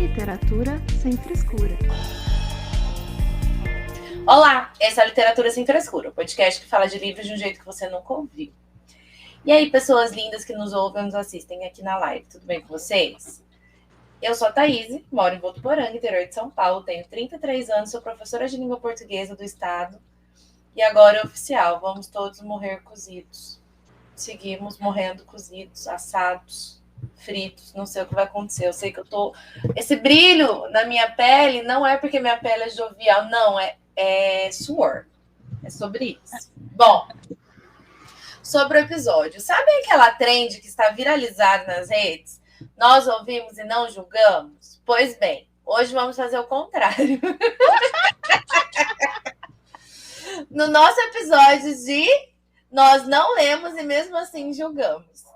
Literatura sem frescura. Olá, essa é a Literatura Sem Frescura, o podcast que fala de livros de um jeito que você nunca ouviu. E aí, pessoas lindas que nos ouvem e nos assistem aqui na live, tudo bem com vocês? Eu sou a Thaís, moro em Votuporanga, interior de São Paulo, tenho 33 anos, sou professora de língua portuguesa do estado e agora é oficial, vamos todos morrer cozidos. Seguimos morrendo cozidos, assados, fritos, não sei o que vai acontecer. Eu sei que eu tô... Esse brilho na minha pele não é porque minha pele é jovial, não, é suor. É sobre isso. Bom, sobre o episódio. Sabem aquela trend que está viralizada nas redes? Nós ouvimos e não julgamos? Pois bem, hoje vamos fazer o contrário. No nosso episódio de Nós Não Lemos e Mesmo Assim Julgamos.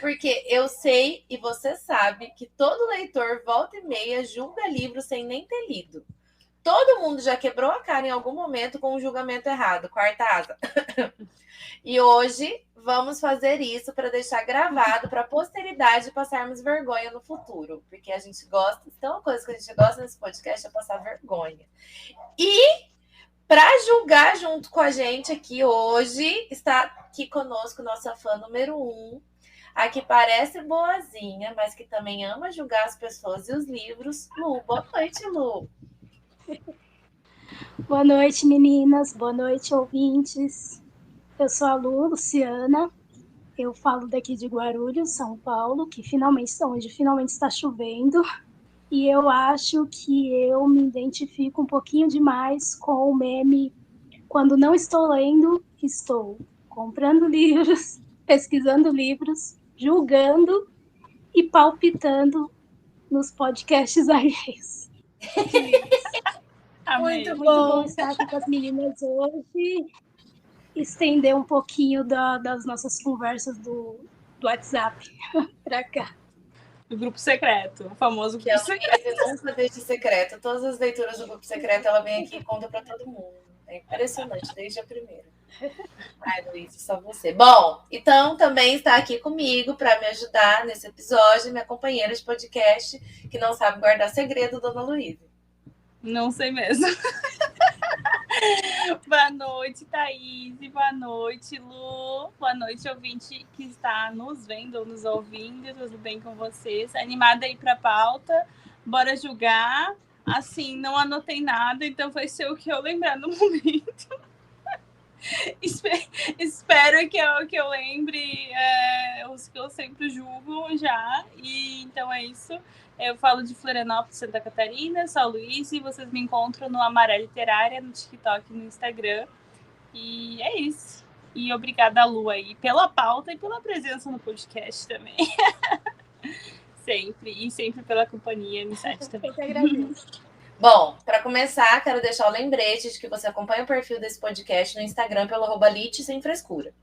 Porque eu sei e você sabe que todo leitor volta e meia julga livro sem nem ter lido. Todo mundo já quebrou a cara em algum momento com um julgamento errado. Quarta asa. E hoje vamos fazer isso para deixar gravado para a posteridade passarmos vergonha no futuro. Porque a gente gosta, então uma coisa que a gente gosta nesse podcast é passar vergonha. E para julgar junto com a gente aqui hoje, está aqui conosco nossa fã número 1, a que parece boazinha, mas que também ama julgar as pessoas e os livros, Lu. Boa noite, Lu. Boa noite, meninas. Boa noite, ouvintes. Eu sou a Luciana. Eu falo daqui de Guarulhos, São Paulo, que onde finalmente está chovendo. E eu acho que eu me identifico um pouquinho demais com o meme quando não estou lendo, estou comprando livros, pesquisando livros, julgando e palpitando nos podcasts alheios. Muito bom estar aqui com as meninas hoje, estender um pouquinho das nossas conversas do WhatsApp para cá. Do grupo secreto, o famoso grupo secreto. Nunca deixa secreto. Todas as leituras do grupo secreto, ela vem aqui e conta para todo mundo. É impressionante, desde a primeira. Ai, Luiz, só você. Bom, então também está aqui comigo para me ajudar nesse episódio, minha companheira de podcast, que não sabe guardar segredo, Dona Luísa. Não sei mesmo. Boa noite, Thaís. Boa noite, Lu. Boa noite, ouvinte que está nos vendo ou nos ouvindo. Tudo bem com vocês? Animada aí para a pauta? Bora julgar. Assim, não anotei nada, então vai ser o que eu lembrar no momento. Espero que eu lembre os que eu sempre julgo já. E então é isso. Eu falo de Florianópolis, Santa Catarina, sou a Luiz, e vocês me encontram no Amaré Literária, no TikTok e no Instagram. E é isso. E obrigada, Lu, aí, pela pauta e pela presença no podcast também. sempre pela companhia, amizade também. Eu que agradeço. Bom, para começar, quero deixar o lembrete de que você acompanha o perfil desse podcast no Instagram pelo @lit sem frescura,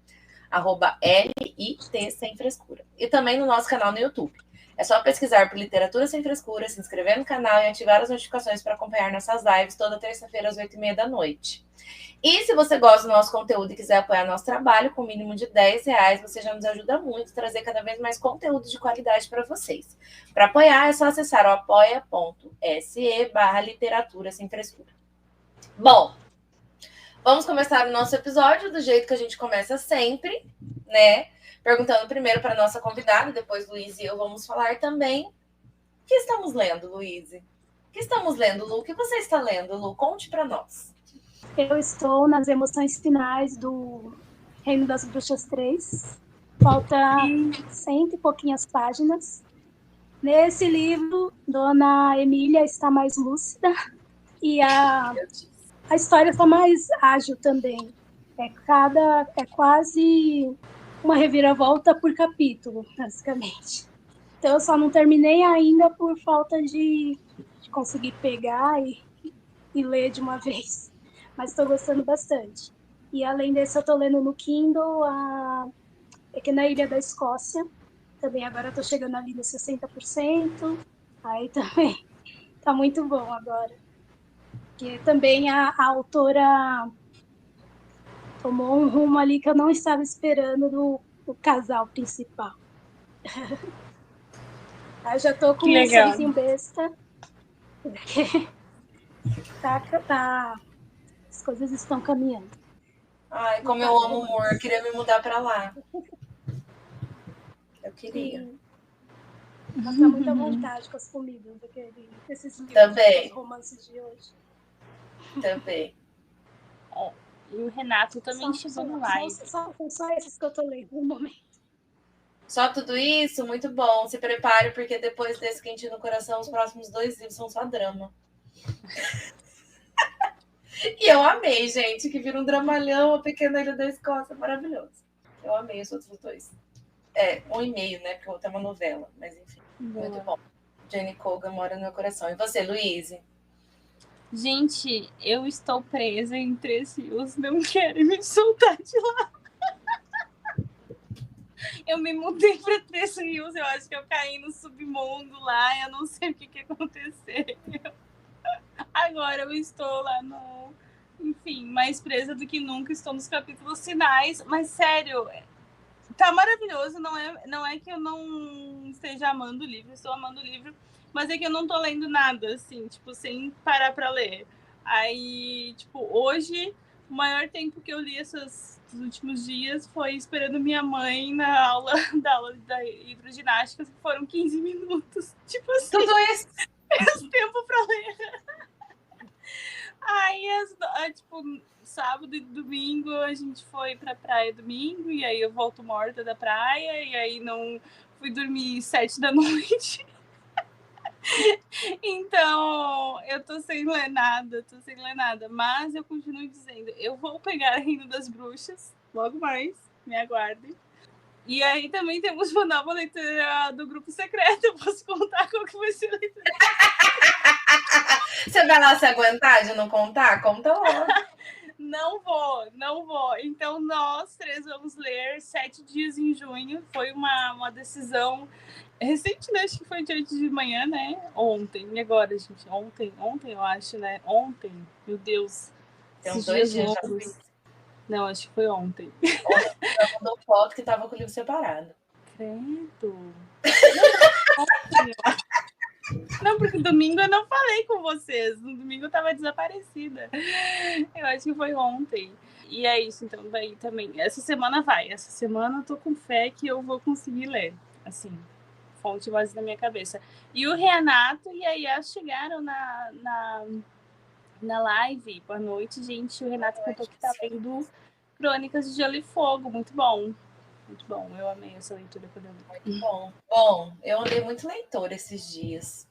@LIT sem frescura. E também no nosso canal no YouTube. É só pesquisar por Literatura Sem Frescura, se inscrever no canal e ativar as notificações para acompanhar nossas lives toda terça-feira às 8h30 da noite. E se você gosta do nosso conteúdo e quiser apoiar nosso trabalho, com o mínimo de R$10, você já nos ajuda muito a trazer cada vez mais conteúdo de qualidade para vocês. Para apoiar, é só acessar o apoia.se/literatura sem frescura. Bom, vamos começar o nosso episódio do jeito que a gente começa sempre, né? Perguntando primeiro para a nossa convidada, depois Luiz e eu vamos falar também. O que estamos lendo, Luiz? O que estamos lendo, Lu? O que você está lendo, Lu? Conte para nós. Eu estou nas emoções finais do Reino das Bruxas 3. Falta 100 e pouquinhas páginas. Nesse livro, Dona Emília está mais lúcida e a história está mais ágil também. É quase uma reviravolta por capítulo, basicamente. Então eu só não terminei ainda por falta de conseguir pegar e ler de uma vez. Mas estou gostando bastante. E além desse, eu estou lendo no Kindle a Pequena Ilha da Escócia. Também agora estou chegando ali nos 60%. Aí também está muito bom agora. Porque também a autora tomou um rumo ali que eu não estava esperando do casal principal. Aí eu já tô com Que um legal. sorrisinho besta. Tá, as coisas estão caminhando. Ai, como eu amo humor, eu queria me mudar pra lá. Eu queria. Sim. Passar muita vontade com as comidas desses livros, Também. dos romances de hoje. Também. E o Renato também chegou no live. Só esses que eu tô lendo no momento. Só tudo isso, muito bom. Se prepare, porque depois desse Quentinho no Coração, os próximos 2 livros são só drama. E eu amei, gente, que vira um dramalhão, A Pequena Ilha da Escócia, maravilhoso. Eu amei os outros 2. 1,5, né? Porque o outro é uma novela, mas enfim, muito bom. Jane Colgan mora no meu coração. E você, Luíse? Gente, eu estou presa em 3 rios, não querem me soltar de lá. Eu me mudei para 3 rios, eu acho que eu caí no submundo lá, eu não sei o que aconteceu. Agora eu estou lá no... Enfim, mais presa do que nunca, estou nos capítulos finais, mas sério, tá maravilhoso, não é que eu não esteja amando o livro, estou amando o livro, mas é que eu não tô lendo nada, assim, tipo, sem parar pra ler. Aí, tipo, hoje, o maior tempo que eu li esses últimos dias foi esperando minha mãe na aula da hidroginástica, que foram 15 minutos. Tipo assim, Tudo isso. tempo pra ler. Aí, tipo, sábado e domingo a gente foi pra praia domingo, e aí eu volto morta da praia, e aí não fui dormir 7 da noite. Então, eu tô sem ler nada, mas eu continuo dizendo, eu vou pegar Reino das Bruxas, logo mais, me aguardem. E aí também temos uma nova leitura do Grupo Secreto, eu posso contar qual que vai ser a leitura. Você vai lá se aguentar de não contar? Conta logo. Não vou. Então, nós 3 vamos ler 7 dias em junho. Foi uma decisão recente, né? Acho que foi dia de manhã, né? Ontem. E agora, gente? Ontem eu acho, né? Ontem. Meu Deus. Tem uns Esses 2 dias dias já. longos. Não, acho que foi ontem. Ontem eu mandou foto que tava com o livro separado. Credo. Não, porque domingo eu não falei com vocês. No domingo eu tava desaparecida. Eu acho que foi ontem. E é isso, então, daí também. Essa semana vai. Essa semana eu tô com fé que eu vou conseguir ler. Assim, fonte vazia na minha cabeça. E o Renato e a Yas chegaram na live. Boa noite, gente. O Renato contou que tá lendo Crônicas de Gelo e Fogo. Muito bom. Muito bom. Eu amei essa leitura quando eu li. Muito bom. Bom, eu andei muito leitora esses dias.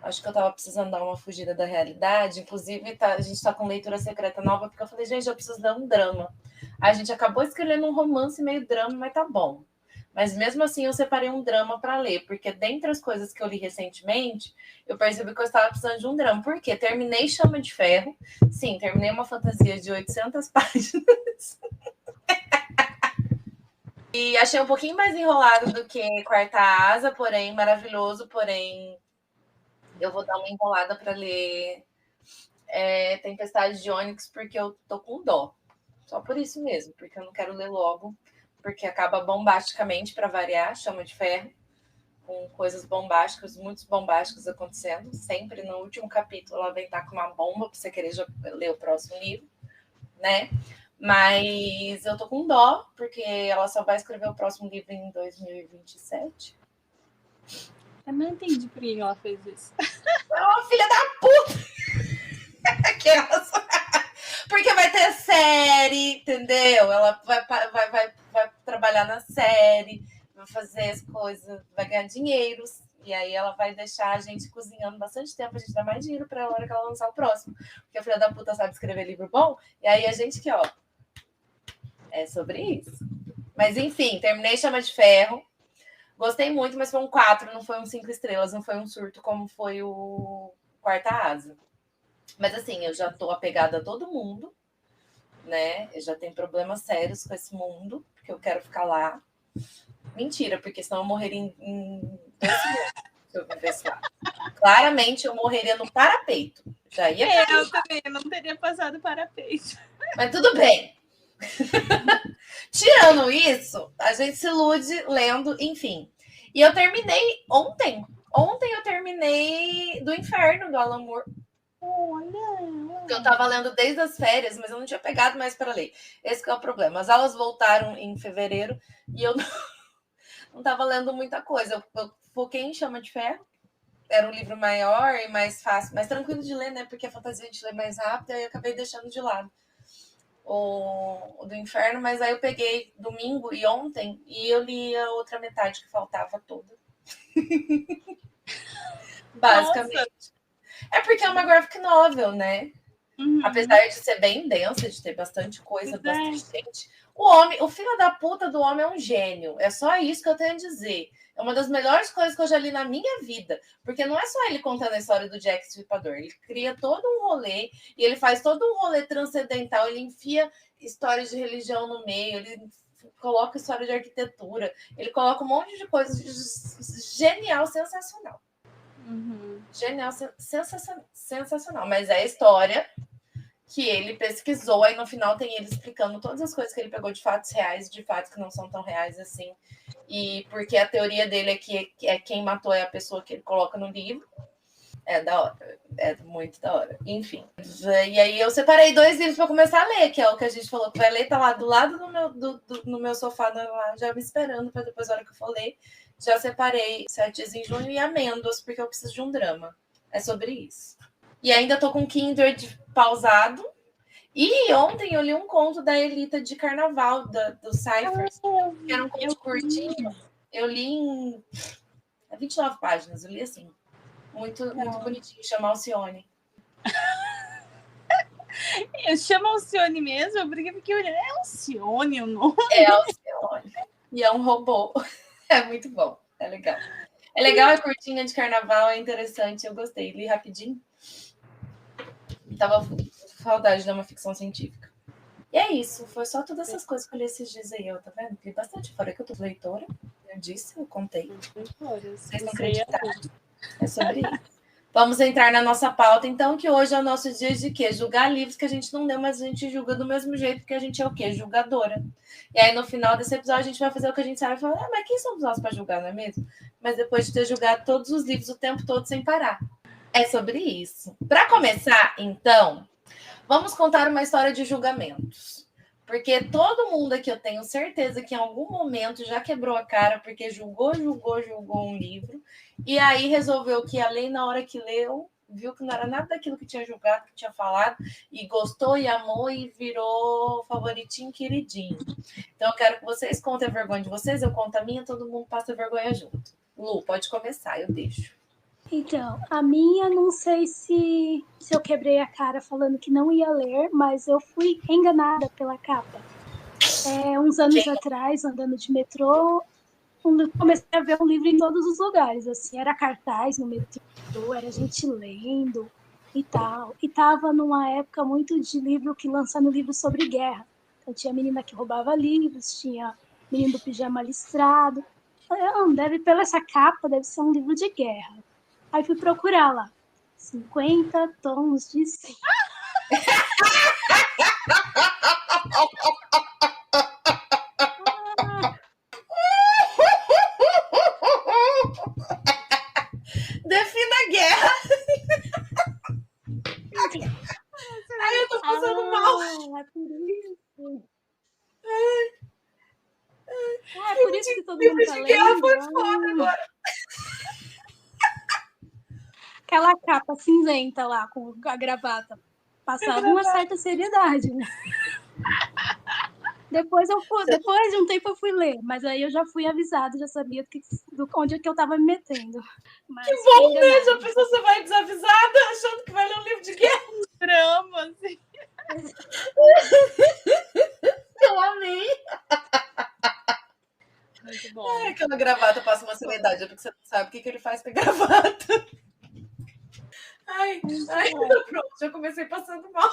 Acho que eu tava precisando dar uma fugida da realidade. Inclusive, a gente tá com leitura secreta nova, porque eu falei, gente, eu preciso dar um drama. A gente acabou escrevendo um romance meio drama, mas tá bom. Mas mesmo assim, eu separei um drama para ler, porque dentre as coisas que eu li recentemente, eu percebi que eu estava precisando de um drama. Por quê? Terminei Chama de Ferro. Sim, terminei uma fantasia de 800 páginas. E achei um pouquinho mais enrolado do que Quarta Asa, porém maravilhoso, porém eu vou dar uma enrolada para ler Tempestade de Ônix, porque eu tô com dó. Só por isso mesmo, porque eu não quero ler logo, porque acaba bombasticamente, para variar, Chama de Ferro, com coisas bombásticas, muito bombásticas acontecendo. Sempre no último capítulo ela vem estar com uma bomba para você querer ler o próximo livro, né? Mas eu tô com dó, porque ela só vai escrever o próximo livro em 2027. Eu não entendi por que ela fez isso. É uma filha da puta! Aquelas... Porque vai ter série, entendeu? Ela vai trabalhar na série, vai fazer as coisas, vai ganhar dinheiro. E aí ela vai deixar a gente cozinhando bastante tempo, a gente dá mais dinheiro para ela na hora que ela lançar o próximo. Porque a filha da puta sabe escrever livro bom, e aí a gente que, ó, é sobre isso. Mas enfim, terminei Chama de Ferro. Gostei muito, mas foi um 4, não foi um 5 estrelas, não foi um surto como foi o Quarta Asa. Mas assim, eu já tô apegada a todo mundo, né? Eu já tenho problemas sérios com esse mundo, porque eu quero ficar lá. Mentira, porque senão eu morreria em 2 segundos se eu vivesse lá. Claramente eu morreria no parapeito. Já ia cair. Eu também não teria passado parapeito. Mas tudo bem. Tirando isso, a gente se ilude lendo, enfim. E eu terminei ontem. Ontem eu terminei do Inferno, do Alan Moore. Olha. Eu tava lendo desde as férias, mas eu não tinha pegado mais para ler. Esse que é o problema. As aulas voltaram em fevereiro e eu não tava lendo muita coisa. Eu foquei em Chama de Ferro. Era um livro maior e mais fácil, mais tranquilo de ler, né? Porque a fantasia a gente lê mais rápido, aí eu acabei deixando de lado o do Inferno, mas aí eu peguei domingo e ontem e eu li a outra metade que faltava toda. Basicamente. Nossa. É porque é uma graphic novel, né? Uhum. Apesar de ser bem densa, de ter bastante coisa, Pois é. bastante gente. O filho da puta do homem é um gênio. É só isso que eu tenho a dizer. É uma das melhores coisas que eu já li na minha vida. Porque não é só ele contando a história do Jack Stripador. Ele cria todo um rolê e ele faz todo um rolê transcendental. Ele enfia histórias de religião no meio, ele coloca história de arquitetura, ele coloca um monte de coisa genial, sensacional. Uhum. Genial, sensacional. Mas é a história que ele pesquisou, aí no final tem ele explicando todas as coisas que ele pegou de fatos reais, de fatos que não são tão reais assim. E porque a teoria dele é que quem matou é a pessoa que ele coloca no livro. É da hora. É muito da hora. Enfim. E aí eu separei 2 livros para começar a ler, que é o que a gente falou que vai ler, tá lá do lado no meu sofá, lá, já me esperando para depois, na hora que eu for ler. Já separei Setes em Junho e Amêndoas, porque eu preciso de um drama. É sobre isso. E ainda tô com Kindred pausado. E ontem eu li um conto da Elita de Carnaval, do Cyphers, que era um conto curtinho. Eu li em 29 páginas, eu li assim. Muito, muito bonitinho, chama Alcione. Chama Alcione mesmo? Eu fiquei porque é Alcione o nome. É Alcione. E é um robô. É muito bom, é legal. É legal, é curtinha de carnaval, é interessante, eu gostei. Li rapidinho. Tava com saudade de uma ficção científica. E é isso, foi só todas essas coisas que eu li esses dias aí, tá vendo? Li bastante fora que eu tô leitora, eu disse, eu contei. Vocês não acreditaram. É sobre isso. Vamos entrar na nossa pauta, então, que hoje é o nosso dia de quê? Julgar livros que a gente não leu, mas a gente julga do mesmo jeito, porque a gente é o quê? Julgadora. E aí, no final desse episódio, a gente vai fazer o que a gente sabe e falar, mas quem somos nós para julgar, não é mesmo? Mas depois de ter julgado todos os livros o tempo todo sem parar. É sobre isso. Para começar, então, vamos contar uma história de julgamentos. Porque todo mundo aqui, eu tenho certeza que em algum momento já quebrou a cara porque julgou um livro e aí resolveu que a lei, na hora que leu, viu que não era nada daquilo que tinha julgado, que tinha falado, e gostou e amou e virou favoritinho, queridinho. Então eu quero que vocês contem a vergonha de vocês, eu conto a minha, todo mundo passa a vergonha junto. Lu, pode começar, eu deixo. Então, a minha, não sei se eu quebrei a cara falando que não ia ler, mas eu fui enganada pela capa. Uns anos atrás, andando de metrô, comecei a ver um livro em todos os lugares. Assim, era cartaz no metrô, era gente lendo e tal. E tava numa época muito de livro que lançando livros sobre guerra. Então, tinha menina que roubava livros, tinha menino do pijama listrado. Pela essa capa, deve ser um livro de guerra. Aí fui procurar lá. 50 tons de cinza. Defina a guerra. Ai, eu tô passando mal. É por isso. É por isso que todo mundo tá lendo. Guerra foi foda agora. Aquela capa cinzenta lá, com a gravata. Passava uma certa seriedade, né? Depois de um tempo eu fui ler, mas aí eu já fui avisada, já sabia onde é que eu tava me metendo. Mas que bom, né? Já pensou, você vai desavisada, achando que vai ler um livro de guerra? Drama, assim. Eu amei. Muito bom. Aquela gravata passa uma seriedade, porque você não sabe o que ele faz com a gravata. Ai, pronto, já comecei passando mal.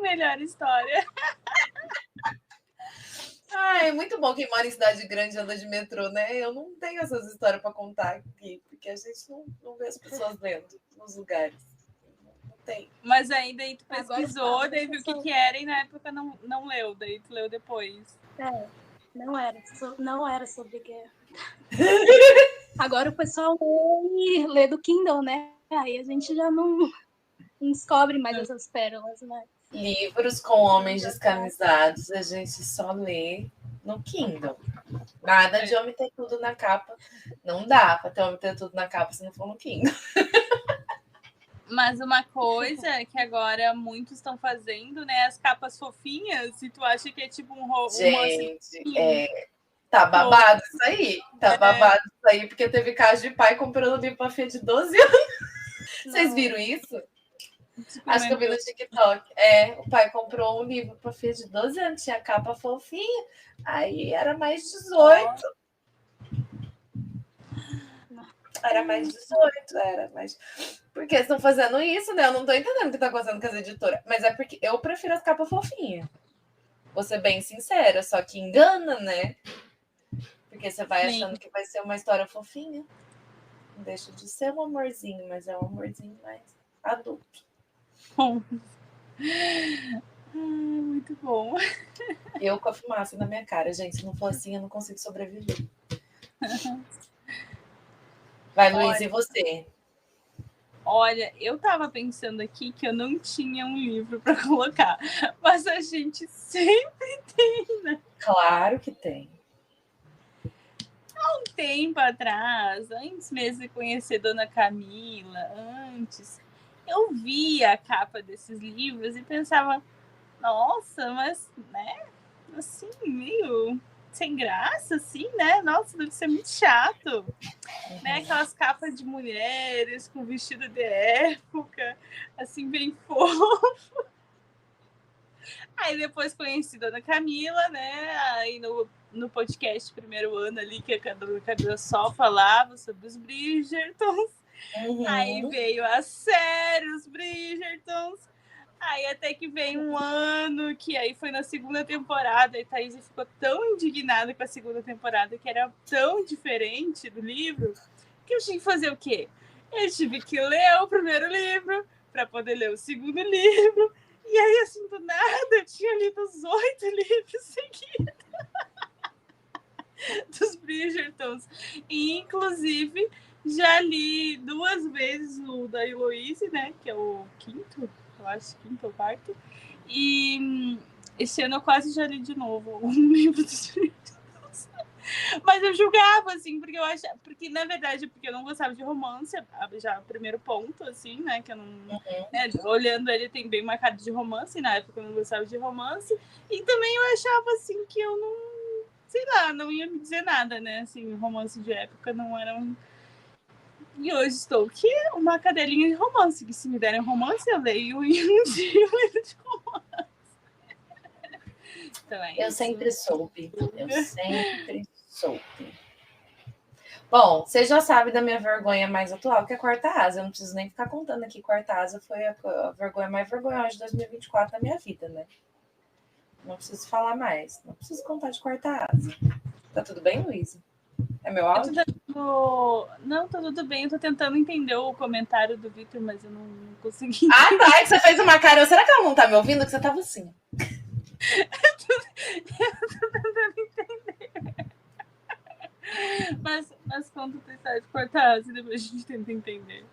Melhor história. Ai, muito bom quem mora em cidade grande anda de metrô, né? Eu não tenho essas histórias para contar aqui, porque a gente não vê as pessoas lendo nos lugares. Não tem. Mas aí daí tu pesquisou, daí viu o que era e na época não leu, daí tu leu depois. Não era sobre guerra. Agora o pessoal lê do Kindle, né? Aí a gente já não descobre mais essas pérolas, né? Livros com homens descamisados, a gente só lê no Kindle. Nada de homem ter tudo na capa. Não dá pra ter homem ter tudo na capa se não for no Kindle. Mas uma coisa que agora muitos estão fazendo, né? As capas fofinhas, e tu acha que é tipo um romance. Gente, tá babado isso aí. Tá babado isso aí, porque teve caso de pai comprando livro pra filha de 12 anos. Vocês viram isso? Acho que eu vi no TikTok. O pai comprou um livro pra filha de 12 anos, tinha capa fofinha, aí era mais 18. Era mais 18, era mais. Porque eles estão fazendo isso, né? Eu não tô entendendo o que tá acontecendo com as editoras. Mas é porque eu prefiro as capas fofinhas. Vou ser bem sincera, só que engana, né? Porque você vai achando que vai ser uma história fofinha. Não deixa de ser um amorzinho, mas é um amorzinho mais adulto. Muito bom. Eu com a fumaça na minha cara, gente. Se não for assim, eu não consigo sobreviver. Vai, Luiz, e você? Olha, eu tava pensando aqui que eu não tinha um livro para colocar, mas a gente sempre tem, né? Claro que tem. Há um tempo atrás, antes mesmo de conhecer Dona Camila, eu via a capa desses livros e pensava, nossa, mas, né, assim, meio sem graça, assim, né? Nossa, deve ser muito chato. Né? Aquelas capas de mulheres com vestido de época, assim, bem fofo. Aí depois conheci a Dona Camila, né? Aí no podcast primeiro ano ali, que a Dona Camila só falava sobre os Bridgertons. Aí veio a série, os Bridgertons. Aí até que veio um ano, que aí foi na segunda temporada, e Thaís ficou tão indignada com a segunda temporada, que era tão diferente do livro, que eu tinha que fazer o quê? Eu tive que ler o primeiro livro, para poder ler o segundo livro, e aí, assim, do nada, eu tinha lido os 8 livros seguidos dos Bridgertons. E, inclusive, já li 2 vezes o da Heloise, né, que é o quinto, eu acho, quinto ou quarto. E esse ano eu quase já li de novo um livro dos Bridgertons. Mas eu julgava, assim, porque eu achava... Porque, na verdade, porque eu não gostava de romance, já o primeiro ponto, assim, né, que eu não... Né, olhando ele, tem bem uma cara de romance, na época eu não gostava de romance. E também eu achava, assim, que eu não... Sei lá, não ia me dizer nada, né, assim, romance de época não era um... E hoje estou aqui, uma cadelinha de romance, que se me derem romance, eu leio em um dia um livro de romance. Então, eu sempre soube. Bom, você já sabe da minha vergonha mais atual, que é Quarta Asa. Eu não preciso nem ficar contando aqui. Quarta Asa foi a vergonha mais vergonhosa de 2024 na minha vida, né? Não preciso falar mais. Não preciso contar de Quarta Asa. Tá tudo bem, Luísa? É meu áudio? Não, tá tudo bem. Eu tô tentando entender o comentário do Victor, mas eu não consegui. Ah, tá. É que você fez uma cara. Será que ela não tá me ouvindo? Que você tava assim. Eu tô tentando entender. Mas conta a tua história de Quarta Asa e depois a gente tenta entender.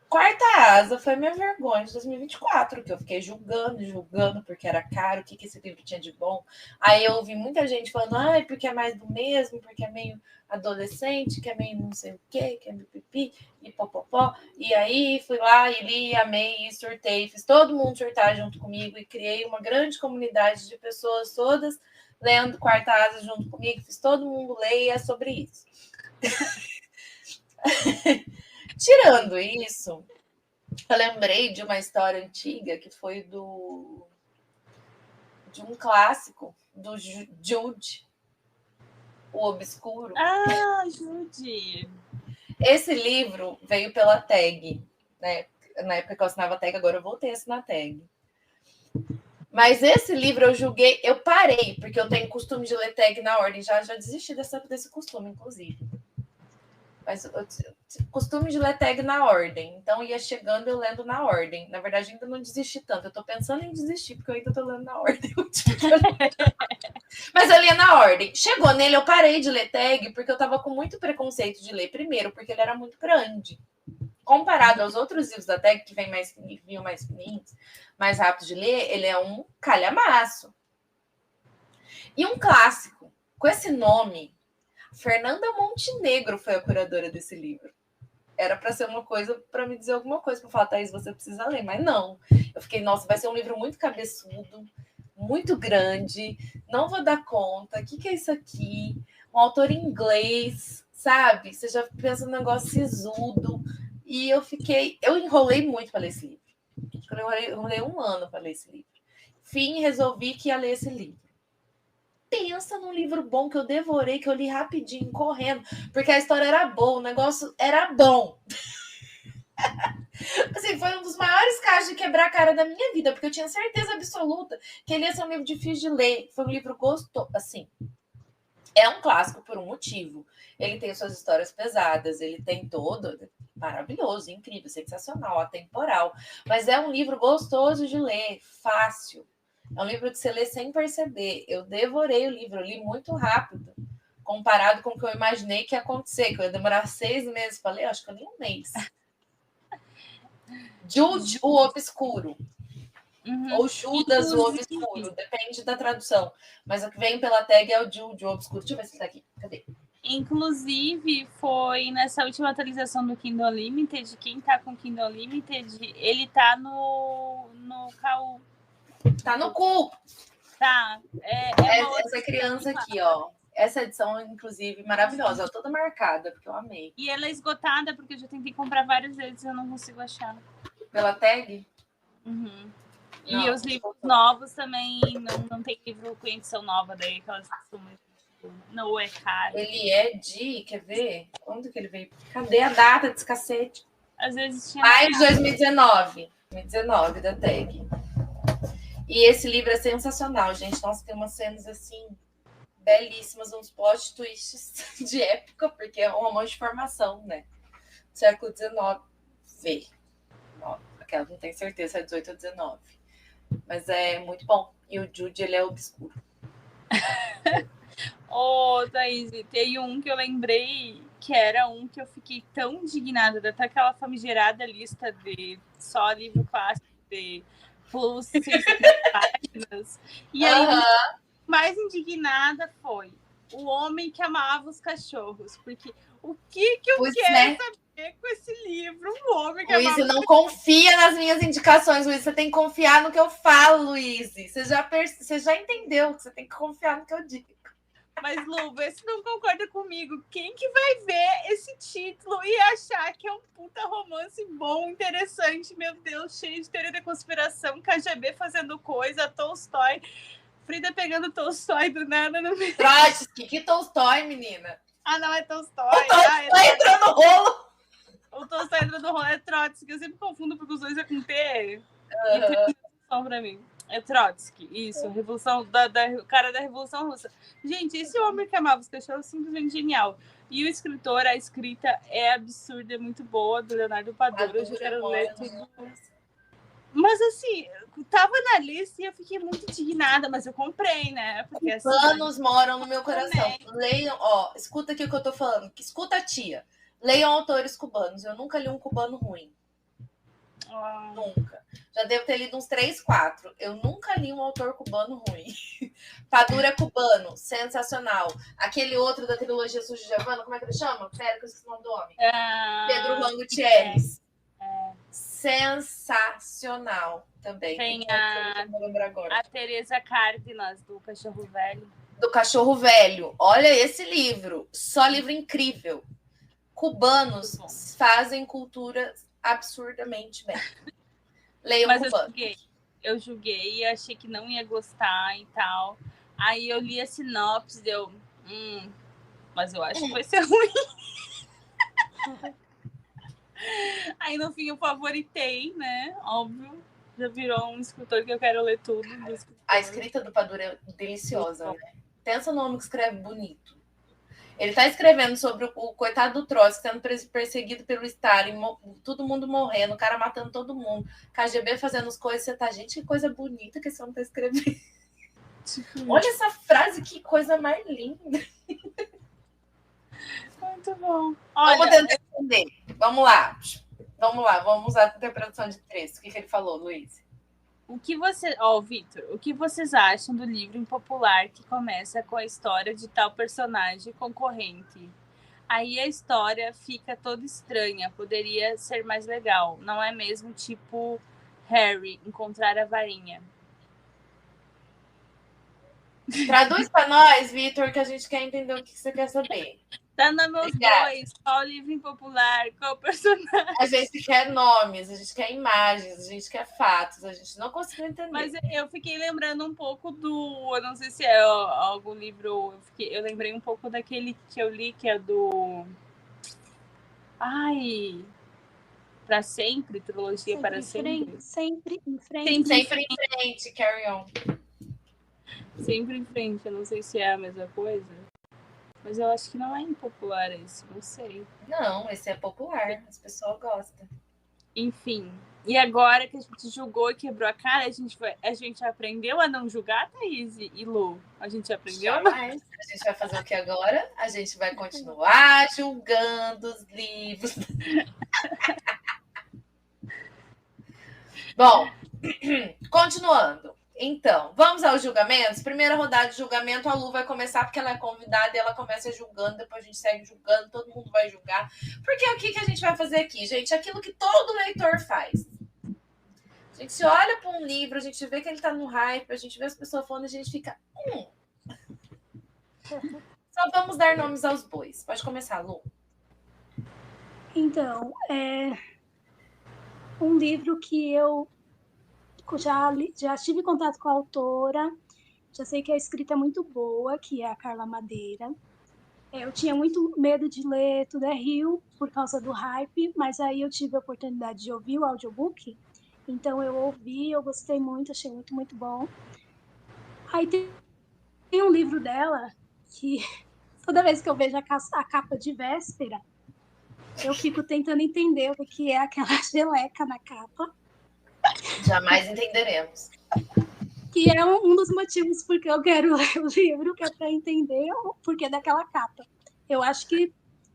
Quarta Asa foi minha vergonha de 2024, que eu fiquei julgando, porque era caro, o que esse livro tinha de bom. Aí eu ouvi muita gente falando, porque é mais do mesmo, porque é meio adolescente, que é meio não sei o quê, que é meio pipi, e popopó. E aí fui lá e li, amei e surtei, fiz todo mundo surtar junto comigo e criei uma grande comunidade de pessoas todas lendo Quarta Asa junto comigo, fiz todo mundo ler e é sobre isso. Tirando isso, eu lembrei de uma história antiga que foi de um clássico do Jude, O Obscuro. Ah, Jude! Esse livro veio pela Tag, né? Na época que eu assinava a Tag, agora eu voltei a assinar a Tag. Mas esse livro eu parei, porque eu tenho costume de ler Tag na ordem, já desisti desse costume, inclusive. Mas eu costume de ler tag na ordem. Então ia chegando eu lendo na ordem. Na verdade, ainda não desisti tanto. Eu tô pensando em desistir, porque eu ainda tô lendo na ordem. Mas eu lia na ordem. Chegou nele, eu parei de ler tag, porque eu tava com muito preconceito de ler. Primeiro, porque ele era muito grande. Comparado aos outros livros da tag, que vinham mais fininhos, mais rápido de ler, ele é um calhamaço. E um clássico. Com esse nome, Fernanda Montenegro foi a curadora desse livro. Era para ser uma coisa, para me dizer alguma coisa, para falar, Thaís, você precisa ler, mas não. Eu fiquei, nossa, vai ser um livro muito cabeçudo, muito grande, não vou dar conta, o que é isso aqui? Um autor inglês, sabe? Você já pensa num negócio sisudo. E eu enrolei muito para ler esse livro. Eu enrolei 1 ano para ler esse livro. Fim, resolvi que ia ler esse livro. Pensa num livro bom que eu devorei, que eu li rapidinho, correndo, porque a história era boa, o negócio era bom. Assim, foi um dos maiores casos de quebrar a cara da minha vida, porque eu tinha certeza absoluta que ele ia ser um livro difícil de ler. Foi um livro gostoso, assim. É um clássico por um motivo. Ele tem suas histórias pesadas, ele tem todo maravilhoso, incrível, sensacional, atemporal. Mas é um livro gostoso de ler, fácil. É um livro que você lê sem perceber. Eu devorei o livro, eu li muito rápido, comparado com o que eu imaginei que ia acontecer, que eu ia demorar 6 meses para ler, acho que eu li 1 mês. Jude, o Obscuro. Ou Judas, o Obscuro, depende da tradução. Mas o que vem pela tag é o Jude, o Obscuro. Deixa eu ver se ele tá aqui. Cadê? Inclusive, foi nessa última atualização do Kindle Unlimited, quem tá com Kindle Unlimited, ele tá no KU. Tá no cu. Tá. Essa criança aqui, ó. Essa edição, inclusive, maravilhosa. Toda marcada, porque eu amei. E ela é esgotada, porque eu já tentei comprar várias vezes e eu não consigo achar. Pela tag? Uhum. E não, os livros novos também, não tem livro com edição nova daí, aquelas costumam. Não é caro. Ele é de, quer ver? Quando que ele veio? Cadê a data desse cacete? Às vezes tinha. Maio de 2019. 2019 da tag. E esse livro é sensacional, gente. Nossa, tem umas cenas assim belíssimas, uns plot twists de época, porque é um romance de formação, né? Século XIX. Aquela não tenho certeza se é 18 ou 19. Mas é muito bom. E o Jude, ele é obscuro. Ô, Thaís, tem um que eu lembrei que era um que eu fiquei tão indignada, até aquela famigerada lista de só livro clássico de plus 600 páginas. E aí, mais indignada foi O Homem que Amava os Cachorros, porque o que eu quero saber com esse livro? O Homem que Luiz, Amava não confia nas minhas indicações, Luiz. Você tem que confiar no que eu falo, Luiz. Você já entendeu que você tem que confiar no que eu digo. Mas, Lu, vê se não concorda comigo. Quem que vai ver esse título e achar que é um puta romance bom, interessante, meu Deus, cheio de teoria da conspiração, KGB fazendo coisa, Tolstói, Frida pegando Tolstói do nada no meio. Trotsky, que Tolstói, menina? Ah, não, é Tolstói. O Tolstói entrou no rolo. O Tolstói entrou no rolo, é Trotsky. Eu sempre confundo porque os dois é com T. E tem pra mim. É Trotsky, isso, revolução o cara da Revolução Russa. Gente, esse Homem que Amava os Cachorros é simplesmente genial. E o escritor, a escrita é absurda, é muito boa, do Leonardo Padura. Eu já quero ler tudo. Mas assim, tava na lista e eu fiquei muito indignada, mas eu comprei, né? Porque cubanos moram no meu coração. Leiam, ó, escuta aqui o que eu tô falando. Escuta a tia. Leiam autores cubanos. Eu nunca li um cubano ruim. Nunca. Já devo ter lido uns 3, 4. Eu nunca li um autor cubano ruim. Padura é cubano, sensacional. Aquele outro da trilogia Sujo de Havana, como é que ele chama? Pera, que eu esqueci o nome do homem. Pedro Juan Gutierrez. Sensacional também. Tem a Teresa Cárdenas, do Cachorro Velho. Do Cachorro Velho. Olha esse livro. Só livro incrível. Cubanos fazem cultura absurdamente bem. Leiam mas cubano. Eu julguei e achei que não ia gostar e tal. Aí eu li a sinopse, deu... mas eu acho que vai ser ruim. Aí no fim eu favoritei, né? Óbvio. Já virou um escritor que eu quero ler tudo. A escrita do Padura é deliciosa, né? Pensa no homem que escreve bonito. Ele tá escrevendo sobre o coitado do Trotsky sendo perseguido pelo Stalin, todo mundo morrendo, o cara matando todo mundo, KGB fazendo as coisas, você tá, gente, que coisa bonita que esse homem tá escrevendo. Olha essa frase, que coisa mais linda. Muito bom. Vamos tentar entender. Vamos lá, vamos usar a interpretação de texto. O que ele falou, Luiz? Vitor, o que vocês acham do livro impopular que começa com a história de tal personagem concorrente? Aí a história fica toda estranha, poderia ser mais legal, não é mesmo? Tipo Harry encontrar a varinha. Traduz para nós, Vitor, que a gente quer entender o que você quer saber. Tá nos meus dois. Qual livro impopular? Qual personagem? A gente quer nomes, a gente quer imagens, a gente quer fatos. A gente não conseguiu entender. Mas eu fiquei lembrando um pouco do... Eu não sei se é algum livro... Eu lembrei um pouco daquele que eu li, que é do... Ai... Para sempre, trilogia para sempre. Sempre em frente. Sempre em frente, carry on. Sempre em frente, eu não sei se é a mesma coisa. Mas eu acho que não é impopular esse, não sei. Não, esse é popular, as pessoas gostam. Enfim, e agora que a gente julgou e quebrou a cara, a gente aprendeu a não julgar, Thaís e Lu? A gente aprendeu? Jamais. A gente vai fazer o que agora? A gente vai continuar julgando os livros. Bom, continuando. Então, vamos aos julgamentos? Primeira rodada de julgamento, a Lu vai começar porque ela é convidada e ela começa julgando, depois a gente segue julgando, todo mundo vai julgar. Porque o que a gente vai fazer aqui, gente? Aquilo que todo leitor faz. A gente se olha para um livro, a gente vê que ele está no hype, a gente vê as pessoas falando, a gente fica... Só vamos dar nomes aos bois. Pode começar, Lu. Então, é um livro que eu já tive contato com a autora, já sei que a escrita é muito boa, que é a Carla Madeira. Eu tinha muito medo de ler Tudo é Rio por causa do hype, mas aí eu tive a oportunidade de ouvir o audiobook, então eu ouvi, eu gostei muito, achei muito, muito bom. Aí tem um livro dela que toda vez que eu vejo a capa de Véspera, eu fico tentando entender o que é aquela geleca na capa. Jamais entenderemos. Que é um dos motivos porque eu quero ler o livro, que é para entender o porquê daquela capa. Eu acho que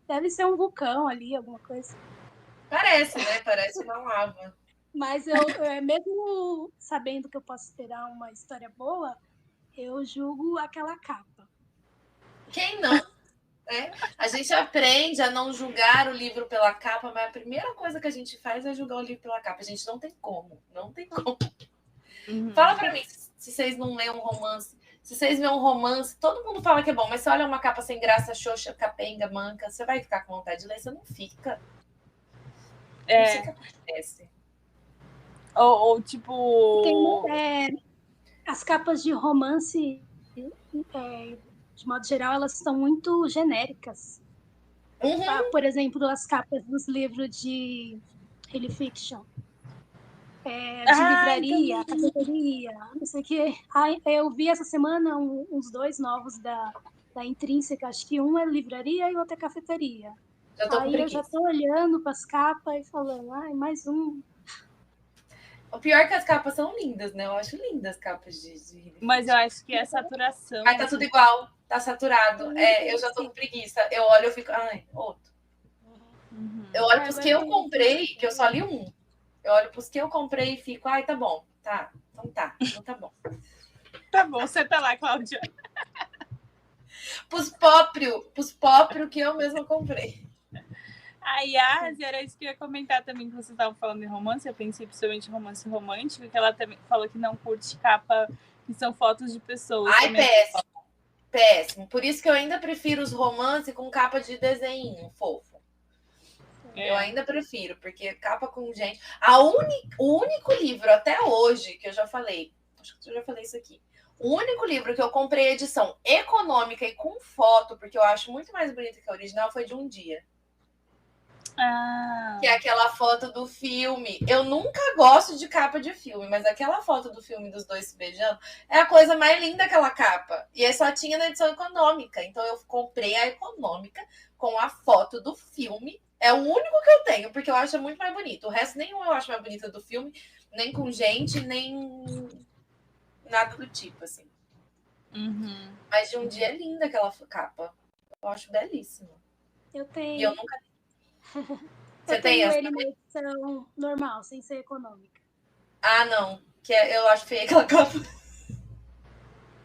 deve ser um vulcão ali, alguma coisa. Parece, né? Parece uma lava. Mas eu mesmo sabendo que eu posso esperar uma história boa, eu julgo aquela capa. Quem não? A gente aprende a não julgar o livro pela capa, mas a primeira coisa que a gente faz é julgar o livro pela capa. A gente não tem como. Não tem como. Fala pra mim, se vocês não leem um romance. Se vocês veem um romance, todo mundo fala que é bom, mas se olha uma capa sem graça, xoxa, capenga, manca, você vai ficar com vontade de ler? Você não fica. Não sei o que acontece. Ou tipo... as capas de romance... de modo geral, elas são muito genéricas. Por exemplo, as capas dos livros de Real Fiction, de livraria, cafeteria, não sei o quê. Eu vi essa semana uns 2 novos da Intrínseca, acho que um é livraria e outro é cafeteria. Aí eu já estou olhando para as capas e falando, mais um. O pior é que as capas são lindas, né? Eu acho lindas as capas de... Mas eu acho que é saturação. Mas tá tudo igual, tá saturado. Eu já tô com preguiça. Eu olho e fico, outro. Eu olho pros que eu comprei, que eu só li um. Eu olho pros que eu comprei e fico, tá bom. Tá, então tá bom. Tá bom, senta lá, Cláudia. Pros próprios que eu mesma comprei. A Yas, era isso que eu ia comentar também, que você estava falando de romance, eu pensei principalmente em romance romântico, que ela também falou que não curte capa, que são fotos de pessoas. Péssimo. Por isso que eu ainda prefiro os romances com capa de desenho fofo. Eu ainda prefiro, porque capa com gente... O único livro até hoje, que eu já falei, acho que eu já falei isso aqui, o único livro que eu comprei edição econômica e com foto, porque eu acho muito mais bonita que a original, foi de Um Dia. Ah, Que é aquela foto do filme. Eu nunca gosto de capa de filme, mas aquela foto do filme dos dois se beijando é a coisa mais linda, aquela capa. E aí só tinha na edição econômica. Então eu comprei a econômica com a foto do filme. É o único que eu tenho, porque eu acho muito mais bonito. O resto nenhum eu acho mais bonito do filme, nem com gente, nem nada do tipo, assim. uhum. Mas de um dia é linda aquela capa. Eu acho belíssima. Eu tenho. E eu nunca. Você Eu tem tenho essa? ele na edição normal, sem ser econômica. Ah, não. Que eu acho feia aquela capa.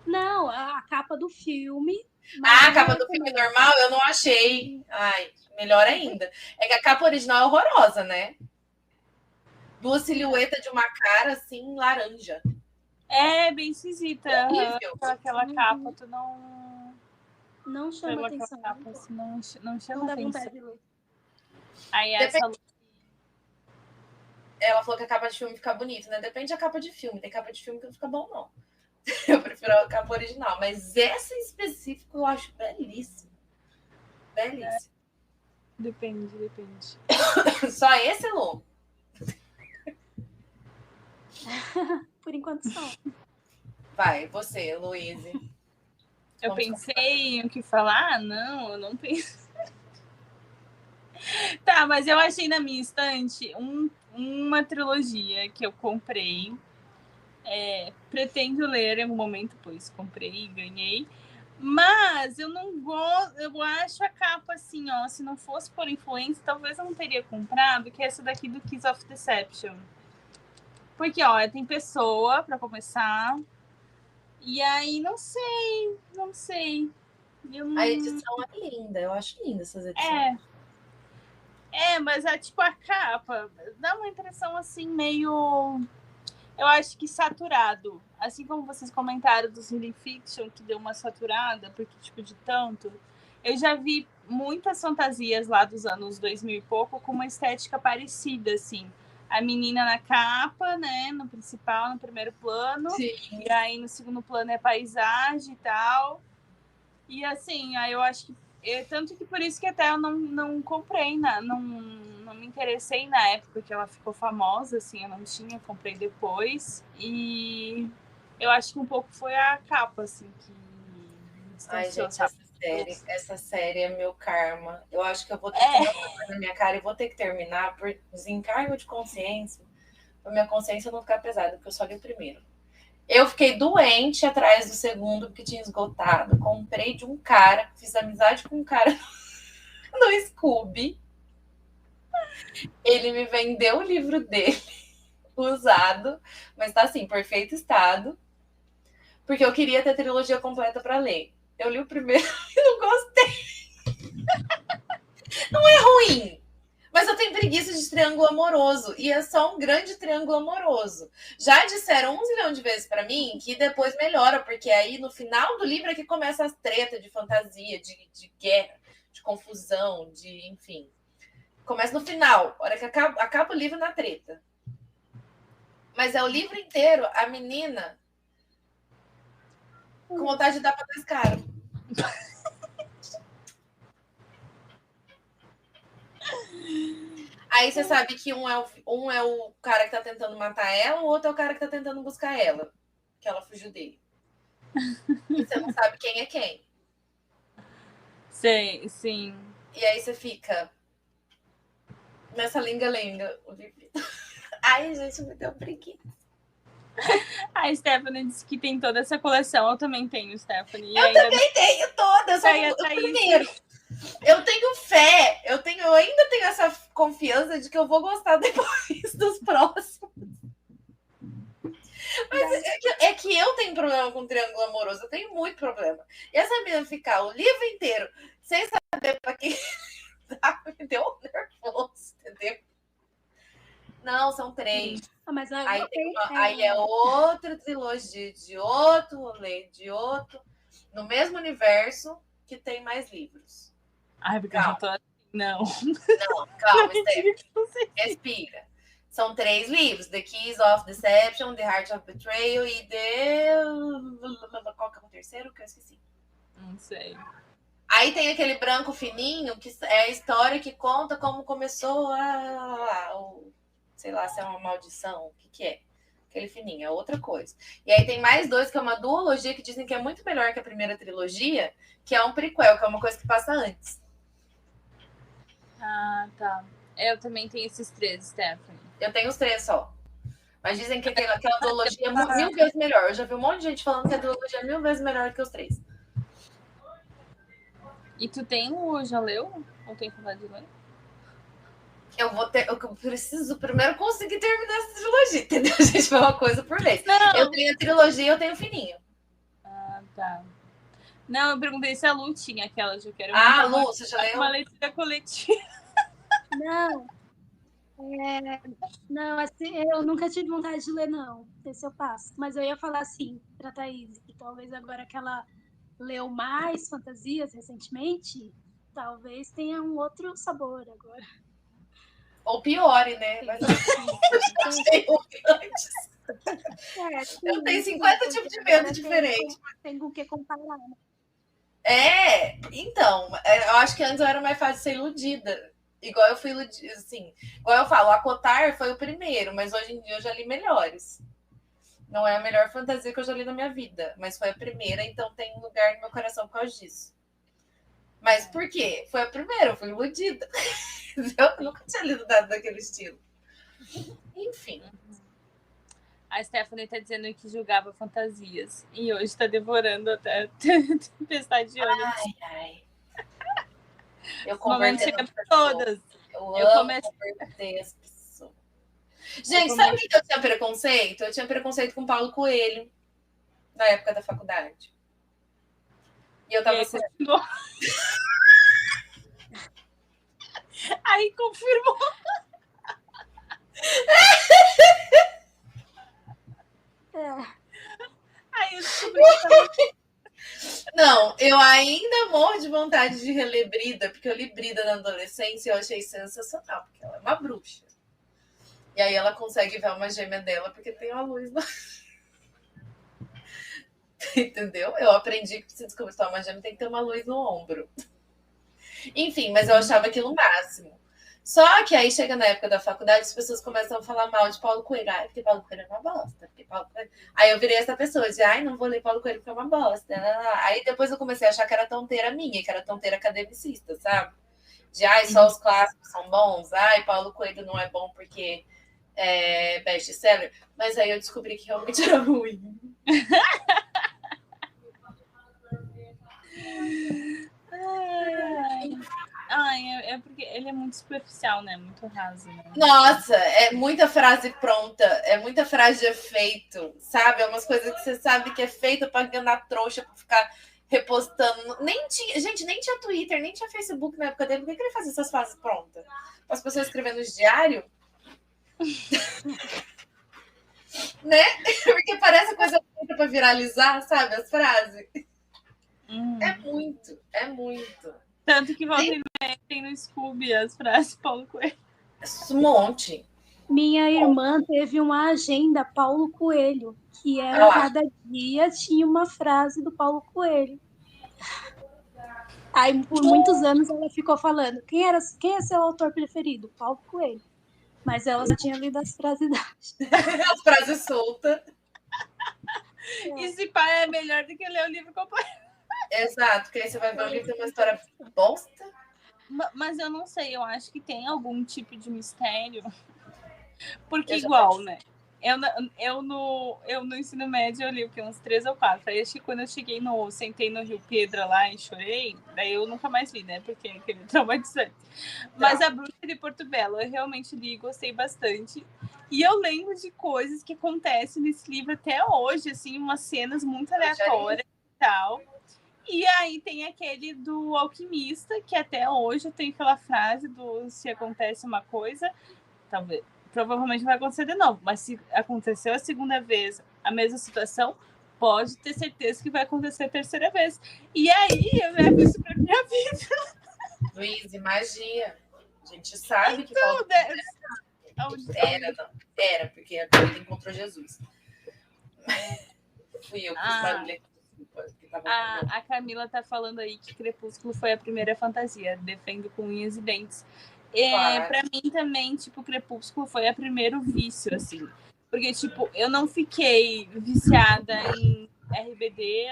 Não, a capa do filme. Ah, a mas capa não é do filme econômica. normal eu não achei. Ai, melhor ainda. É que a capa original é horrorosa, né? Duas silhuetas de uma cara assim, laranja. É bem esquisita. Horrível. Aquela Uhum. capa, tu não. Não chama Pela atenção. capa, assim, não Não chama dá atenção. vontade de ler. Aí essa Ela falou que a capa de filme fica bonita, né? Depende da capa de filme. Tem capa de filme que não fica bom, não. Eu prefiro a capa original. Mas essa em específico eu acho belíssima. Belíssima. depende. Só esse é louco. Por enquanto só. Vai, você, Luíse. Eu Vamos pensei em o que falar? Não, eu não pensei. Tá, mas eu achei na minha estante uma trilogia que eu comprei. Pretendo ler em algum momento, pois comprei e ganhei. Mas eu não gosto, eu acho a capa assim, ó. Se não fosse por influência, talvez eu não teria comprado, que é essa daqui do Kiss of Deception. Porque, ó, tem pessoa, pra começar. E aí, não sei. Eu não... A edição é linda, eu acho linda essas edições. Mas é tipo a capa, dá uma impressão assim, meio. Eu acho que saturado. Assim como vocês comentaram dos Reading Fiction, que deu uma saturada, porque, tipo, de tanto. Eu já vi muitas fantasias lá dos anos 2000 e pouco com uma estética parecida, assim. A menina na capa, né, no principal, no primeiro plano. Sim. E aí no segundo plano é paisagem e tal. E assim, aí eu acho que. Tanto que por isso que até eu não comprei, não me interessei na época que ela ficou famosa, assim, eu não tinha, comprei depois. E eu acho que um pouco foi a capa, assim, que me distanciou, Gente, sabe? essa série é meu karma. Eu acho que eu vou ter que jogar na minha cara e vou ter que terminar por desencargo de consciência, pra minha consciência não ficar pesada, porque eu só li o primeiro. Eu fiquei doente atrás do segundo, porque tinha esgotado. Comprei de um cara, fiz amizade com um cara no Scooby. Ele me vendeu o livro dele, usado, mas tá assim, perfeito estado, porque eu queria ter a trilogia completa para ler. Eu li o primeiro e não gostei. Não é ruim, mas eu tenho preguiça de triângulo amoroso, e é só um grande triângulo amoroso. Já disseram 1 zilhão de vezes para mim que depois melhora, porque aí no final do livro é que começa as tretas de fantasia, de guerra, de confusão, de enfim. Começa no final, a hora que acaba o livro na treta. Mas é o livro inteiro, a menina com vontade de dar pra trás cara. Aí você sabe que um é o cara que tá tentando matar ela, o outro é o cara que tá tentando buscar ela. Que ela fugiu dele. E você não sabe quem é quem. Sei, sim. E aí você fica nessa lenga-lenga. Ai, gente, me deu preguiça. A Stephanie disse que tem toda essa coleção. Eu também tenho, Stephanie. Eu também tenho toda, só o primeiro. Eu tenho fé, eu ainda tenho essa confiança de que eu vou gostar depois dos próximos. Mas é que eu tenho problema com triângulo amoroso, eu tenho muito problema. E essa menina ficar o livro inteiro sem saber pra quem tá, me deu nervoso, entendeu? Não, são 3. Mas aí é outra trilogia de outro rolê, de outro, no mesmo universo que tem mais livros. Ai, porque calma. Eu já tô assim, não. Não, calma, Stephanie. Respira. São 3 livros: The Keys of Deception, The Heart of Betrayal e The... Qual que é o terceiro que eu esqueci? Não sei. Aí tem aquele branco fininho, que é a história que conta como começou sei lá, se é uma maldição, o que é? Aquele fininho, é outra coisa. E aí tem mais dois, que é uma duologia, que dizem que é muito melhor que a primeira trilogia, que é um prequel, que é uma coisa que passa antes. Ah, tá. Eu também tenho esses 3, Stephanie. Eu tenho os 3 só. Mas dizem que aquela duologia é 1000 vezes melhor. Eu já vi um monte de gente falando que a duologia é 1000 vezes melhor que os 3. E tu já leu? Ou tem vontade de ler? Eu preciso primeiro conseguir terminar essa trilogia, entendeu? A gente vai uma coisa por vez. Não. Eu tenho a trilogia e eu tenho o fininho. Ah, tá. Não, eu perguntei se a Lu tinha aquela de eu quero. Ah, Lu, você já leu? Uma leitura coletiva. Não. Não, assim, eu nunca tive vontade de ler, não. Esse eu passo. Mas eu ia falar assim pra Thaís, que talvez agora que ela leu mais fantasias recentemente, talvez tenha um outro sabor agora. Ou piore, né? Mas eu achei antes. Eu tenho 50 tipos de medo diferentes. Tem com o que comparar, né? Então, eu acho que antes eu era mais fácil de ser iludida. Igual eu fui iludida, assim. Igual eu falo, a Cotar foi o primeiro, mas hoje em dia eu já li melhores. Não é a melhor fantasia que eu já li na minha vida, mas foi a primeira, então tem um lugar no meu coração por causa disso. Mas por quê? Foi a primeira, eu fui iludida. Eu nunca tinha lido nada daquele estilo. Enfim. A Stephanie tá dizendo que julgava fantasias. E hoje tá devorando até Tempestade de Ônibus. Ai. Eu convertei todas. Eu amo converter as pessoas. Gente, sabe o que eu tinha preconceito? Eu tinha preconceito com Paulo Coelho na época da faculdade. E eu tava Aí confirmou. Aí eu descobri que Não, eu ainda morro de vontade de reler Brida, porque eu li Brida na adolescência e eu achei sensacional, porque ela é uma bruxa. E aí ela consegue ver uma gêmea dela porque tem uma luz na... Entendeu? Eu aprendi que se descobrir uma gêmea tem que ter uma luz no ombro. Enfim, mas eu achava aquilo o máximo. Só que aí chega na época da faculdade, as pessoas começam a falar mal de Paulo Coelho. Ai, porque Paulo Coelho é uma bosta. Aí eu virei essa pessoa de, não vou ler Paulo Coelho porque é uma bosta. Aí depois eu comecei a achar que era tonteira minha, que era tonteira academicista, sabe? De, só os clássicos são bons. Paulo Coelho não é bom porque é best-seller. Mas aí eu descobri que realmente era ruim. É porque ele é muito superficial, né? Muito raso. Né? Nossa, é muita frase pronta, é muita frase de efeito, sabe? É umas coisas que você sabe que é feita para enganar trouxa, para ficar repostando. Gente, nem tinha Twitter, nem tinha Facebook na época dele. Por que ele fazia essas frases prontas? Para as pessoas escrevendo no diário? Né? Porque parece coisa pronta para viralizar, sabe? As frases. É muito. Tanto que volta e meia tem no Scooby as frases Paulo Coelho. Um monte. Minha irmã teve uma agenda Paulo Coelho, que era cada dia tinha uma frase do Paulo Coelho. Aí, por muitos anos, ela ficou falando, quem é seu autor preferido? Paulo Coelho. Mas ela só tinha lido as frases as frases soltas. Esse pai é melhor do que ler o livro completo. Exato, porque aí você vai ver o livro de uma história bosta. Mas eu não sei, eu acho que tem algum tipo de mistério. Porque igual, né? Eu no ensino médio eu li o que uns 3 ou 4. Aí acho que quando eu sentei no Rio Pedra lá e chorei, daí eu nunca mais li, né? Porque é aquele traumatizante. Mas A Bruxa de Porto Belo eu realmente li e gostei bastante. E eu lembro de coisas que acontecem nesse livro até hoje, assim, umas cenas muito aleatórias e tal. E aí tem aquele do alquimista, que até hoje eu tenho aquela frase do se acontece uma coisa, provavelmente vai acontecer de novo. Mas se aconteceu a segunda vez a mesma situação, pode ter certeza que vai acontecer a terceira vez. E aí eu levo isso pra minha vida. Luiz, magia. A gente sabe que Paulo Era, porque a Coelho encontrou Jesus. Fui eu que fiz barulho aqui. A Camila tá falando aí que Crepúsculo foi a primeira fantasia. Defendo com unhas e dentes. Claro. Pra mim também, tipo, Crepúsculo foi o primeiro vício, assim. Porque, tipo, eu não fiquei viciada em RBD,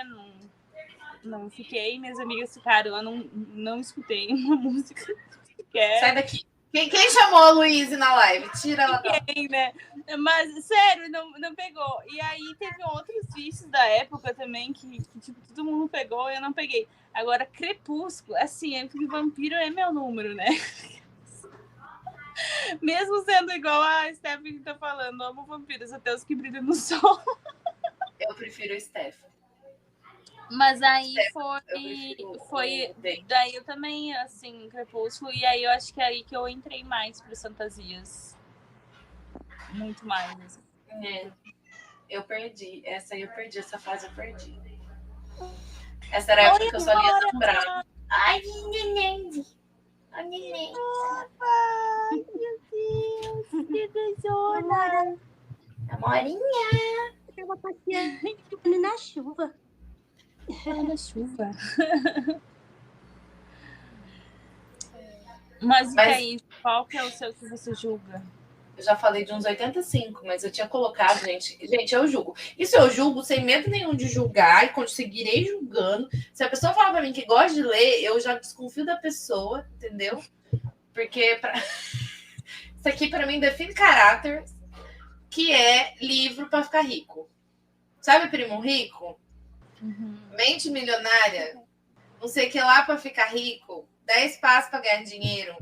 não fiquei, minhas amigas ficaram, eu não escutei uma música sequer. Sai daqui. Quem chamou a Luísa na live? Tira ela da... né? Mas, sério, não pegou. E aí teve outros vícios da época também que tipo, todo mundo pegou e eu não peguei. Agora, Crepúsculo, assim, é porque vampiro é meu número, né? Mesmo sendo igual a Stephanie tá falando, amo vampiros, até os que brilham no sol. Eu prefiro o Steph. Mas aí eu foi daí eu também, assim, Crepúsculo, e aí eu acho que é aí que eu entrei mais para fantasias. Muito mais. Assim. Eu perdi. Essa aí eu perdi, essa fase eu perdi. Essa era a época que eu só lia lembrar. Ai, neném. Ai, neném. Ai, meu Deus, que beijona. Amorinha. Eu vou passeando na chuva. Na chuva. Mas e aí, qual que é o seu que você julga? Eu já falei de uns 85, mas eu tinha colocado, gente, eu julgo. Isso eu julgo sem medo nenhum de julgar e conseguirei julgando. Se a pessoa falar pra mim que gosta de ler, eu já desconfio da pessoa, entendeu? Porque isso aqui pra mim define caráter, que é livro pra ficar rico. Sabe, Primo Rico? Uhum. Mente milionária, não sei o que lá pra ficar rico, 10 passos pra ganhar dinheiro.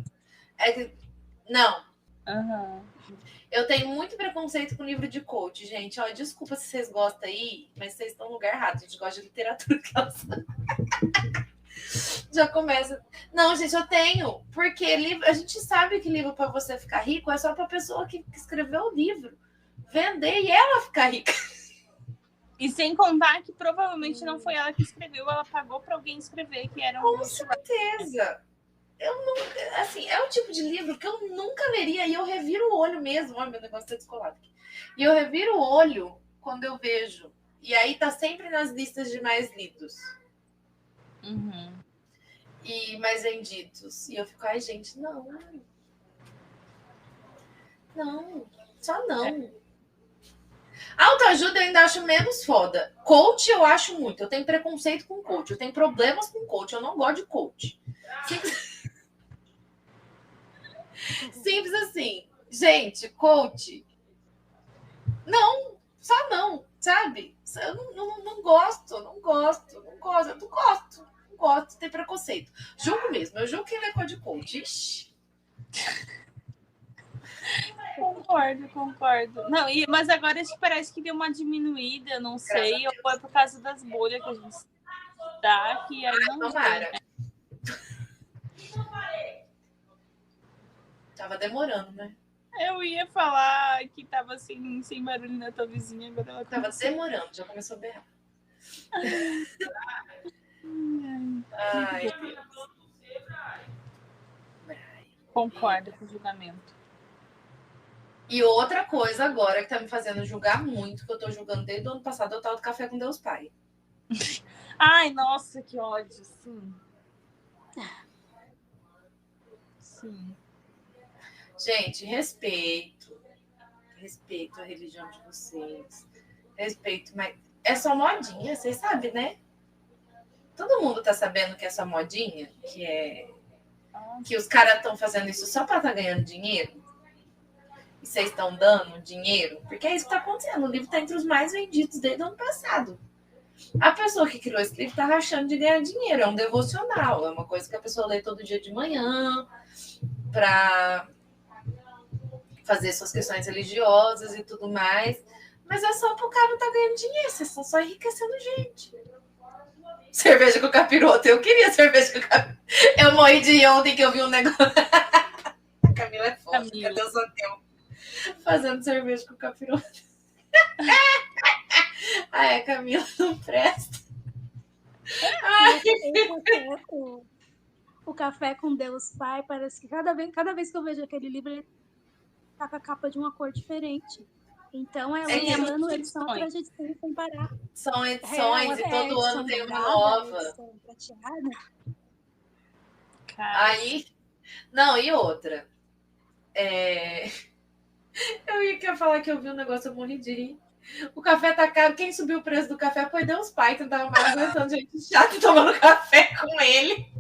Não. Uhum. Eu tenho muito preconceito com livro de coach, gente. Ó, desculpa se vocês gostam aí, mas vocês estão no lugar errado. A gente gosta de literatura. Já começa. Não, gente, eu tenho. Porque livro, a gente sabe que livro para você ficar rico é só para a pessoa que escreveu o livro vender e ela ficar rica. E sem contar que provavelmente não foi ela que escreveu, ela pagou para alguém escrever, que era Com certeza. Eu nunca, assim, é o tipo de livro que eu nunca leria e eu reviro o olho mesmo. Olha, meu negócio tá descolado aqui. E eu reviro o olho quando eu vejo. E aí tá sempre nas listas de mais lidos. Uhum. E mais vendidos. E eu fico, ai, gente, não. Não, só não. Autoajuda eu ainda acho menos foda. Coach eu acho muito. Eu tenho preconceito com coach. Eu tenho problemas com coach. Eu não gosto de coach. Simples assim. Gente, coach. Não, só não, sabe? Eu não gosto. Eu não gosto. Tem preconceito. Julgo mesmo. Eu julgo quem lê coisa de coach. Ixi. Concordo. Não, mas agora acho que parece que deu uma diminuída, não sei, ou é por causa das bolhas que a gente tá, que aí não tomara. Tava demorando, né? Eu ia falar que tava assim, sem barulho na tua vizinha, agora ela tava demorando, já começou a berrar. Ai, Deus. Concordo com o julgamento. E outra coisa agora que tá me fazendo julgar muito, que eu tô julgando desde o ano passado, é o tal do Café com Deus Pai. Ai, nossa, que ódio, sim. Sim. Gente, respeito a religião de vocês, respeito, mas é só modinha, vocês sabem, né? Todo mundo tá sabendo que é só modinha, que os caras estão fazendo isso só para estar ganhando dinheiro. E vocês estão dando dinheiro, porque é isso que tá acontecendo. O livro tá entre os mais vendidos desde o ano passado. A pessoa que criou esse livro tá rachando de ganhar dinheiro, é um devocional, é uma coisa que a pessoa lê todo dia de manhã para fazer suas questões religiosas e tudo mais, mas é só pro cara tá ganhando dinheiro, vocês estão só enriquecendo gente. Cerveja com capiroto, eu queria cerveja com capiroto. Eu morri de ontem que eu vi um negócio. A Camila é foda, cadê o Santel? Fazendo cerveja com capiroto. Ai, a Camila não presta. Ai. O Café com Deus Pai, parece que cada vez que eu vejo aquele livro, ele tá com a capa de uma cor diferente. Então, É que é ano muito eles são pra gente sempre comparar. São edições e todo ano tem uma nova. Edição prateada. Cara, Aí, não, e outra. Eu ia falar que eu vi um negócio, eu morri de rir. O café tá caro, quem subiu o preço do café foi Deus Pai, que não tava mais aguentando gente chata tomando café com ele.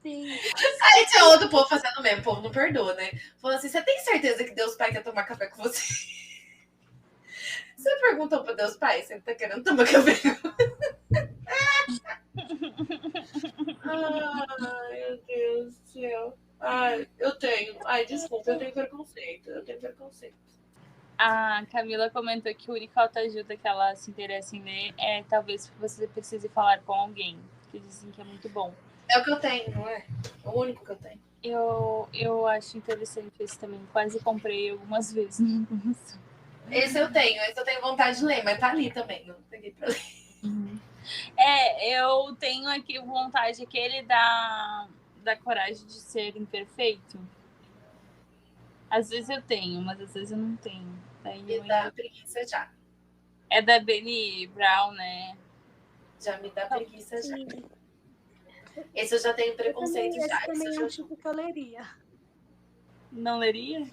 Sim. Aí tinha outro povo fazendo mesmo, o povo não perdoa, né? Falando assim, você tem certeza que Deus Pai quer tomar café com você? Você perguntou pra Deus Pai se ele tá querendo tomar café com você? Ai, meu Deus do céu. Ai, eu tenho. Ai, desculpa, eu tenho preconceito. a Camila comentou que a única autoajuda que ela se interessa em ler é talvez você precise falar com alguém, que dizem que é muito bom. É o que eu tenho, não é? É o único que eu tenho. Eu acho interessante esse também. Quase comprei algumas vezes. Esse eu tenho vontade de ler, mas tá ali também. Não peguei pra ler. Eu tenho aqui vontade, aquele da coragem de ser imperfeito. Às vezes eu tenho, mas às vezes eu não tenho. Daí Me dá preguiça já. É da Brené Brown, né? Já me dá preguiça já. Sim. Esse eu já tenho preconceito Esse já. também Esse é um tipo que eu leria. Não leria?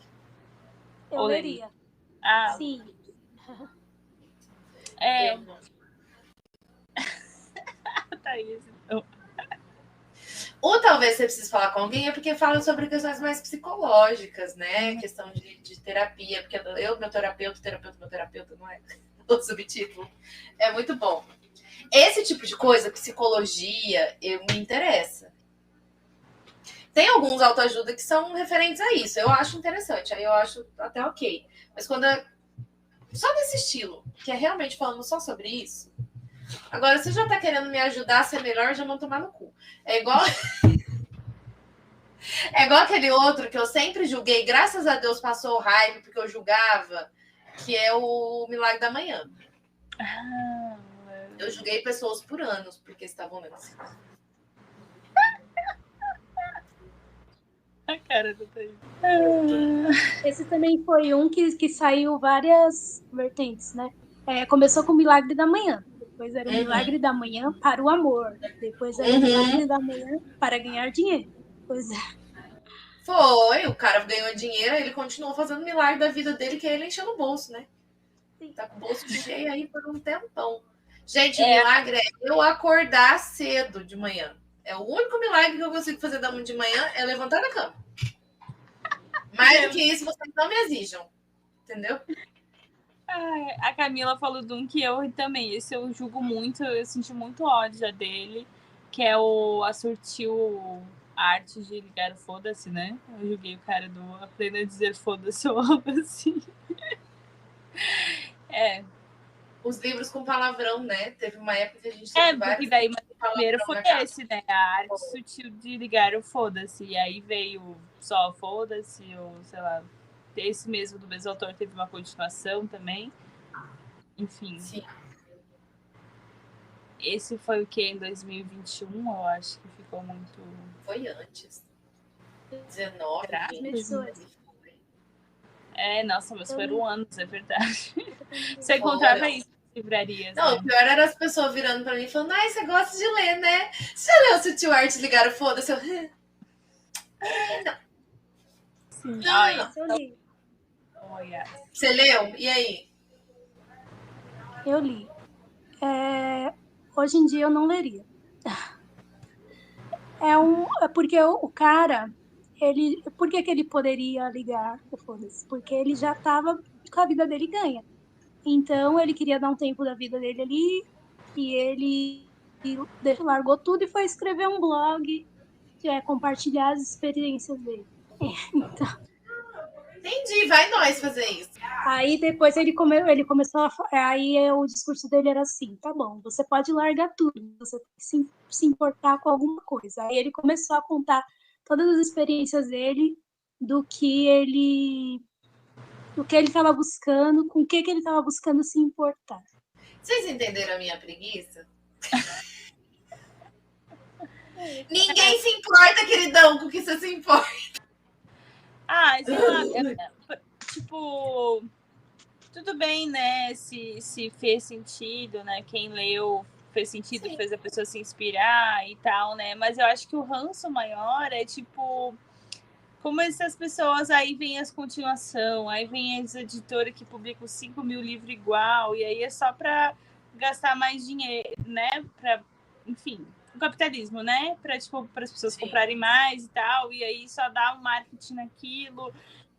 Eu Ou leria. Ah, Sim. eu não. Tá isso. Então. Ou talvez você precise falar com alguém, é porque fala sobre questões mais psicológicas, né? Questão de terapia, porque meu terapeuta, não é? O subtítulo. É muito bom. Esse tipo de coisa, psicologia, me interessa. Tem alguns autoajuda que são referentes a isso. Eu acho interessante, aí eu acho até ok. Mas quando é só nesse estilo, que é realmente falando só sobre isso. Agora, se já tá querendo me ajudar a ser melhor, já vão tomar no cu. É igual aquele outro que eu sempre julguei, graças a Deus passou o hype, porque eu julgava, que é o Milagre da Manhã. Eu julguei pessoas por anos, porque estavam lendo assim. A cara do Thaís. Esse também foi um que saiu várias vertentes, né? Começou com o Milagre da Manhã. Depois era o Milagre da Manhã para o amor. Depois era o Milagre da Manhã para ganhar dinheiro. Pois é. Foi, o cara ganhou dinheiro, ele continuou fazendo milagre da vida dele, que é ele enchendo o bolso, né? Tá com o bolso cheio aí por um tempão. Gente, o milagre é eu acordar cedo de manhã. É o único milagre que eu consigo fazer de manhã é levantar da cama. Mais do que isso, vocês não me exijam. Entendeu? A Camila falou de um que eu também, esse eu julgo muito, eu senti muito ódio dele, que é a Surtiu Arte de Ligar o Foda-se, né? Eu julguei o cara do Aprenda a Dizer Foda-se ou algo assim. Os livros com palavrão, né? Teve uma época que a gente teve vários porque daí, livros com o primeiro foi na esse, né? A arte sutil de ligar o foda-se. E aí veio só foda-se, ou sei lá. Esse mesmo, do mesmo autor, teve uma continuação também. Enfim. Sim. Esse foi o que? Em 2021, eu acho que ficou muito... Foi antes. 19, 20. Nossa, mas foram anos, é verdade. Você encontrava isso nas livrarias, não, né? O pior era as pessoas virando pra mim e falando, você gosta de ler, né? Você já leu Sutil Arte Ligar o Foda-se? Eu... Não. Sim. Você leu? E aí? Eu li. Hoje em dia eu não leria. Porque o cara, por que ele poderia ligar o foda-se? Porque ele já estava com a vida dele ganha. Então ele queria dar um tempo da vida dele ali e ele largou tudo e foi escrever um blog, compartilhar as experiências dele. Então, entendi, vai nós fazer isso. Aí depois ele começou aí o discurso dele era assim, tá bom, você pode largar tudo, você tem que se importar com alguma coisa. Aí ele começou a contar todas as experiências dele, do que ele estava buscando, com o que ele estava buscando se importar. Vocês entenderam a minha preguiça? Ninguém se importa, queridão, com o que você se importa. Sei lá, tipo, tudo bem, né? Se fez sentido, né? Quem leu fez sentido, fez a pessoa se inspirar e tal, né? Mas eu acho que o ranço maior é tipo como essas pessoas, aí vem as continuação, aí vem as editoras que publicam 5 mil livros igual, e aí é só para gastar mais dinheiro, né? Pra, enfim, o capitalismo, né? Para tipo, as pessoas comprarem mais e tal, e aí só dá um marketing naquilo.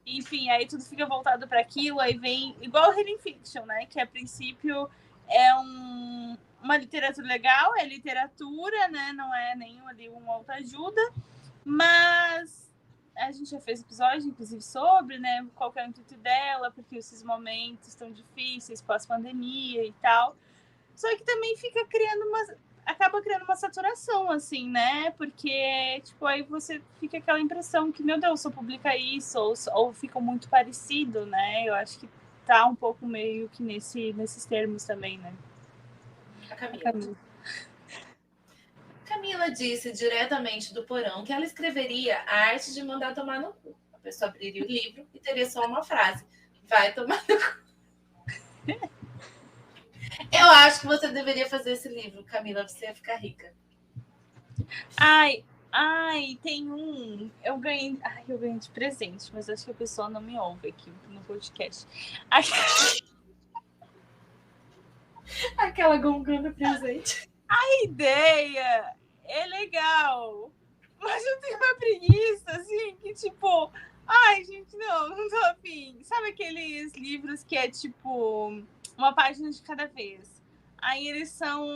Enfim, aí tudo fica voltado para aquilo, aí vem igual o Hidden Fiction, né? Que a princípio é uma literatura legal, é literatura, né? Não é nenhum ali uma autoajuda, mas a gente já fez episódio, inclusive, sobre, né, qual que é o intuito dela, porque esses momentos tão difíceis, pós-pandemia e tal. Só que também acaba criando uma saturação, assim, né? Porque, tipo, aí você fica aquela impressão que, meu Deus, só publica isso, ou fica muito parecido, né? Eu acho que tá um pouco meio que nesses termos também, né? A Camila disse diretamente do porão que ela escreveria a arte de mandar tomar no cu. A pessoa abriria o livro e teria só uma frase: vai tomar no cu. Eu acho que você deveria fazer esse livro, Camila, você ia ficar rica. Ai, tem um. Eu ganhei de presente, mas acho que a pessoa não me ouve aqui no podcast. Aquela gongando presente. A ideia é legal, mas eu tenho uma preguiça, assim, que tipo, ai, gente, não tô afim. Sabe aqueles livros que é tipo uma página de cada vez? Aí eles são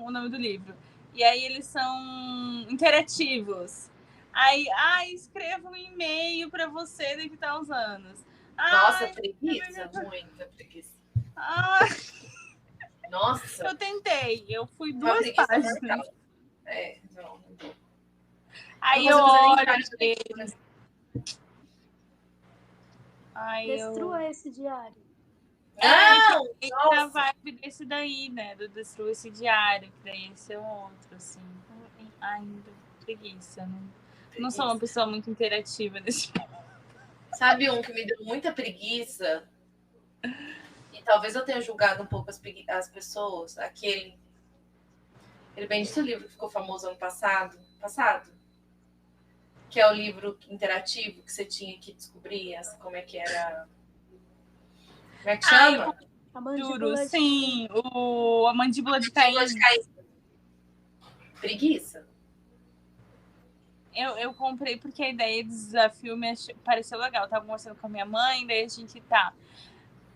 o nome do livro. E aí eles são interativos. Aí, escreva um e-mail para você daqui a uns anos. Nossa, preguiça, muita preguiça. Nossa. Eu tentei, eu fui 2 páginas. Não dou. Aí eu olho. Destrua esse diário. Não! A vibe desse daí, né? Do Destrua esse diário, que daí esse é outro, assim. Ainda preguiça. Não sou uma pessoa muito interativa nesse ponto. Sabe um que me deu muita preguiça? E talvez eu tenha julgado um pouco as pessoas. Aquele bendito livro que ficou famoso ano passado. Que é o livro interativo que você tinha que descobrir como é que era. Como é que chama? Juro, sim. A Mandíbula de Caim. Preguiça. Eu comprei porque a ideia do desafio me pareceu legal. Eu tava conversando com a minha mãe, daí a gente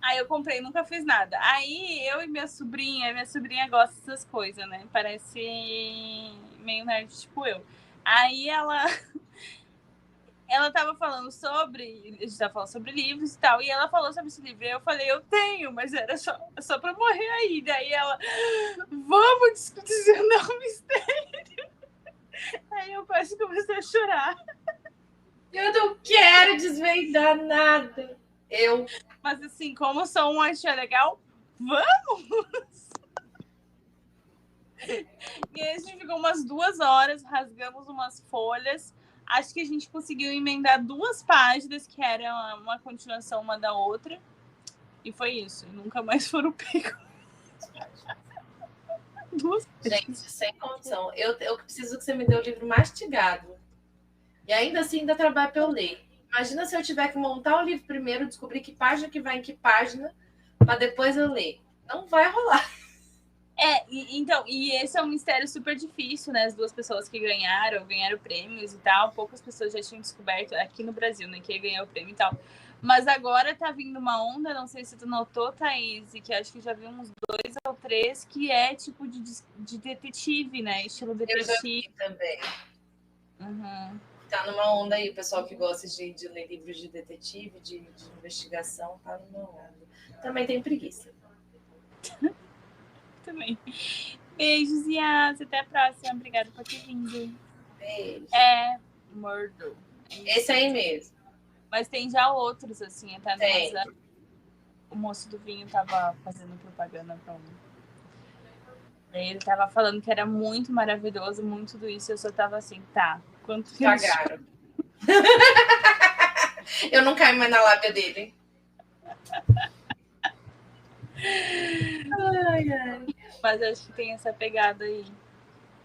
Aí eu comprei, nunca fiz nada. Aí eu e minha sobrinha gosta dessas coisas, né? Parece meio nerd, tipo eu. Aí ela tava falando a gente tava falando sobre livros e tal, e ela falou sobre esse livro. E eu falei, eu tenho, mas era só pra morrer aí. Daí ela, vamos discutir o mistério. Aí eu quase comecei a chorar. Eu não quero desvendar nada. Mas assim, como sou um achei legal, vamos! E aí a gente ficou umas 2 horas, rasgamos umas folhas. Acho que a gente conseguiu emendar 2 páginas, que eram uma continuação uma da outra. E foi isso. Nunca mais foram pegos. 2 páginas. Gente, sem condição. Eu preciso que você me dê o livro mastigado. E ainda assim dá trabalho para eu ler. Imagina se eu tiver que montar o livro primeiro, descobrir que página que vai em que página, para depois eu ler. Não vai rolar. Então, e esse é um mistério super difícil, né? As 2 pessoas que ganharam prêmios e tal, poucas pessoas já tinham descoberto aqui no Brasil, né? Que ia ganhar o prêmio e tal. Mas agora tá vindo uma onda, não sei se tu notou, Thaís, que acho que já vi uns 2 ou 3, que é tipo de detetive, né? Estilo detetive. Eu já vi também. Uhum. Tá numa onda aí, o pessoal que gosta de ler livros de detetive, de investigação, tá numa onda. Também tem preguiça. Também. Beijos, Yas. Até a próxima. Obrigada por ter vindo. Beijo. Murder. Esse aí mesmo. Mas tem já outros, assim, até tem. O moço do vinho tava fazendo propaganda pra um. Ele tava falando que era muito maravilhoso, muito tudo isso. Eu só tava assim, tá. Quanto que Cagaram. Eu não caio mais na lábia dele. Ai, ai. Mas acho que tem essa pegada aí.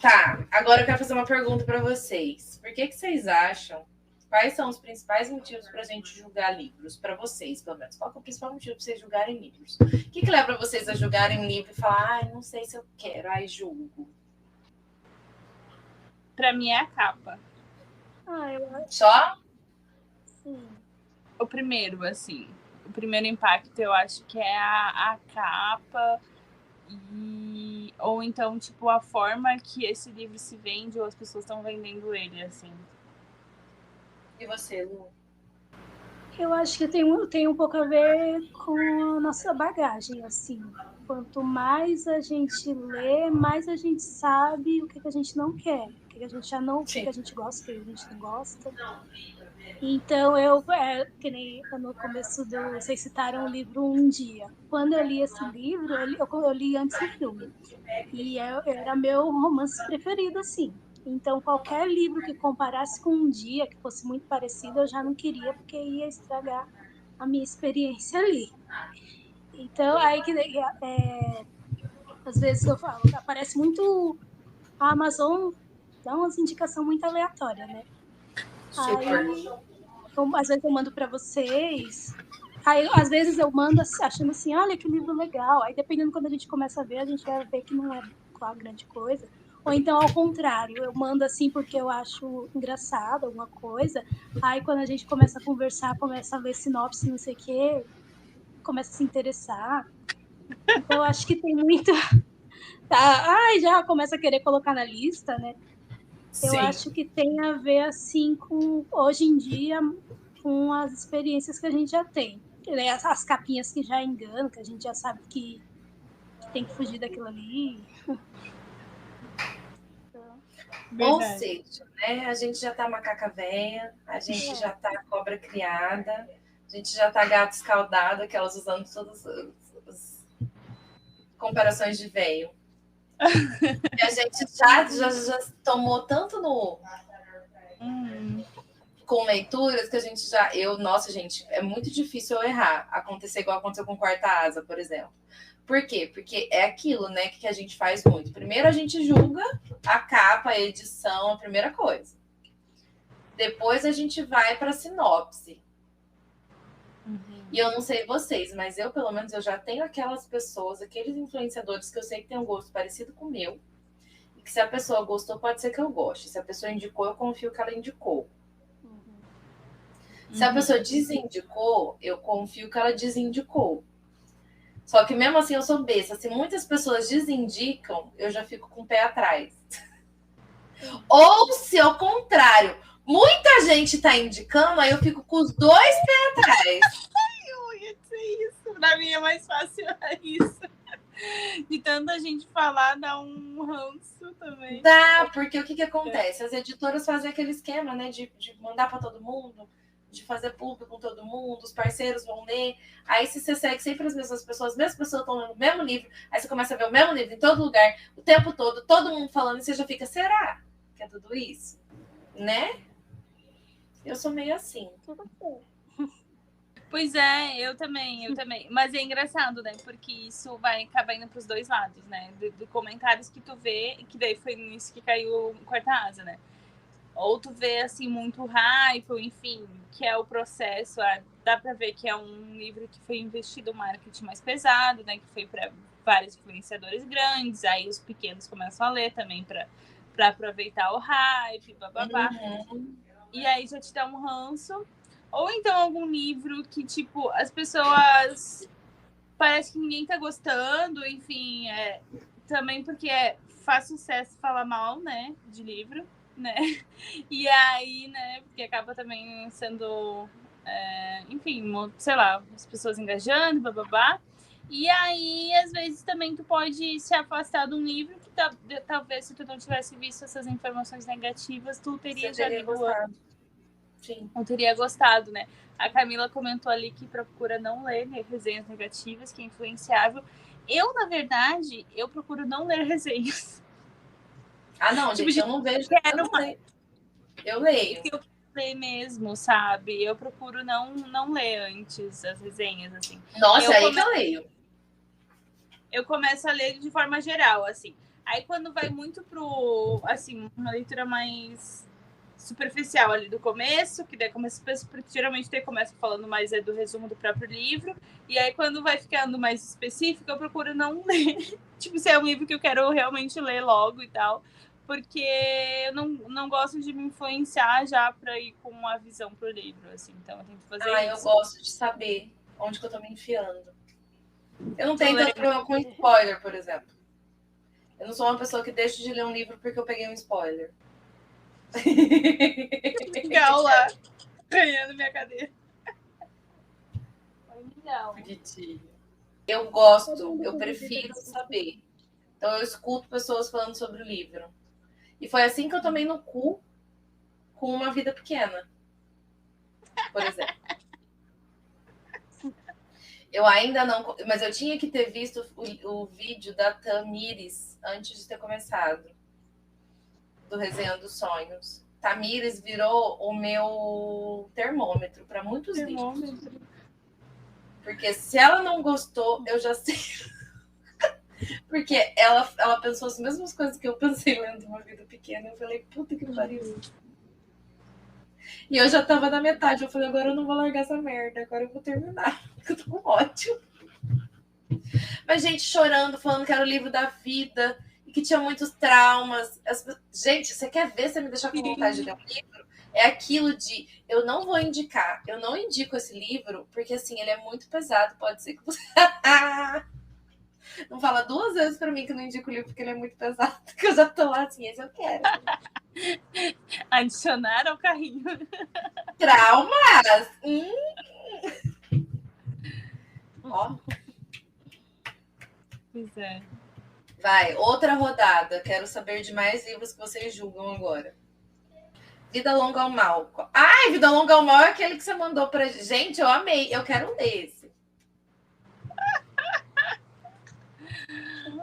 Tá, agora eu quero fazer uma pergunta para vocês. Por que vocês acham? Quais são os principais motivos para a gente julgar livros? Para vocês, pelo menos. Qual é o principal motivo para vocês julgarem livros? O que leva vocês a julgarem um livro e falar, ai, não sei se eu quero, ai, julgo? Pra mim é a capa. Eu acho Só? sim. O primeiro, assim. O primeiro impacto eu acho que é a capa ou então, tipo, a forma que esse livro se vende ou as pessoas estão vendendo ele, assim. E você, Lu? Eu acho que tem um pouco a ver com a nossa bagagem, assim. Quanto mais a gente lê, mais a gente sabe o que a gente não quer, o que a gente já não, o que a gente gosta, o que a gente não gosta. Então, que nem no começo vocês citaram o livro Um Dia. Quando eu li esse livro, eu li antes do filme. E era meu romance preferido, assim. Então, qualquer livro que comparasse com Um Dia, que fosse muito parecido, eu já não queria, porque ia estragar a minha experiência ali. Então, aí que às vezes eu falo, aparece muito a Amazon, dá umas indicações muito aleatórias, né? Aí, às vezes eu mando para vocês. Aí, às vezes eu mando achando assim, olha que livro legal. Aí, dependendo quando a gente começa a ver, a gente vai ver que não é uma grande coisa. Ou então, ao contrário, eu mando assim porque eu acho engraçado alguma coisa. Aí, quando a gente começa a conversar, começa a ler sinopse, não sei o quê, começa a se interessar. Então, eu acho que tem muito. Tá, já começa a querer colocar na lista, né? Eu acho que tem a ver, assim, com, hoje em dia, com as experiências que a gente já tem. As capinhas que já enganam, que a gente já sabe que tem que fugir daquilo ali. Ou seja, né? A gente já tá macaca véia, a gente já tá cobra criada, a gente já tá gato escaldado, aquelas usando todas as comparações de véio. E a gente já tomou tanto no com leituras que a gente já. Nossa, gente, é muito difícil eu errar. Acontecer igual aconteceu com Quarta Asa, por exemplo. Por quê? Porque é aquilo, né, que a gente faz muito. Primeiro a gente julga a capa, a edição, a primeira coisa. Depois a gente vai para a sinopse. E eu não sei vocês, mas eu, pelo menos, eu já tenho aquelas pessoas, aqueles influenciadores que eu sei que tem um gosto parecido com o meu. E que se a pessoa gostou, pode ser que eu goste. Se a pessoa indicou, eu confio que ela indicou. Se a pessoa desindicou, eu confio que ela desindicou. Só que mesmo assim eu sou besta. Se muitas pessoas desindicam, eu já fico com o pé atrás. Ou se ao contrário, muita gente tá indicando, aí eu fico com os dois pés atrás. Eu ia dizer isso. Pra mim é mais fácil isso. De tanta gente falar, dá um ranço também. Dá, porque o que acontece? As editoras fazem aquele esquema, né, de mandar para todo mundo, de fazer público com todo mundo, os parceiros vão ler. Aí se você segue sempre as mesmas pessoas estão lendo o mesmo livro, aí você começa a ver o mesmo livro em todo lugar, o tempo todo mundo falando, e você já fica, será que é tudo isso? Né? Eu sou meio assim. Pois é, eu também. Mas é engraçado, né? Porque isso vai acabar indo pros dois lados, né? De comentários que tu vê, que daí foi nisso que caiu Quarta Asa, né? Ou tu vê, assim, muito hype, enfim, que é o processo. Dá pra ver que é um livro que foi investido um marketing mais pesado, né? Que foi para vários influenciadores grandes. Aí os pequenos começam a ler também para aproveitar o hype, bababá. E aí já te dá um ranço. Ou então algum livro que, tipo, as pessoas... Parece que ninguém tá gostando, enfim. Também porque faz sucesso falar mal, né? De livro, né? E aí, né? Porque acaba também sendo... enfim, sei lá, as pessoas engajando, bababá. E aí, às vezes, também tu pode se afastar de um livro que talvez, se tu não tivesse visto essas informações negativas, tu teria já lido gostado. Sim. Eu teria gostado, né? A Camila comentou ali que procura não ler resenhas negativas, que é influenciável. Eu, na verdade, eu procuro não ler resenhas. Ah, não, gente, eu não vejo. Eu leio. Eu ler mesmo, sabe? Eu procuro não ler antes as resenhas, assim. Nossa, aí que eu leio. eu começo a ler de forma geral, assim. Aí quando vai muito pro, assim, uma leitura mais superficial ali do começo, que daí começa, porque geralmente começa falando mais do resumo do próprio livro, e aí quando vai ficando mais específico, eu procuro não ler, tipo, se é um livro que eu quero realmente ler logo e tal, porque eu não gosto de me influenciar já para ir com uma visão pro livro, assim, então eu tento fazer isso. Eu gosto de saber onde que eu tô me enfiando. Eu não tenho tanto problema com spoiler, por exemplo. Eu não sou uma pessoa que deixa de ler um livro porque eu peguei um spoiler. Legal lá, ganhando minha cadeira. Legal. Eu gosto, eu prefiro saber. Então eu escuto pessoas falando sobre o livro. E foi assim que eu tomei no cu com Uma Vida Pequena, por exemplo. Eu ainda não... Mas eu tinha que ter visto o vídeo da Tamires antes de ter começado. Do Resenha dos Sonhos. Tamires virou o meu termômetro para muitos livros. Porque se ela não gostou, eu já sei. Porque ela pensou as mesmas coisas que eu pensei lendo Uma Vida Pequena. Eu falei, puta que pariu. E eu já tava na metade. Eu falei, agora eu não vou largar essa merda. Agora eu vou terminar. Eu tô com ódio. Mas gente chorando, falando que era o livro da vida e que tinha muitos traumas. Gente, você quer ver? Você me deixar com vontade de ler um livro? É aquilo de, eu não vou indicar. Eu não indico esse livro porque, assim, ele é muito pesado. Pode ser que você... Não fala 2 vezes pra mim que eu não indico o livro porque ele é muito pesado. Que eu já tô lá assim, esse eu quero. Adicionar ao carrinho. Traumas! Ó. Pois é. Vai, outra rodada. Quero saber de mais livros que vocês julgam agora. Vida Longa ao Mal. Ai, Vida Longa ao Mal é aquele que você mandou pra gente. Eu amei. Eu quero ler esse.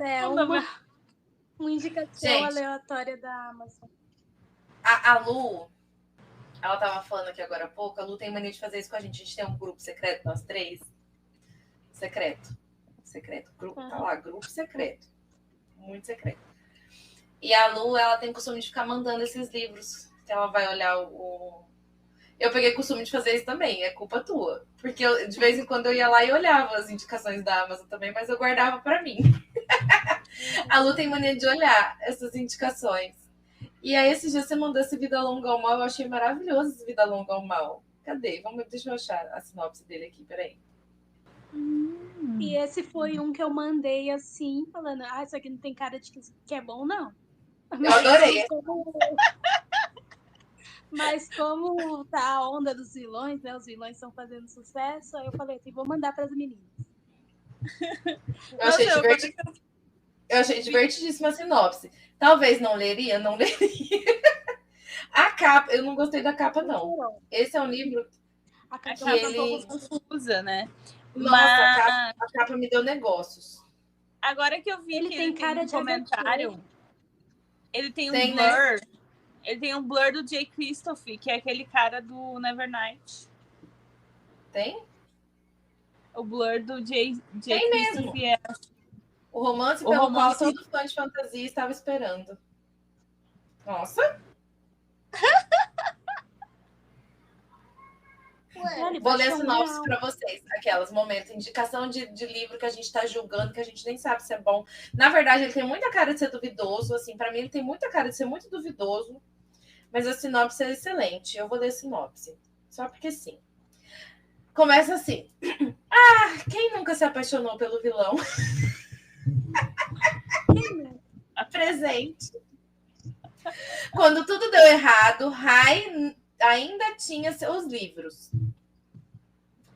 É uma indicação gente, aleatória da Amazon. A Lu, ela tava falando aqui agora há pouco, a Lu tem mania de fazer isso com a gente. A gente tem um grupo secreto, nós 3. Secreto. Grupo, tá lá, grupo secreto. Muito secreto. E a Lu, ela tem costume de ficar mandando esses livros. Que ela vai olhar Eu peguei costume de fazer isso também, é culpa tua. Porque de vez em quando eu ia lá e olhava as indicações da Amazon também, mas eu guardava pra mim. A Lu tem mania de olhar essas indicações. E aí, esses dias você mandou esse Vida Longa ao Mal, eu achei maravilhoso esse Vida Longa ao Mal. Cadê? Deixa eu achar a sinopse dele aqui, peraí. E esse foi um que eu mandei assim, falando, isso aqui não tem cara de que é bom, não. Eu adorei. Mas como tá a onda dos vilões, né? Os vilões estão fazendo sucesso, aí eu falei assim, vou mandar para as meninas. Eu achei divertidíssima a sinopse. Talvez não leria. A capa, eu não gostei da capa, não. Esse é um livro a capa é um pouco confusa, né? Nossa, a capa me deu negócios. Agora que eu vi ele que tem ele cara tem um de comentário, ele tem um blur. Né? Ele tem um blur do Jay Christoph, que é aquele cara do Nevernight. Tem? O blur do Jay Christoph é o romance pelo qual todo fã de fantasia estava esperando. Nossa! Vou ler a sinopse para vocês. Aquelas momentos, indicação de livro que a gente está julgando, que a gente nem sabe se é bom. Na verdade, ele tem muita cara de ser duvidoso. Assim, para mim, ele tem muita cara de ser muito duvidoso. Mas a sinopse é excelente. Eu vou ler a sinopse. Só porque sim. Começa assim. Quem nunca se apaixonou pelo vilão? Presente. Quando tudo deu errado, Rai ainda tinha seus livros.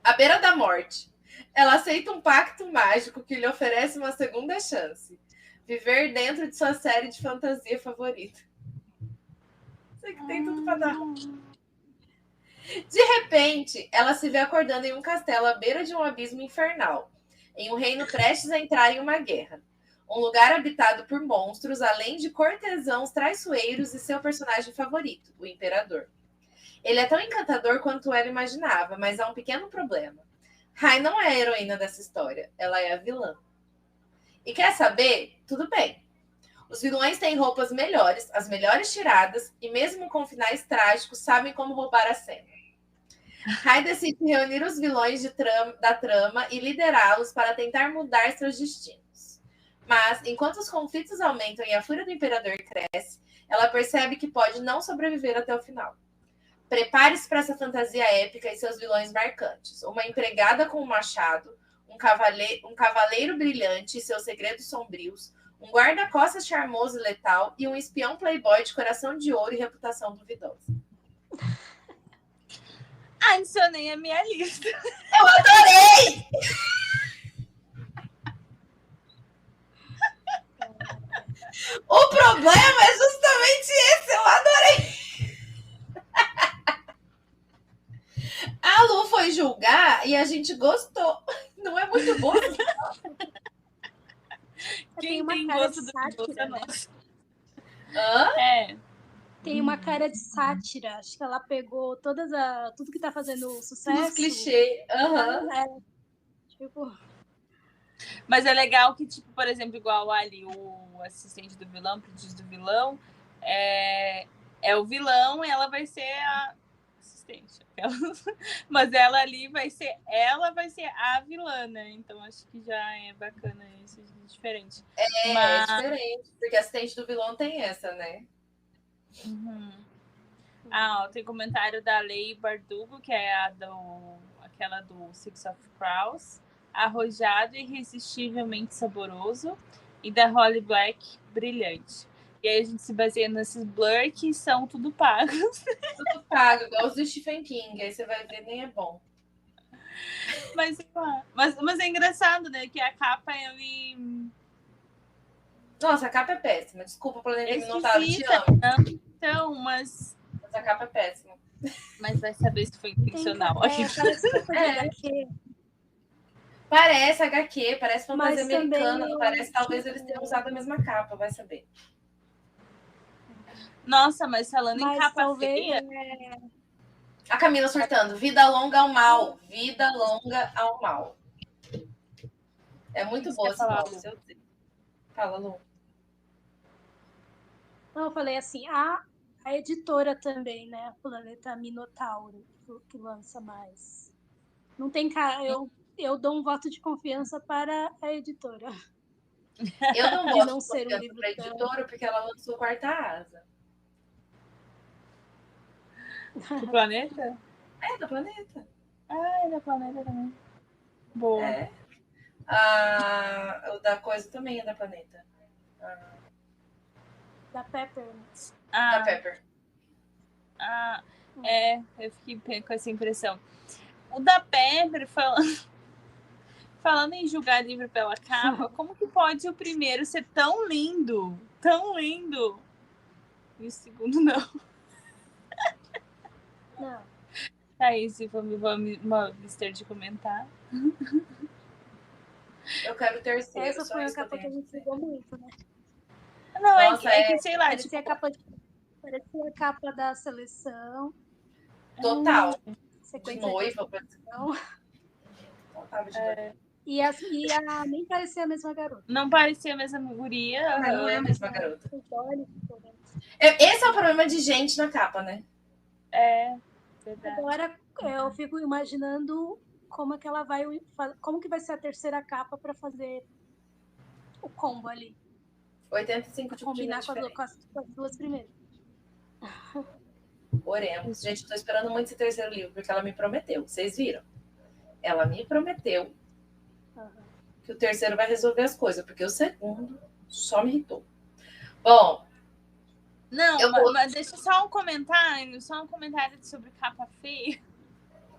À beira da morte, ela aceita um pacto mágico que lhe oferece uma segunda chance. Viver dentro de sua série de fantasia favorita. Sei que tem tudo para dar. De repente, ela se vê acordando em um castelo à beira de um abismo infernal, em um reino prestes a entrar em uma guerra. Um lugar habitado por monstros, além de cortesãos traiçoeiros e seu personagem favorito, o Imperador. Ele é tão encantador quanto ela imaginava, mas há um pequeno problema. Rai não é a heroína dessa história, ela é a vilã. E quer saber? Tudo bem. Os vilões têm roupas melhores, as melhores tiradas, e mesmo com finais trágicos, sabem como roubar a cena. Rai decide reunir os vilões da trama e liderá-los para tentar mudar seus destinos. Mas, enquanto os conflitos aumentam e a fúria do imperador cresce, ela percebe que pode não sobreviver até o final. Prepare-se para essa fantasia épica e seus vilões marcantes. Uma empregada com um machado, um cavaleiro brilhante e seus segredos sombrios, um guarda-costas charmoso e letal e um espião playboy de coração de ouro e reputação duvidosa. Adicionei a minha lista. Eu adorei! O problema é justamente esse, eu adorei! A Lu foi julgar e a gente gostou. Não é muito bom? Quem tem gosto do sátira, né? É. Tem uma cara de sátira. Acho que ela pegou tudo que tá fazendo sucesso. Os clichês. Tipo... Mas é legal que, tipo, por exemplo, igual ali, o assistente do vilão, aprendiz do vilão, é o vilão e ela vai ser a assistente. Mas ela ali vai ser a vilã, né? Então acho que já é bacana isso, é diferente. É diferente, porque assistente do vilão tem essa, né? Uhum. Ó, tem comentário da Lei Bardugo, que é aquela do Six of Crows, arrojado e irresistivelmente saboroso, e da Holly Black, brilhante. E aí a gente se baseia nesses blur que são tudo pagos. Tudo pago, igual os do Stephen King, aí você vai ver, nem é bom. Mas é engraçado, né? Que a capa, ele... Nossa, a capa é péssima. Desculpa, Planeta Minotauro, te amo. Então, mas a capa é péssima. Mas vai saber se foi intencional. Parece HQ, parece fantasia americana, também parece talvez eles tenham usado a mesma capa, vai saber. Nossa, mas falando em capa feia... A Camila surtando, vida longa ao mal, vida longa ao mal. É muito boa essa palavra. Fala, Lu. Não, eu falei assim, a editora também, né? A Planeta Minotauro, que lança mais. Não tem cara. Eu dou um voto de confiança para a editora. Eu não gosto não de confiança para a editora porque ela lançou Quarta Asa. Do Planeta? É, da Planeta. Ah, é da Planeta também. Boa. É. O da coisa também é da Planeta. Da Pepper. Da Pepper. Eu fiquei com essa impressão. O da Pepper, falando em julgar livro pela capa, como que pode o primeiro ser tão lindo? Tão lindo? E o segundo não. Não. Thaís, vamos mister de comentar. Eu quero o terceiro. Essa foi a capa que a gente jogou muito, né? Não, nossa, é que sei lá. Parecia a capa da seleção. Total. Sequência noiva. E nem parecia a mesma garota. Não parecia a mesma guria. Não é a mesma garota. Esse é o problema de gente na capa, né? É, verdade. Agora eu fico imaginando como que vai ser a terceira capa para fazer o combo ali. 85 tipos de combinar com as duas primeiras. Oremos. Gente, eu tô esperando muito esse terceiro livro, porque ela me prometeu. Vocês viram? Ela me prometeu que o terceiro vai resolver as coisas, porque o segundo só me irritou. Bom. Não, mas deixa só um comentário sobre capa feia.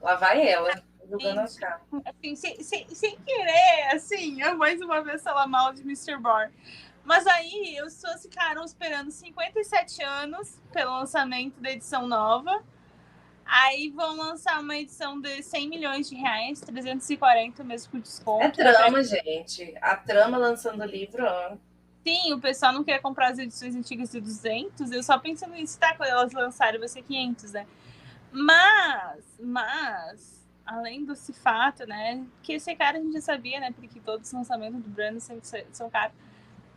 Lá vai ela, jogando as capas. Assim, sem querer, assim, eu mais uma vez falar mal de Mr. Bohr. Mas aí, as pessoas ficaram esperando 57 anos pelo lançamento da edição nova. Aí vão lançar uma edição de 100 milhões de reais, 340 mesmo com desconto. É trama, gente. A trama lançando o livro. Sim, o pessoal não quer comprar as edições antigas de 200. Eu só pensando nisso, tá? Quando elas lançarem vai ser 500, né? Mas além desse fato, né? Que esse cara a gente já sabia, né? Porque todos os lançamentos do Brandon sempre são caros.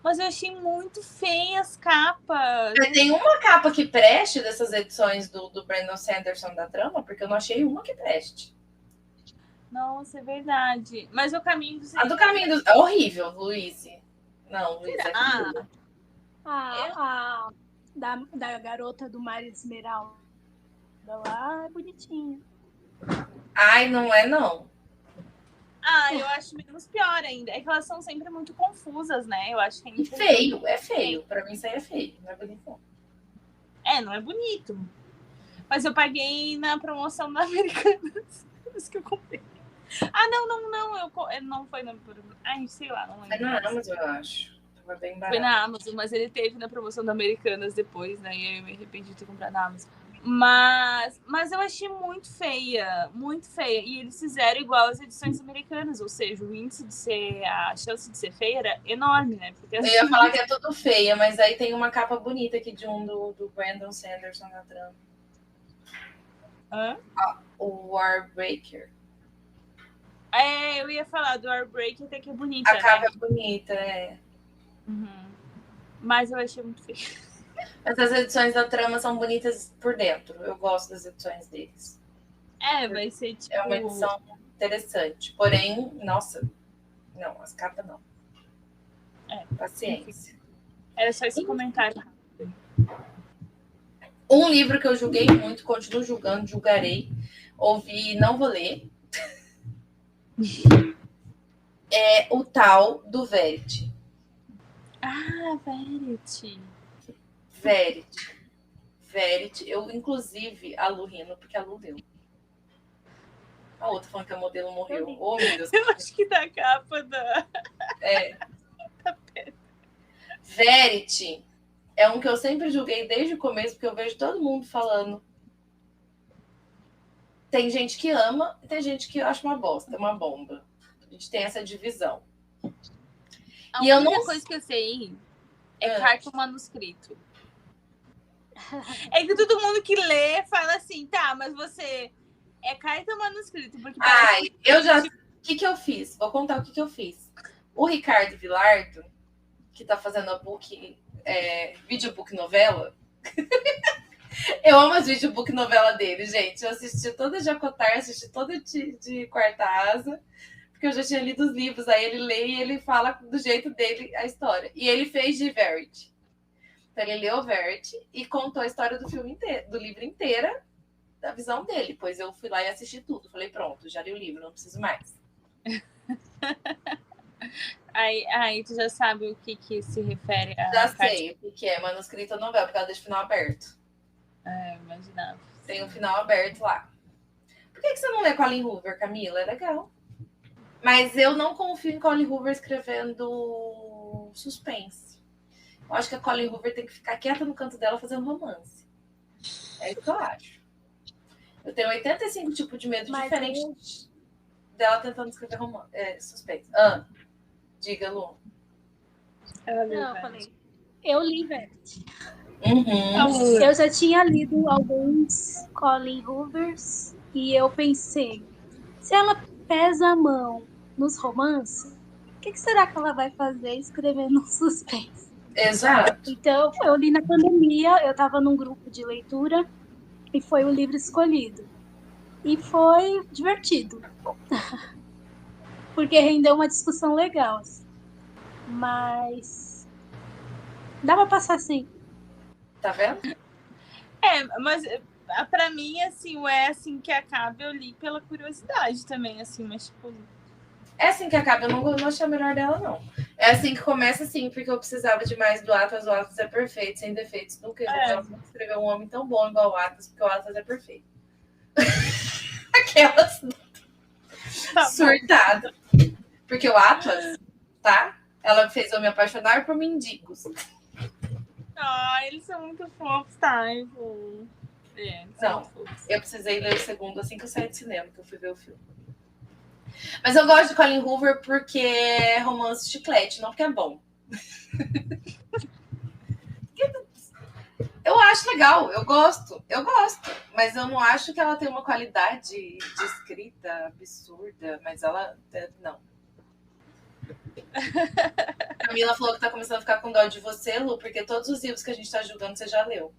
Mas eu achei muito feia as capas. Tem uma capa que preste dessas edições do Brandon Sanderson da Trama? Porque eu não achei uma que preste. Nossa, é verdade. Mas o Caminho dos A do Caminho dos... É horrível, Luiz. Não, Luiz, é horrível. Da garota do Mar Esmeralda lá é bonitinha. Ai, não é não. Eu acho menos pior ainda. É que elas são sempre muito confusas, né? Eu acho que E feio, é feio. Pra mim isso aí é feio, não é bonito não. Não é bonito. Mas eu paguei na promoção da Americanas. Isso que eu comprei. Não foi na... Ai, sei lá, não lembro. Foi na Amazon, eu acho. Tava bem barato. Foi na Amazon, mas ele teve na promoção da Americanas depois, né? E aí eu me arrependi de ter comprado na Amazon. Mas eu achei muito feia, muito feia. E eles fizeram igual as edições americanas, ou seja, o índice de ser, a chance de ser feia era enorme, né? Porque eu ia falar que é tudo feia, mas aí tem uma capa bonita aqui de um do Brandon Sanderson na Trama. O Warbreaker. Eu ia falar do Warbreaker, até que é bonita. A capa é bonita, Mas eu achei muito feia. Mas as edições da Trama são bonitas por dentro. Eu gosto das edições deles. Vai ser tipo... É uma edição interessante. Porém, nossa, não, as capas não. Paciência. Era só esse comentário. Um livro que eu julguei muito, continuo julgando, julgarei. Ouvi, não vou ler. É o tal do Verity. Verity. Eu, inclusive, a Lu rindo, porque a Lu leu. A outra falando que a modelo morreu. Oh, meu Deus. Eu acho que da capa da... Verity é um que eu sempre julguei desde o começo, porque eu vejo todo mundo falando. Tem gente que ama e tem gente que acha uma bosta, uma bomba. A gente tem essa divisão. A única coisa que eu sei é carta manuscrito. É que todo mundo que lê fala assim, tá, mas você é carta manuscrito. Porque eu já... O que eu fiz? Vou contar o que eu fiz. O Ricardo Vilardo, que tá fazendo a videobook novela. Eu amo as videobook novela dele, gente. Eu assisti toda de Acotar, assisti toda de Quarta Asa, porque eu já tinha lido os livros. Aí ele lê e ele fala do jeito dele a história. E ele fez de Verity. Então ele leu Verity e contou a história do filme inteiro, do livro inteira, da visão dele. Pois eu fui lá e assisti tudo. Falei, pronto, já li o livro, não preciso mais. Aí tu já sabe o que se refere a... Já sei o que é manuscrito ou novela, porque ela deixa o final aberto. Imaginava. Tem um final aberto lá. Por que você não lê Colin Hoover, Camila? É legal. Mas eu não confio em Colin Hoover escrevendo suspense. Eu acho que a Colin Hoover tem que ficar quieta no canto dela fazendo romance. É isso que eu acho. Eu tenho 85 tipos de medo diferentes dela tentando escrever suspense. Diga, Lu. Eu falei. Eu li Verity. Uhum. Eu já tinha lido alguns Colin Hoovers e eu pensei, se ela pesa a mão nos romances, o que será que ela vai fazer escrevendo um suspense? Exato. Então, eu li na pandemia, eu estava num grupo de leitura e foi o livro escolhido. E foi divertido. Porque rendeu uma discussão legal. Mas dá pra passar assim. Tá vendo? Mas pra mim, assim, o assim que acaba, eu li pela curiosidade também, assim, mas tipo... É assim que acaba, eu não achei a melhor dela, não. É assim que começa, assim, porque eu precisava de mais do Atlas. O Atlas é perfeito, sem defeitos. Nunca ela não escreveu um homem tão bom igual o Atlas, porque o Atlas é perfeito. Aquelas surtadas. Porque o Atlas, tá? Ela fez eu me apaixonar por mendigos. Eles são muito fofos, tá? Não, eu precisei ler o segundo assim que eu saí do cinema, que eu fui ver o filme. Mas eu gosto de Colin Hoover porque é romance chiclete, não porque é bom. Eu acho legal, eu gosto, mas eu não acho que ela tem uma qualidade de escrita absurda, mas ela não. Camila falou que tá começando a ficar com dó de você, Lu, porque todos os livros que a gente tá julgando você já leu.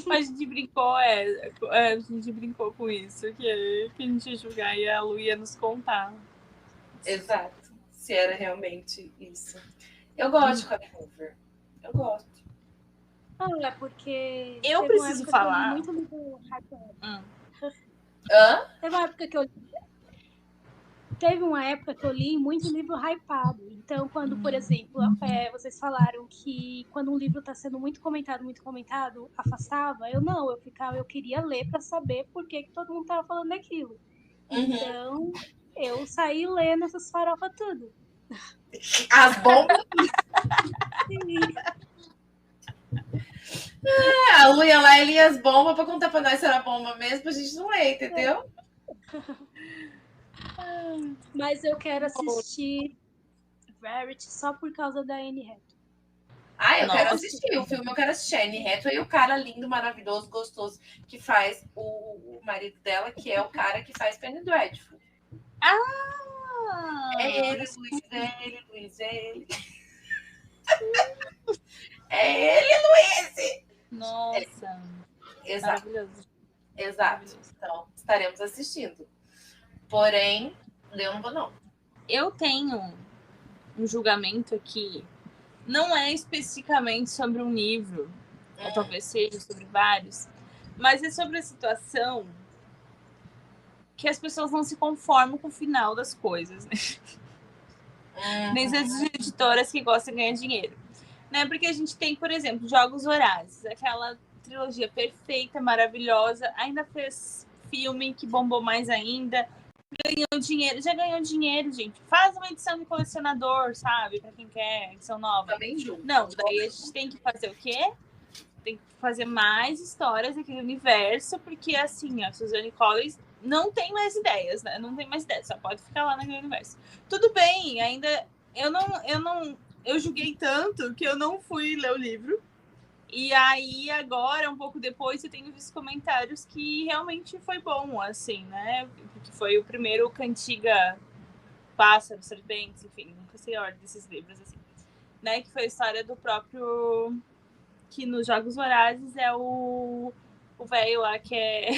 Mas a gente brincou, a gente brincou com isso, que a gente ia julgar e a Lu ia nos contar. Exato, se era realmente isso. Eu gosto de Colin Hoover. Eu gosto. Não, é porque... Eu teve uma preciso época que eu li falar. muito livro hypado. Hã? Teve uma época que eu li muito livro hypado. Então, quando, por exemplo, vocês falaram que quando um livro está sendo muito comentado, afastava, eu queria ler para saber por que todo mundo estava falando daquilo. Então, eu saí lendo essas farofas tudo. As bombas? A Lu ia lá e lia as bombas pra contar pra nós se era bomba mesmo, pra gente não ler, entendeu? Mas eu quero assistir Verity só por causa da Anne Hathaway. Eu quero assistir o filme, eu quero assistir a Anne Hathaway e o cara lindo, maravilhoso, gostoso, que faz o marido dela, que é o cara que faz Penny Dreadful. É ele, Luiz, é ele. É ele, Luiz! Nossa. Exato. Maravilhoso. Exato. Então, estaremos assistindo. Porém, eu não vou, não. Eu tenho um julgamento aqui. Não é especificamente sobre um livro, ou talvez seja sobre vários, mas é sobre a situação que as pessoas não se conformam com o final das coisas, né? Nem as editoras que gostam de ganhar dinheiro. Né? Porque a gente tem, por exemplo, Jogos Vorazes, aquela trilogia perfeita, maravilhosa, ainda fez filme que bombou mais ainda, já ganhou dinheiro, gente. Faz uma edição de colecionador, sabe? Pra quem quer edição nova. Também julgo. Não, daí a gente tem que fazer o quê? Tem que fazer mais histórias daquele universo, porque assim, a Suzanne Collins não tem mais ideias, né? Não tem mais ideias, só pode ficar lá naquele universo. Tudo bem, ainda eu julguei tanto que eu não fui ler o livro. E aí, agora, um pouco depois, eu tenho visto comentários que realmente foi bom, assim, né? Porque foi o primeiro Cantiga, Pássaro, Serpentes, enfim, nunca sei a ordem desses livros, assim. Né? Que foi a história do próprio... Que nos Jogos Vorazes é o velho lá que é...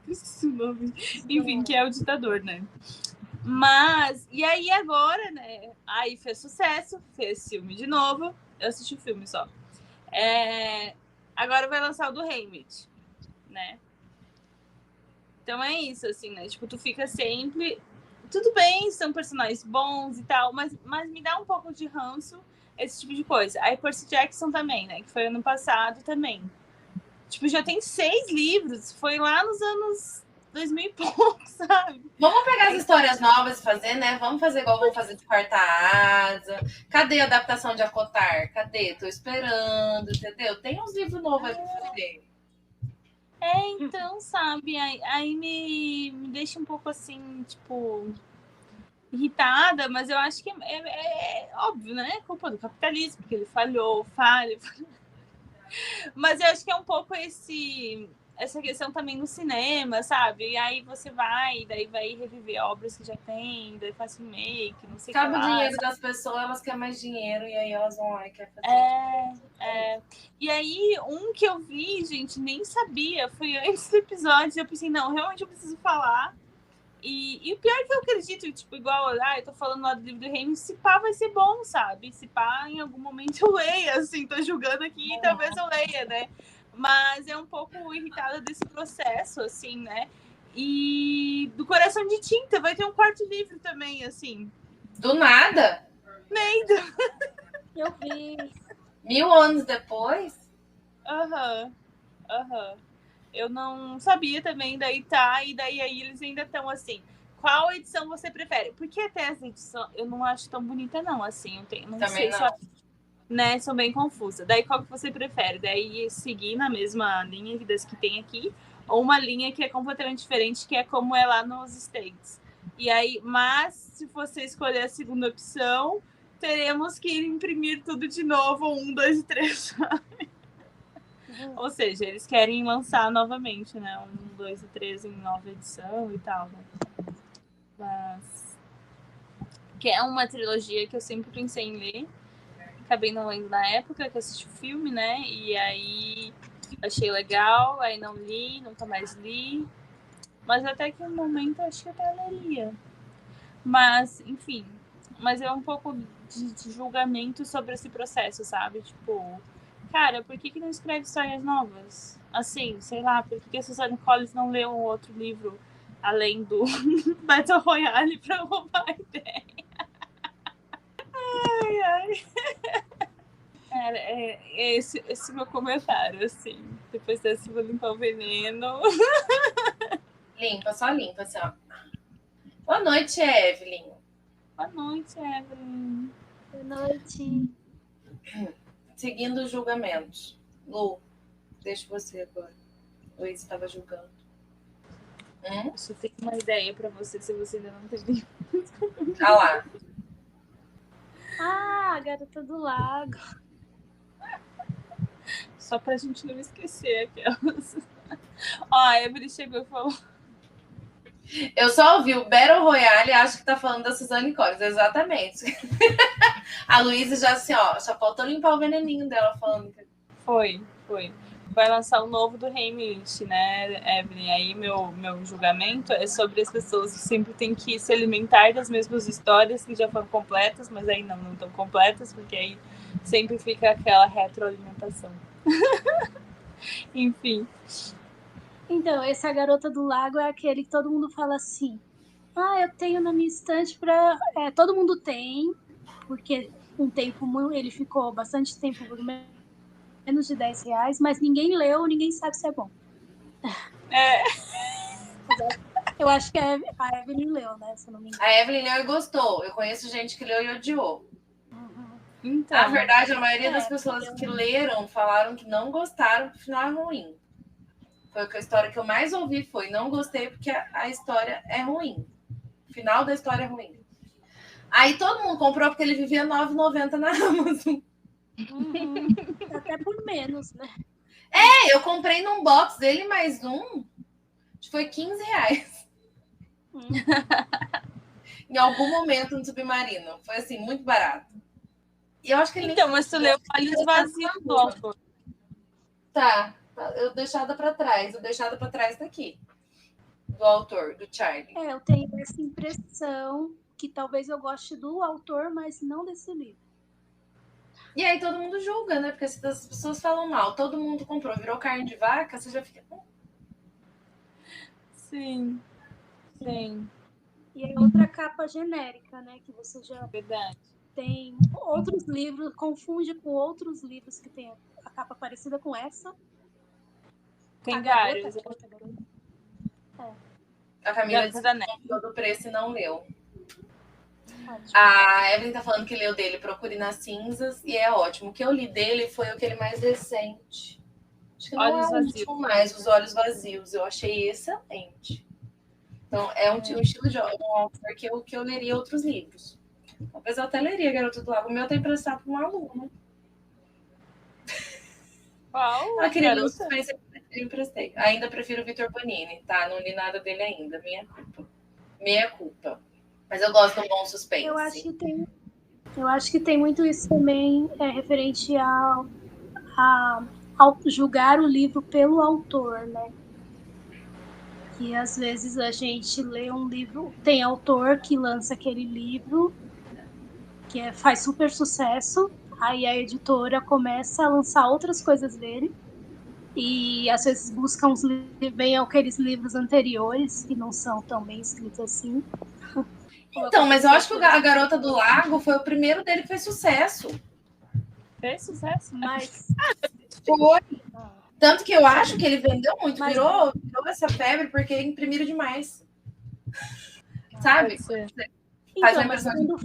Esqueci o nome. Enfim, que é o ditador, né? Mas, e aí agora, né? Aí fez sucesso, fez filme de novo. Eu assisti o filme só. Agora vai lançar o do Haymitch, né? Então é isso, assim, né? Tipo, tu fica sempre... Tudo bem, são personagens bons e tal, mas me dá um pouco de ranço esse tipo de coisa. Aí Percy Jackson também, né? Que foi ano passado também. Tipo, já tem 6 livros. Foi lá nos anos 2000 e pouco, sabe? Vamos pegar as histórias novas e fazer, né? Vamos fazer igual vamos fazer de Quarta Asa. Cadê a adaptação de Acotar? Cadê? Tô esperando, entendeu? Tem uns livros novos aí pra fazer. Então, sabe? Aí me deixa um pouco assim, tipo... irritada, mas eu acho que é óbvio, né? É culpa do capitalismo, porque ele falha. Mas eu acho que é um pouco essa questão também no cinema, sabe? E aí você daí vai reviver obras que já tem, daí faz remake, não sei o que lá. Cabe o dinheiro das pessoas, elas querem mais dinheiro, e aí elas vão lá e querem fazer. E aí, um que eu vi, gente, nem sabia, foi antes do episódio, eu pensei, não, realmente eu preciso falar. E o pior é que eu acredito, tipo, igual, eu tô falando lá do livro do Haymitch, se pá vai ser bom, sabe? Se pá, em algum momento eu leia, assim, tô julgando aqui e talvez eu leia, né? Mas é um pouco irritada desse processo, assim, né? E do Coração de Tinta vai ter um 4º livro também, assim. Do nada? Neida! Eu vi. 1000 anos depois? Aham. Eu não sabia também, daí e daí aí eles ainda estão assim, qual edição você prefere? Porque até essa edição eu não acho tão bonita não, assim, não também sei não. se né, são bem confusas. Daí qual que você prefere? Daí seguir na mesma linha das que tem aqui, ou uma linha que é completamente diferente, que é como é lá nos States. E aí, mas se você escolher a segunda opção, teremos que imprimir tudo de novo, 1, 2 e 3. Ou seja, eles querem lançar novamente, né? 1, 2 e 3 em nova edição e tal, né? Mas... que é uma trilogia que eu sempre pensei em ler. Acabei não lendo na época que assisti o filme, né? E aí achei legal, aí não li, nunca mais li. Mas até que no momento acho que até leria. Mas, enfim. Mas é um pouco de julgamento sobre esse processo, sabe? Tipo, cara, por que não escreve histórias novas? Assim, sei lá, por que a Suzanne Collins não leu um outro livro além do Battle Royale pra roubar a ideia? Ai, ai. É esse meu comentário, assim. Depois dessa, vou limpar o veneno. Limpa, só limpa, assim, ó. Boa noite, Evelyn. Boa noite, Evelyn. Boa noite. Seguindo os julgamentos. Lu, deixa você agora. Luiz estava julgando. Eu só tenho uma ideia pra você, se você ainda não teve. Ah lá. Ah, Garota do Lago. Só pra gente não esquecer aquelas. Ó, a Evelyn chegou e falou. Eu só ouvi o Battle Royale e acho que tá falando da Suzanne Collins. Exatamente. A Luísa já assim, ó, só faltou limpar o veneninho dela falando. Foi. Vai lançar o novo do Haymitch, né, Evelyn? Aí meu julgamento é sobre as pessoas que sempre têm que se alimentar das mesmas histórias que já foram completas, mas aí não estão completas, porque aí sempre fica aquela retroalimentação. Enfim. Então, esse A Garota do Lago é aquele que todo mundo fala assim: ah, eu tenho na minha estante pra... todo mundo tem, porque ele ficou bastante tempo por menos de R$10, mas ninguém leu, ninguém sabe se é bom. Eu acho que a Evelyn leu, né? Se eu não me engano. A Evelyn leu e gostou. Eu conheço gente que leu e odiou. Então, Na verdade, a maioria das pessoas que leram falaram que não gostaram, que o final é ruim. Foi a história que eu mais ouvi, foi não gostei porque a história é ruim. O final da história é ruim. Aí todo mundo comprou porque ele vivia R$9,90 na Amazon. Até por menos, né? Eu comprei num box dele mais um, acho que foi R$15. Em algum momento no Submarino. Foi assim, muito barato. E eu acho que ele então, mas tu leu Olhos Vazios do autor. Tá, eu deixada pra trás. O deixada pra trás daqui. Do autor, do Charlie. Eu tenho essa impressão que talvez eu goste do autor, mas não desse livro. E aí todo mundo julga, né? Porque se as pessoas falam mal, todo mundo comprou, virou carne de vaca, você já fica... Sim. E é outra capa genérica, né? Que você já Verdade. tem outros livros, confunde com outros livros que tem a capa parecida com essa. Tem vários. A Camila Garota da Neve. descontou do preço e não leu. A Evelyn tá falando que leu dele Procure nas Cinzas e é ótimo. O que eu li dele foi aquele mais recente. Acho que não Olhos é o Vazios. último mais, Os Olhos Vazios. Eu achei excelente. Então, é um estilo de um autor que eu leria outros livros. Talvez eu até leria Garota do Lago. O meu tá emprestado para um aluno. Qual? Ela queria Garota? mas eu emprestei. Ainda prefiro o Vitor Bonini, tá? Não li nada dele ainda. Minha culpa. Mas eu gosto de um bom suspense. Eu acho que tem muito isso também referente ao julgar o livro pelo autor, né? Que às vezes a gente lê um livro, tem autor que lança aquele livro que faz super sucesso, aí a editora começa a lançar outras coisas dele e às vezes busca vem aqueles livros anteriores que não são tão bem escritos assim. Então, mas eu acho que a Garota do Lago foi o primeiro dele que fez sucesso. Fez sucesso? Mas foi. Tanto que eu acho que ele vendeu muito, mas... virou essa febre porque imprimiram demais. Sabe? Então, mas quando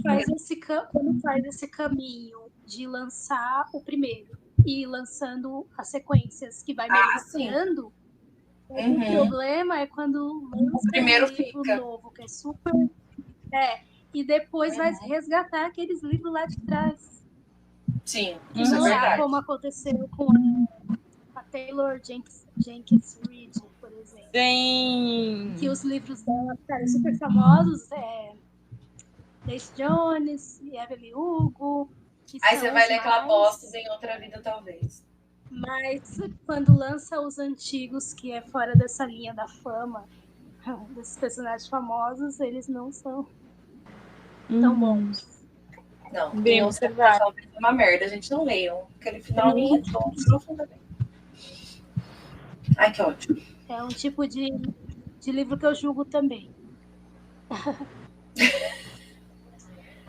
faz esse caminho de lançar o primeiro e lançando as sequências que vai melhorando, o problema é quando lança o primeiro um livro fica novo, que é super... e depois vai resgatar aqueles livros lá de trás. Sim, isso é Não verdade. como aconteceu com a Taylor Jenkins Reid, por exemplo. Sim. Que os livros dela ficaram super famosos, Daisy Jones e Evelyn Hugo. Aí você vai ler aquela bosta em outra vida, talvez. Mas quando lança os antigos, que é fora dessa linha da fama, desses personagens famosos, eles não são tão bons. Não, Bem e observado. talvez é uma merda, a gente não leiam. Aquele final me irritou profundamente. Ai, que ótimo. É um tipo de livro que eu julgo também.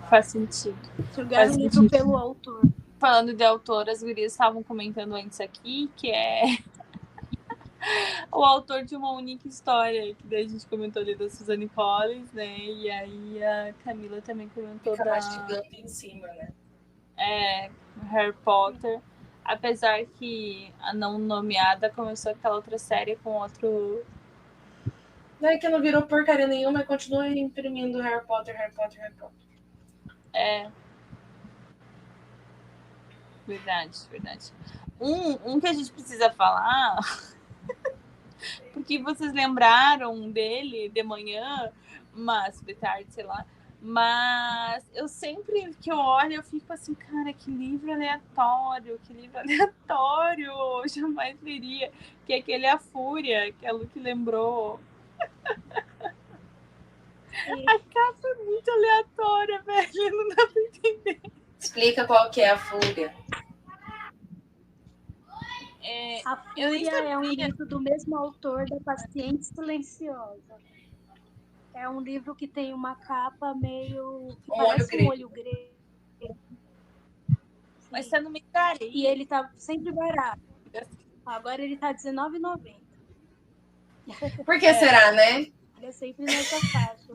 Faz sentido. Julgar o livro pelo autor. Falando de autor, as gurias estavam comentando antes aqui, que é o autor de Uma Única História, que daí a gente comentou ali da Suzanne Collins, né? E aí a Camila também comentou Fica mastigando em cima, né? Harry Potter. Apesar que a Não Nomeada começou aquela outra série com outro... Não é que não virou porcaria nenhuma, mas continua imprimindo Harry Potter. Verdade. Um que a gente precisa falar, porque vocês lembraram dele de manhã, mas de tarde, sei lá. Mas eu sempre que eu olho, eu fico assim, cara, que livro aleatório, eu jamais leria. Que é aquele A Fúria, que a Luke lembrou. A capa é muito aleatória, velho, não dá pra entender. Explica qual que é a Fúria. A Fúria é um livro do mesmo autor da Paciente Silenciosa. É um livro que tem uma capa meio... que parece um olho grego. Mas tá no meio da areia. E ele tá sempre barato. Agora ele tá R$19,90. Por que será, né? Ele é sempre nessa faixa.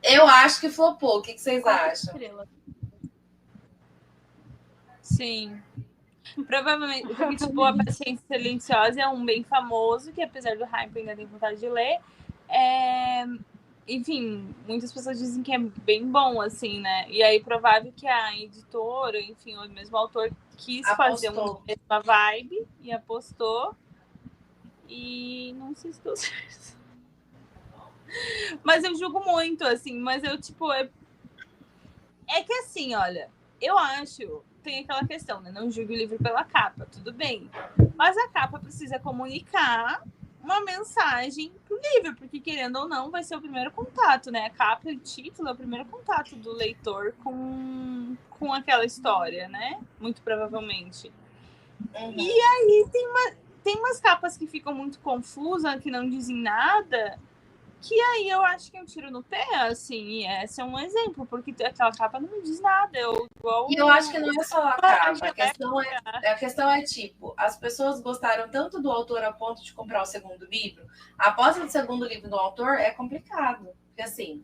Eu acho que flopou. O que vocês acham? Sim. Provavelmente, porque tipo, A Paciência Silenciosa é um bem famoso, que apesar do hype eu ainda tenho vontade de ler. Enfim, muitas pessoas dizem que é bem bom, assim, né? E aí, provável que a editora, enfim, o mesmo autor quis fazer uma mesma vibe e apostou. E não sei se deu certo. Mas eu julgo muito, assim, mas eu, tipo... É que assim, olha, eu acho... Tem aquela questão, né? Não julgue o livro pela capa, tudo bem. Mas a capa precisa comunicar uma mensagem pro livro, porque querendo ou não, vai ser o primeiro contato, né? A capa e o título é o primeiro contato do leitor com aquela história, né? Muito provavelmente. E aí tem umas capas que ficam muito confusas, que não dizem nada, que aí eu acho que é um tiro no pé, assim, e esse é um exemplo, porque aquela capa não me diz nada. E eu acho que não é só a capa, a questão é tipo, as pessoas gostaram tanto do autor a ponto de comprar o segundo livro. A aposta do segundo livro do autor é complicado, porque assim,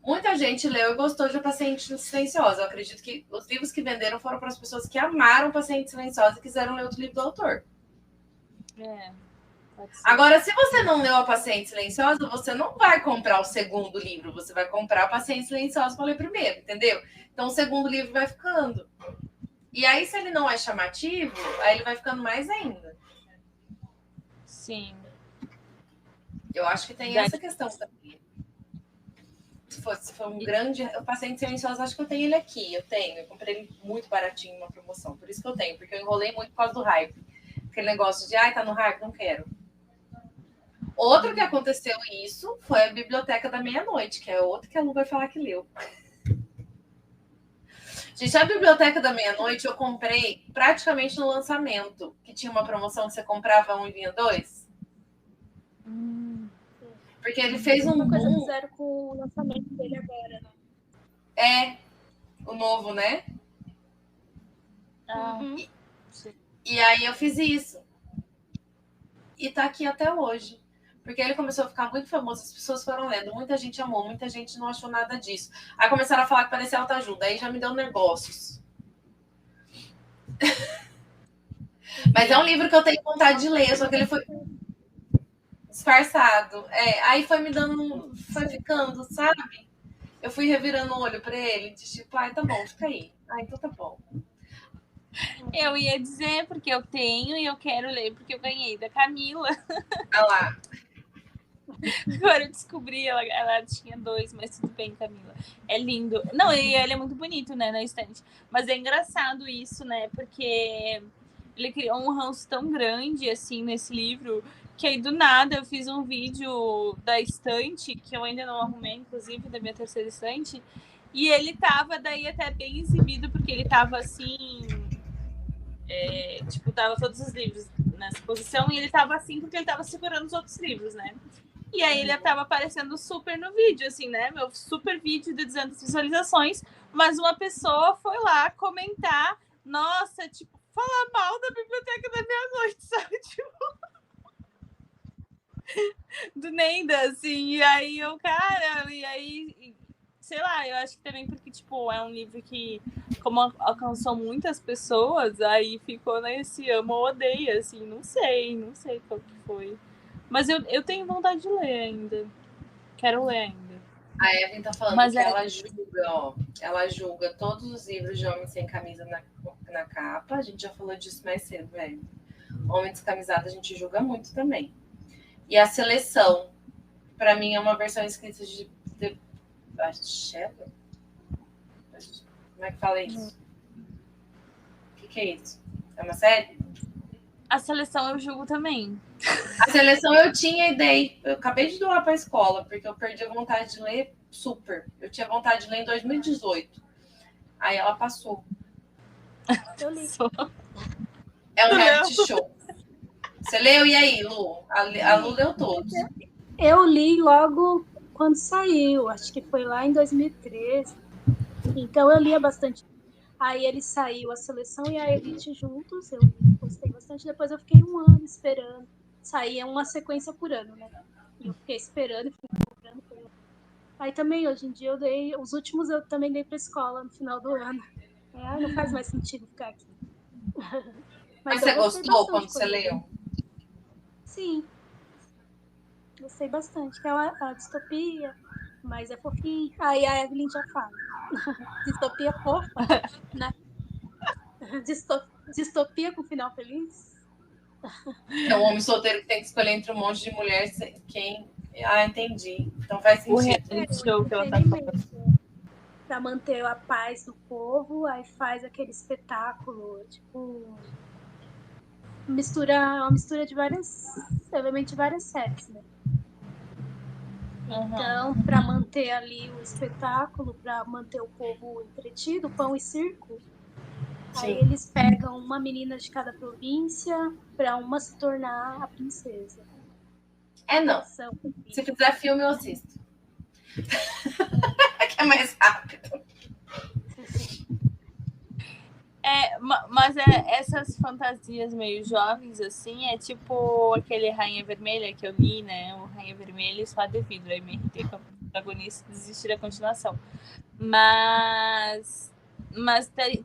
muita gente leu e gostou de A Paciente Silenciosa. Eu acredito que os livros que venderam foram para as pessoas que amaram Paciente Silenciosa e quiseram ler outro livro do autor. Agora, se você não leu A Paciente Silenciosa, você não vai comprar o segundo livro, você vai comprar A Paciente Silenciosa para ler primeiro, entendeu? Então, o segundo livro vai ficando. E aí, se ele não é chamativo, aí ele vai ficando mais ainda. Sim. Eu acho que tem essa questão também. Se for um grande... O Paciente Silenciosa, acho que eu tenho ele aqui. Eu comprei ele muito baratinho numa promoção. Por isso que eu tenho, porque eu enrolei muito por causa do hype. Aquele negócio de, tá no hype, não quero. Outro que aconteceu isso foi a Biblioteca da Meia-Noite, que é outro que a Lu vai falar que leu. Gente, a Biblioteca da Meia-Noite eu comprei praticamente no lançamento, que tinha uma promoção que você comprava um e vinha dois. Porque ele fez um coisa que fizeram com o lançamento dele agora, né? O novo, né? E aí eu fiz isso. E tá aqui até hoje. Porque ele começou a ficar muito famoso, as pessoas foram lendo, muita gente amou, muita gente não achou nada disso. Aí começaram a falar que parecia autoajuda, aí já me deu negócios. Mas é um livro que eu tenho vontade de ler, só que ele foi disfarçado. Aí foi me dando, foi ficando, sabe? Eu fui revirando o olho pra ele, de tipo, ai, tá bom, fica aí. Ah, então tá bom. Eu ia dizer porque eu tenho e eu quero ler porque eu ganhei da Camila. Ah lá. Agora eu descobri, ela tinha 2, mas tudo bem, Camila. É lindo. Não, e ele é muito bonito, né, na estante. Mas é engraçado isso, né, porque ele criou um ranço tão grande, assim, nesse livro, que aí do nada eu fiz um vídeo da estante, que eu ainda não arrumei, inclusive, da minha terceira estante, e ele tava daí até bem exibido, porque ele tava assim... tipo, tava todos os livros nessa posição, e ele tava assim porque ele tava segurando os outros livros, né? E aí ele tava aparecendo super no vídeo, assim, né? Meu super vídeo de 200 visualizações, mas uma pessoa foi lá comentar, nossa, tipo, falar mal da Biblioteca da Meia-Noite, sabe? Tipo, do Nenda, assim, e aí eu, cara, e aí, sei lá, eu acho que também porque, tipo, é um livro que, como alcançou muitas pessoas, aí ficou nesse ama ou odeia, assim, não sei qual que foi. Mas eu tenho vontade de ler ainda. Quero ler ainda. A Evelyn tá falando Mas que ela julga, ó. Ela julga todos os livros de homem sem camisa na capa. A gente já falou disso mais cedo, velho. Homem descamisado a gente julga muito também. E a seleção, pra mim, é uma versão escrita de Shelley? Como é que fala isso? O que é isso? É uma série? a seleção eu julgo também. A seleção eu tinha e dei. Eu acabei de doar pra escola, porque eu perdi a vontade de ler super. Eu tinha vontade de ler em 2018. Aí ela passou. Eu li. É um reality show. Você leu? E aí, Lu? A Lu leu todos. Eu li logo quando saiu, acho que foi lá em 2013. Então eu lia bastante. Aí ele saiu a seleção e a Elite juntos, eu gostei bastante. Depois eu fiquei um ano esperando. Saía uma sequência por ano, né? E eu fiquei esperando, comprando. Aí também, hoje em dia, eu dei. Os últimos eu também dei pra escola no final do ano. Não faz mais sentido ficar aqui. Mas eu você gostei gostou quando bastante você leu? Sim, gostei bastante. Que é uma distopia, mas é fofinho. Aí a Evelyn já fala. Distopia fofa, né? Distopia com final feliz. É um homem solteiro que tem que escolher entre um monte de mulher. Quem. Ah, entendi. Então faz O sentido. reality show que ela tá falando. Para manter a paz do povo, aí faz aquele espetáculo, tipo, uma mistura de várias elementos de várias séries, né? Então, para manter ali o espetáculo, para manter o povo entretido, pão e circo, aí eles pegam uma menina de cada província para uma se tornar a princesa. Não. Se fizer filme, eu assisto. Que é mais rápido. Mas essas fantasias meio jovens, assim, é tipo aquele Rainha Vermelha que eu li, né? O Rainha Vermelha e Só de Vidro. Aí me irritei com a protagonista e desisti da continuação. Mas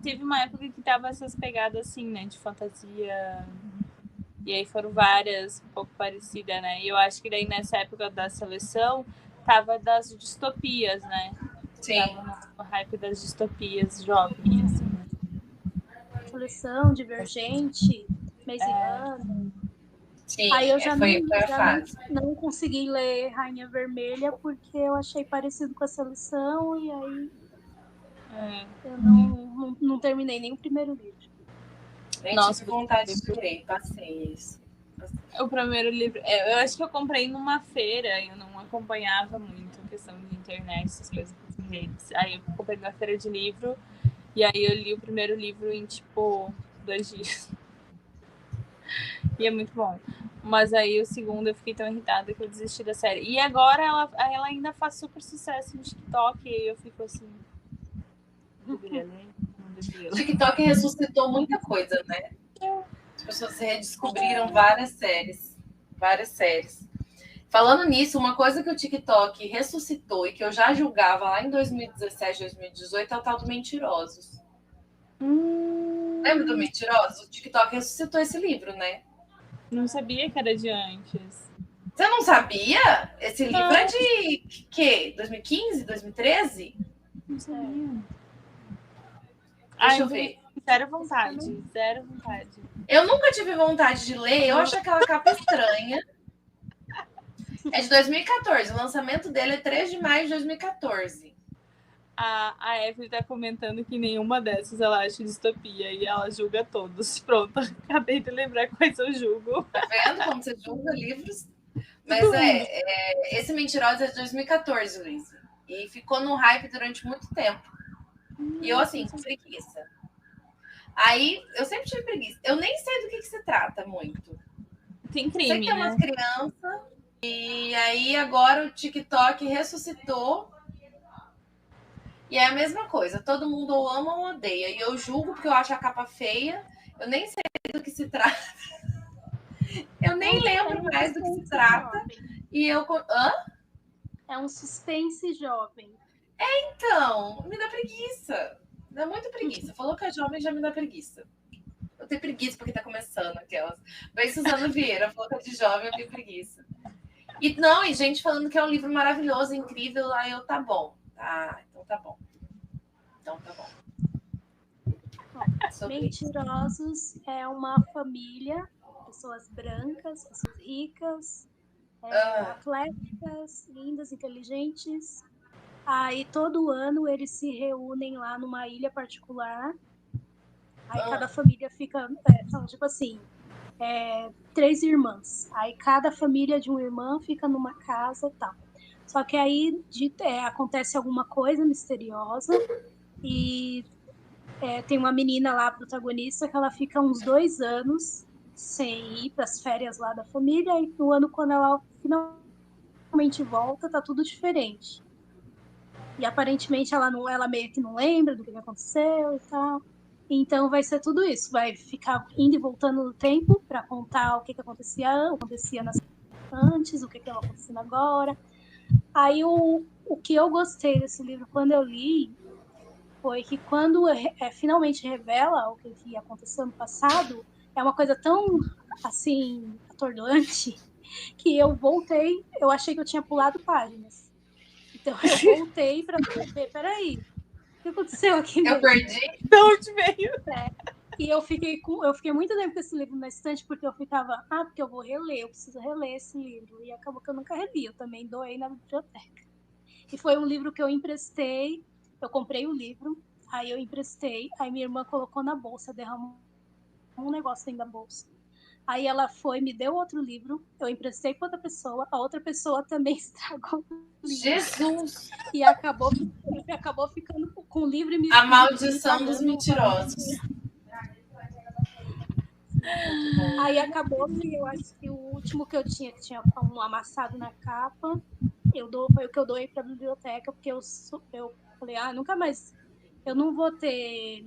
teve uma época que tava essas pegadas assim, né? De fantasia. E aí foram várias, um pouco parecidas, né? E eu acho que daí nessa época da seleção tava das distopias, né? Sim. Tava no hype das distopias jovens, assim. Seleção, Divergente, Maze Runner. Sim, aí eu já, não consegui ler Rainha Vermelha porque eu achei parecido com a seleção e aí eu não terminei nem o primeiro livro. Nem tive vontade de ler, passei isso. O primeiro livro, eu acho que eu comprei numa feira, eu não acompanhava muito a questão de internet, essas coisas de redes. Aí eu comprei na feira de livro e aí eu li o primeiro livro em, tipo, 2 dias. E é muito bom. Mas aí o segundo eu fiquei tão irritada que eu desisti da série. E agora ela ainda faz super sucesso no TikTok e eu fico assim... Não deveria ler? Não deveria ler. TikTok ressuscitou muita coisa, né? As pessoas redescobriram várias séries. Várias séries. Falando nisso, uma coisa que o TikTok ressuscitou e que eu já julgava lá em 2017, 2018 é o tal do Mentirosos. Lembra do Mentirosos? O TikTok ressuscitou esse livro, né? Não sabia que era de antes. Você não sabia? Esse livro é de quê? 2015, 2013? Não sabia. Deixa eu ver. Zero vontade. Eu nunca tive vontade de ler, eu acho aquela capa estranha. É de 2014, o lançamento dele é 3 de maio de 2014. A Evelyn tá comentando que nenhuma dessas ela acha distopia e ela julga todos. Pronto, acabei de lembrar quais eu julgo. Tá vendo como você julga livros? Mas esse Mentirosa é de 2014, Luiz. E ficou no hype durante muito tempo. E eu, assim, com preguiça. Aí, eu sempre tive preguiça. Eu nem sei do que se trata muito. Tem crime, sei que é umas crianças. E aí, agora o TikTok ressuscitou. E é a mesma coisa. Todo mundo ou ama ou odeia. E eu julgo porque eu acho a capa feia. Eu nem sei do que se trata. Eu nem lembro mais do que se trata. Jovem. E eu... Hã? É um suspense jovem. Então, me dá preguiça. Me dá muita preguiça. Falou que é jovem, já me dá preguiça. Eu tenho preguiça porque tá começando aquelas. Vem Suzana Vieira, falou que é de jovem, eu tenho preguiça. E não, e gente falando que é um livro maravilhoso, incrível. Aí eu, tá bom. Então tá bom. Mentirosos é uma família, pessoas brancas, pessoas ricas, atléticas, lindas, inteligentes. Aí todo ano eles se reúnem lá numa ilha particular. Aí cada família fica, são tipo assim, 3 irmãs. Aí cada família de uma irmã fica numa casa e tal. Só que aí acontece alguma coisa misteriosa e tem uma menina lá, a protagonista, que ela fica uns 2 anos sem ir para as férias lá da família, e no ano, quando ela finalmente volta, tá tudo diferente. E aparentemente ela meio que não lembra do que aconteceu e tal. Então vai ser tudo isso, vai ficar indo e voltando no tempo para contar o que acontecia antes, o que estava acontecendo agora. Aí o que eu gostei desse livro quando eu li foi que quando finalmente revela o que aconteceu no passado, é uma coisa tão, assim, atordoante, que eu voltei, eu achei que eu tinha pulado páginas. Então eu voltei para ver, peraí, o que aconteceu aqui mesmo? Eu perdi? De onde veio? E eu fiquei muito tempo com esse livro na estante, porque eu ficava, porque eu vou reler, eu preciso reler esse livro. E acabou que eu nunca reli, eu também doei na biblioteca. E foi um livro que eu emprestei, eu comprei o livro, aí eu emprestei, aí minha irmã colocou na bolsa, derramou um negócio dentro da bolsa. Aí ela me deu outro livro, eu emprestei para outra pessoa, a outra pessoa também estragou o livro. Jesus! E acabou ficando com o livro e me... A maldição dos mentirosos. Aí acabou que eu acho que o último que eu tinha, que tinha um amassado na capa, foi o que eu doei para a biblioteca, porque eu falei, nunca mais, eu não vou ter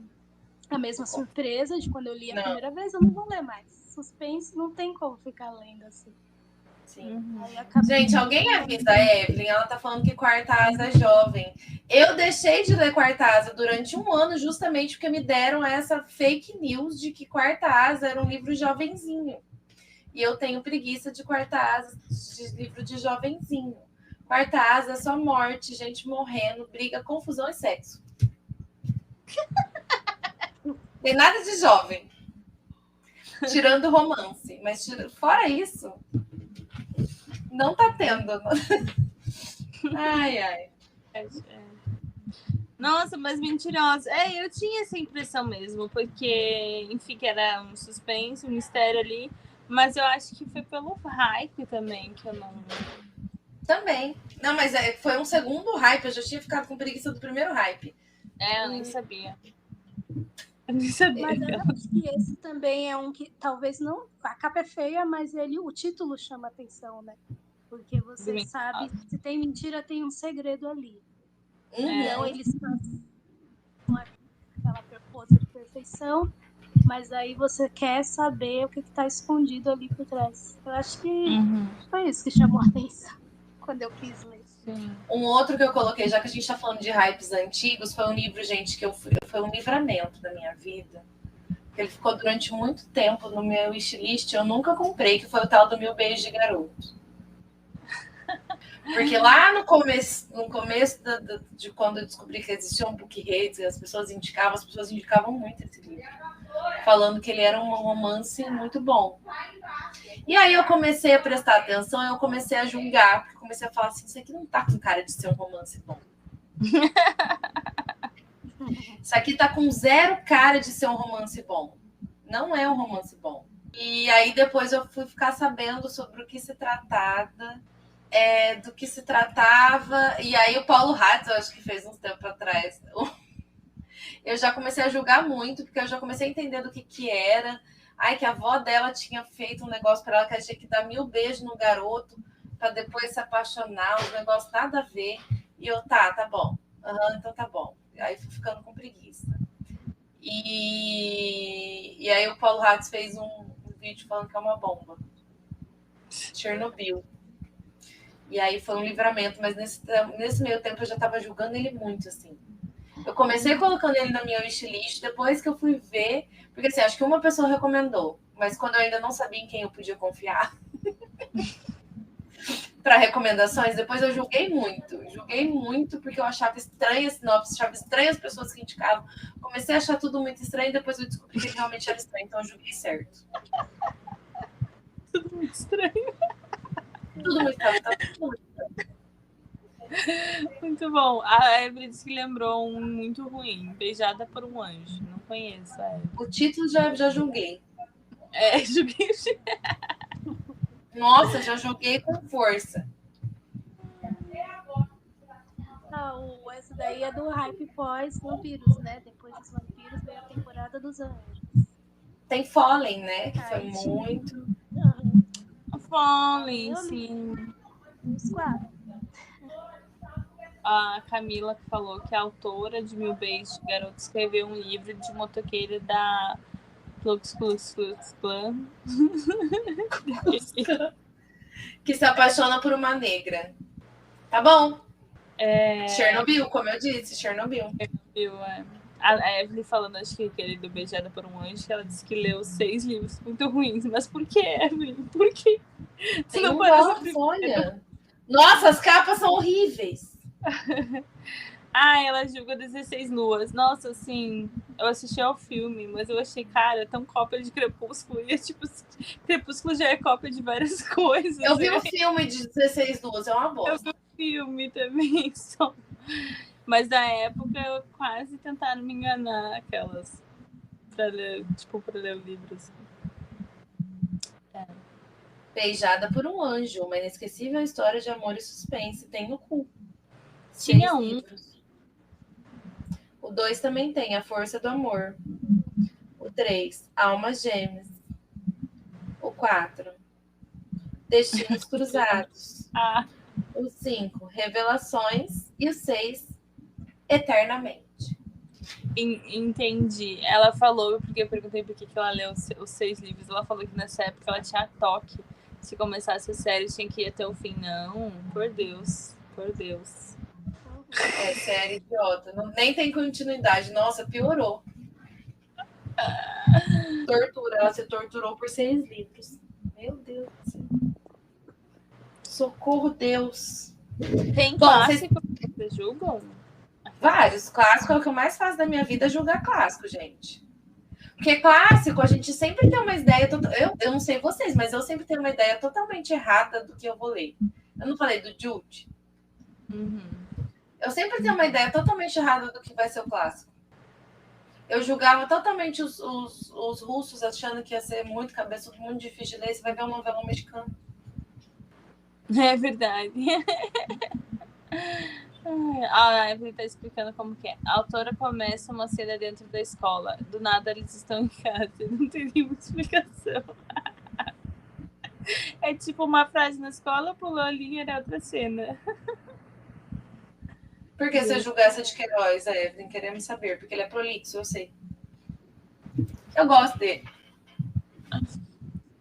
a mesma surpresa de quando eu li a primeira vez, eu não vou ler mais. Suspense não tem como ficar lendo assim. Sim. Gente, alguém avisa a Evelyn, ela tá falando que Quarta Asa é jovem. Eu deixei de ler Quarta Asa durante 1 ano justamente porque me deram essa fake news de que Quarta Asa era um livro jovenzinho. E eu tenho preguiça de Quarta Asa, de livro de jovenzinho. Quarta Asa é só morte, gente morrendo, briga, confusão e sexo. Tem nada de jovem. Tirando romance. Mas fora isso... Não tá tendo. Ai. Nossa, mas mentirosa. Eu tinha essa impressão mesmo, porque, enfim, que era um suspense, um mistério ali. Mas eu acho que foi pelo hype também, que eu não... Também. Não, mas foi um segundo hype. Eu já tinha ficado com preguiça do primeiro hype. Eu nem sabia. Mas eu acho que esse também é um que talvez não... A capa é feia, mas o título chama atenção, né? Porque você sabe, se tem mentira, tem um segredo ali. Então, eles fazem aquela pose de perfeição, mas aí você quer saber o que está escondido ali por trás. Eu acho que foi isso que chamou a atenção quando eu quis ler. Um outro que eu coloquei, já que a gente está falando de hypes antigos, foi um livro, gente, foi um livramento da minha vida. Ele ficou durante muito tempo no meu wishlist, eu nunca comprei, que foi o tal do Mil Beijos de Garoto. Porque lá no começo de quando eu descobri que existiam book reads, as pessoas indicavam muito esse livro, falando que ele era um romance muito bom. E aí eu comecei a prestar atenção, eu comecei a julgar, porque comecei a falar assim, isso aqui não tá com cara de ser um romance bom. Isso aqui tá com zero cara de ser um romance bom. Não é um romance bom. E aí depois eu fui ficar sabendo sobre o que se tratava, do que se tratava. E aí o Paulo Hatz, eu acho que fez uns tempo atrás, eu já comecei a julgar muito, porque eu já comecei a entender do que era. Ai, que a avó dela tinha feito um negócio para ela que ela tinha que dar 1000 beijos no garoto para depois se apaixonar, um negócio nada a ver. E eu, tá bom. Então tá bom. Aí fui ficando com preguiça. E aí o Paulo Hatz fez um vídeo falando que é uma bomba. Chernobyl. E aí foi um livramento, mas nesse meio tempo eu já estava julgando ele muito, assim. Eu comecei colocando ele na minha wishlist, depois que eu fui ver, porque assim, acho que uma pessoa recomendou, mas quando eu ainda não sabia em quem eu podia confiar para recomendações, depois eu julguei muito, porque eu achava estranha a sinopse, achava estranha as pessoas que indicavam, comecei a achar tudo muito estranho, depois eu descobri que realmente era estranho, então eu julguei certo. Tudo muito estranho. Tudo muito estranho. Muito bom. A Evelyn disse que lembrou um muito ruim, Beijada por um Anjo. Não conheço a Evelyn. O título já julguei. Julguei. Nossa, já joguei com força. Essa daí é do hype pós-vampiros, né? Depois dos vampiros veio a temporada dos anjos. Tem Fallen, né? Que foi muito. Fallen, sim. Os 4. A Camila que falou que a autora de 1000 Beijos de Garoto escreveu um livro de motoqueira da Klux Klan. Que se apaixona por uma negra. Tá bom. Chernobyl, como eu disse, Chernobyl. A Evelyn falando, acho que aquele do Beijada por um Anjo, que ela disse que leu 6 livros muito ruins. Mas por que, Evelyn? Por quê? Tem um olha. Nossa, as capas são horríveis. Ela julga 16 Luas. Nossa, assim, eu assisti ao filme, mas eu achei, cara, tão cópia de Crepúsculo. E tipo, Crepúsculo já é cópia de várias coisas. Eu vi o filme de 16 Luas, é uma bosta. Eu vi o filme também, só. Mas na época, quase tentaram me enganar aquelas pra ler o livro. Assim. Beijada por um Anjo, uma inesquecível história de amor e suspense. Tem no cu. Tinha um. Livros. O 2 também tem, A Força do Amor. O 3, Almas Gêmeas. O 4, Destinos Cruzados. O 5, Revelações. E o 6, Eternamente. Entendi. Ela falou, porque eu perguntei por que ela leu os 6 livros. Ela falou que nessa época ela tinha toque. Se começasse a série, tinha que ir até o fim. Não, por Deus. Por Deus. Série idiota. Nem tem continuidade. Nossa, piorou. Tortura. Ela se torturou por 6 livros. Meu Deus do céu. Socorro, Deus. Tem clássico que vocês julgam? Vários. Clássico é o que eu mais faço da minha vida, julgar clássico, gente. Porque clássico, a gente sempre tem uma ideia... Eu não sei vocês, mas eu sempre tenho uma ideia totalmente errada do que eu vou ler. Eu não falei do Jude? Uhum. Eu sempre tenho uma ideia totalmente errada do que vai ser o clássico. Eu julgava totalmente os russos, achando que ia ser muito cabeçudo, muito difícil de ler. Você vai ver um novelão mexicano. É verdade. A Evelyn está explicando como que é. A autora começa uma cena dentro da escola. Do nada eles estão em casa. Não tem nenhuma explicação. É tipo uma frase na escola, pulou a linha, era outra cena. Por que você julgar essa de Queiroz, Evelyn? Queremos saber, porque ele é prolixo, eu sei. Eu gosto dele.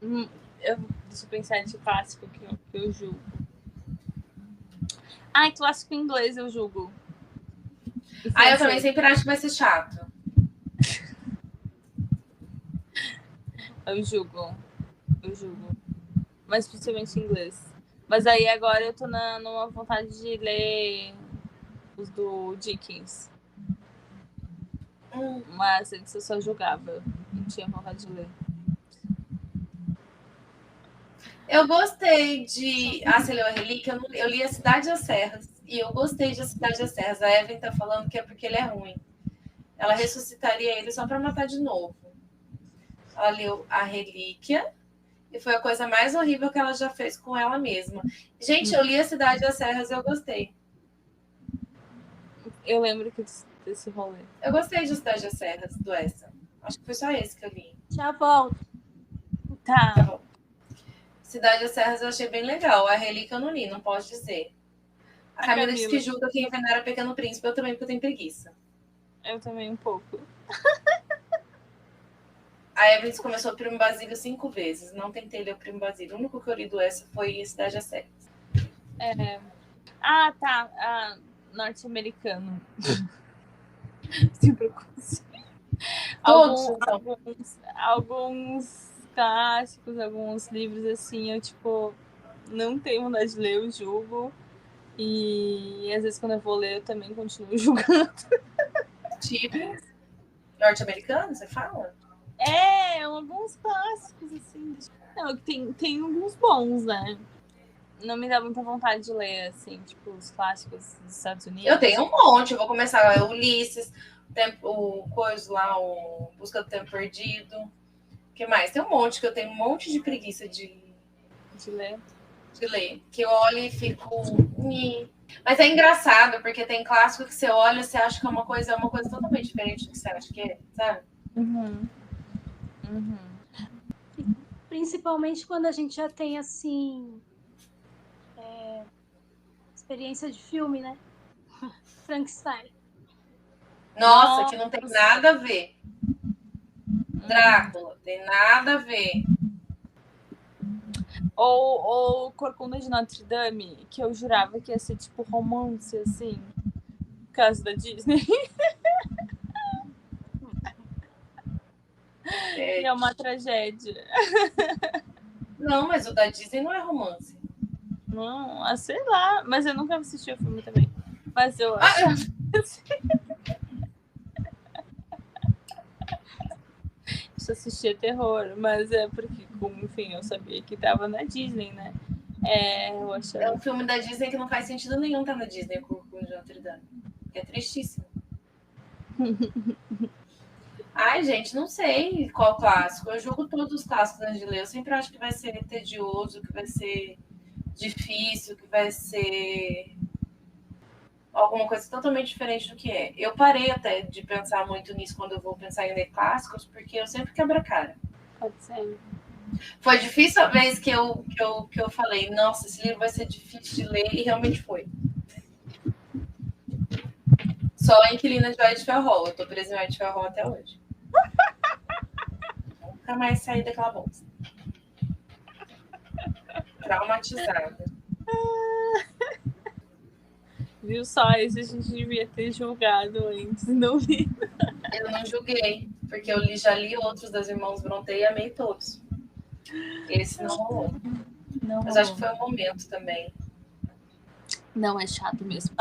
Deixa eu pensar de clássico que eu julgo. Clássico em inglês eu julgo. Eu também sempre acho que vai ser chato. Eu julgo. Mas principalmente em inglês. Mas aí agora eu tô numa vontade de ler os do Dickens. Mas antes eu só jogava. Não tinha vontade de ler. Eu gostei de... Ah, você leu a Relíquia? Eu li A Cidade das Serras. E eu gostei de A Cidade das Serras. A Evelyn tá falando que é porque ele é ruim. Ela ressuscitaria ele só pra matar de novo. Ela leu A Relíquia. E foi a coisa mais horrível que ela já fez com ela mesma. Gente, eu li A Cidade das Serras e eu gostei. Eu lembro desse rolê. Eu gostei de A Cidade das Serras, do Essa. Acho que foi só esse que eu li. Já volto. Tá. Tá bom. Cidade das Serras eu achei bem legal. A Relíquia eu não li, não posso dizer. A Camila disse que julga quem venera Pequeno Príncipe. Eu também, porque eu tenho preguiça. Eu também um pouco. A Evelyn começou o Primo Basílio 5 vezes. Não tentei ler o Primo Basílio. O único que eu li do essa foi a Cidade das Serras. Ah, tá. Norte-americano. Sempre consigo. Alguns clássicos, alguns livros assim, eu tipo não tenho vontade de ler, eu julgo. E às vezes quando eu vou ler, eu também continuo julgando. Tipo, norte-americano, você fala? Alguns clássicos, assim. Não, tem alguns bons, né? Não me dá muita vontade de ler, assim, tipo, os clássicos dos Estados Unidos. Eu tenho um monte, eu vou começar. Ulisses, o coisa lá, o Busca do Tempo Perdido. O que mais? Tem um monte que eu tenho um monte de preguiça de ler. Que eu olho e fico. Mas é engraçado, porque tem clássico que você olha e você acha que é uma coisa totalmente diferente do que você acha que é, sabe? Uhum. Principalmente quando a gente já tem, assim, experiência de filme, né? Frankenstein. Nossa, que não tem nada a ver. Drácula, tem nada a ver. Ou Corcunda de Notre Dame, que eu jurava que ia ser tipo romance, assim, caso da Disney. E é uma tragédia. Não, mas o da Disney não é romance. Não, sei lá. Mas eu nunca assisti o filme também. Mas eu acho. Eu assistia terror, mas é porque, enfim, eu sabia que tava na Disney, né? Eu achava... É um filme da Disney que não faz sentido nenhum tá na Disney com o de Notre Dame. É tristíssimo. Ai, gente, não sei qual clássico. Eu julgo todos os clássicos antes de ler. Eu sempre acho que vai ser tedioso, que vai ser difícil, que vai ser alguma coisa totalmente diferente do que é. Eu parei até de pensar muito nisso quando eu vou pensar em ler clássicos, porque eu sempre quebro a cara. Pode ser. Foi difícil a vez que eu falei, nossa, esse livro vai ser difícil de ler, e realmente foi. Só a Inquilina de White Hall. Eu tô presa em White Hall até hoje. Nunca mais saí daquela bolsa. Traumatizada. Viu só? Esse a gente devia ter julgado antes, não vi. Eu não julguei, porque eu já li outros das Irmãos Brontë e amei todos. Esse não rolou. Mas acho que foi um momento também. Não, é chato mesmo.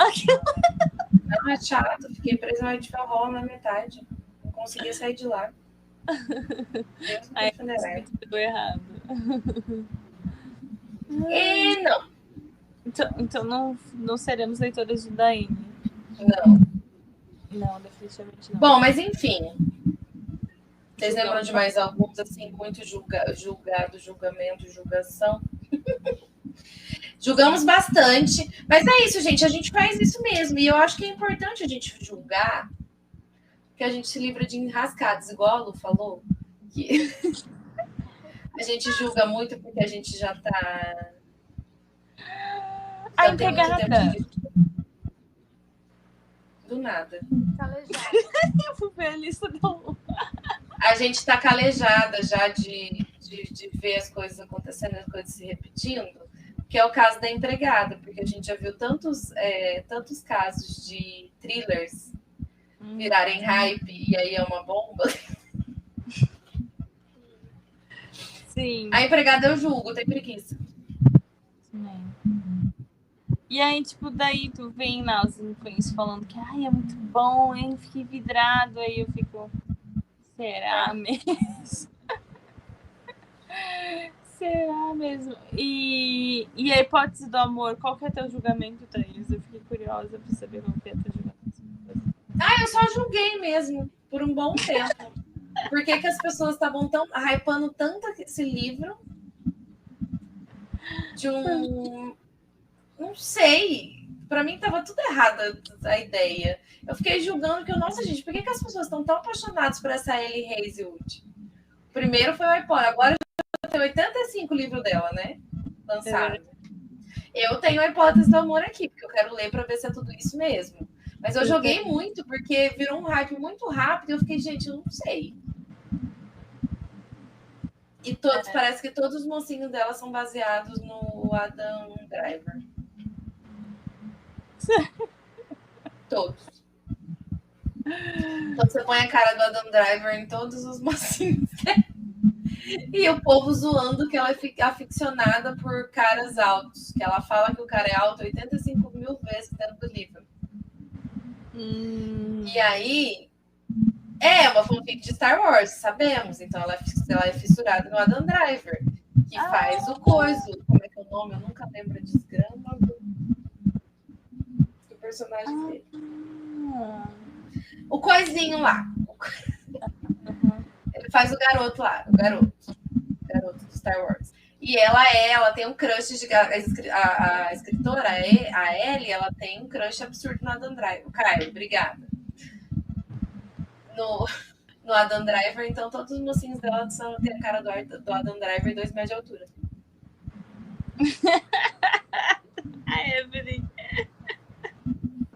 Não, é chato. Fiquei presa no White Hall na metade. Não conseguia sair de lá. Deus me defenderá. Deu errado. E não. Então não seremos leitoras de Daine. Não, definitivamente não. Bom, mas enfim. Vocês lembram de mais alguns, assim, muito julgado, julgamento, julgação? Julgamos bastante. Mas é isso, gente. A gente faz isso mesmo. E eu acho que é importante a gente julgar, porque a gente se livra de enrascados, igual a Lu falou. Que a gente julga muito porque a gente já tá... A empregada. Do nada. Calejada. Eu fui ver a lista do... A gente tá calejada já de ver as coisas acontecendo, as coisas se repetindo, que é o caso da empregada, porque a gente já viu tantos casos de thrillers virarem hype e aí é uma bomba. Sim. A empregada eu julgo, tem preguiça. Sim. E aí, tipo, daí tu vem lá os influencers falando que ai, é muito bom, hein? Fiquei vidrado. Aí eu fico, será mesmo? Será mesmo? E a hipótese do amor, qual que é teu julgamento, Thaís? Eu fiquei curiosa pra saber qual que é teu julgamento. Eu só julguei mesmo, por um bom tempo. Por que as pessoas estavam tão hypando tanto esse livro? De um... Não sei. Pra mim tava tudo errado a ideia. Eu fiquei julgando que, nossa, gente, por que as pessoas estão tão apaixonadas por essa Ellie Hazelwood? O primeiro foi o iPod, agora já tem 85 livros dela, né? Lançado. Eu tenho a hipótese do amor aqui, porque eu quero ler pra ver se é tudo isso mesmo. Mas eu joguei muito, porque virou um hype muito rápido e eu fiquei, gente, eu não sei. E todos, parece que todos os mocinhos dela são baseados no Adam Driver. Todos. Então você põe a cara do Adam Driver em todos os mocinhos. E o povo zoando que ela é aficionada por caras altos. Que ela fala que o cara é alto 85 mil vezes dentro do livro. E aí... É uma fanfic de Star Wars, sabemos. Então ela é fissurada no Adam Driver, que faz o coiso. Como é que é o nome? Eu nunca lembro a desgrama do personagem dele. O coisinho lá. Ele faz o garoto lá. O garoto do Star Wars. E ela tem um crush de... A escritora, a Ellie, ela tem um crush absurdo no Adam Driver. Caio, obrigada. No Adam Driver, então todos os mocinhos dela têm a cara do Adam Driver 2 metros de altura. A Evelyn.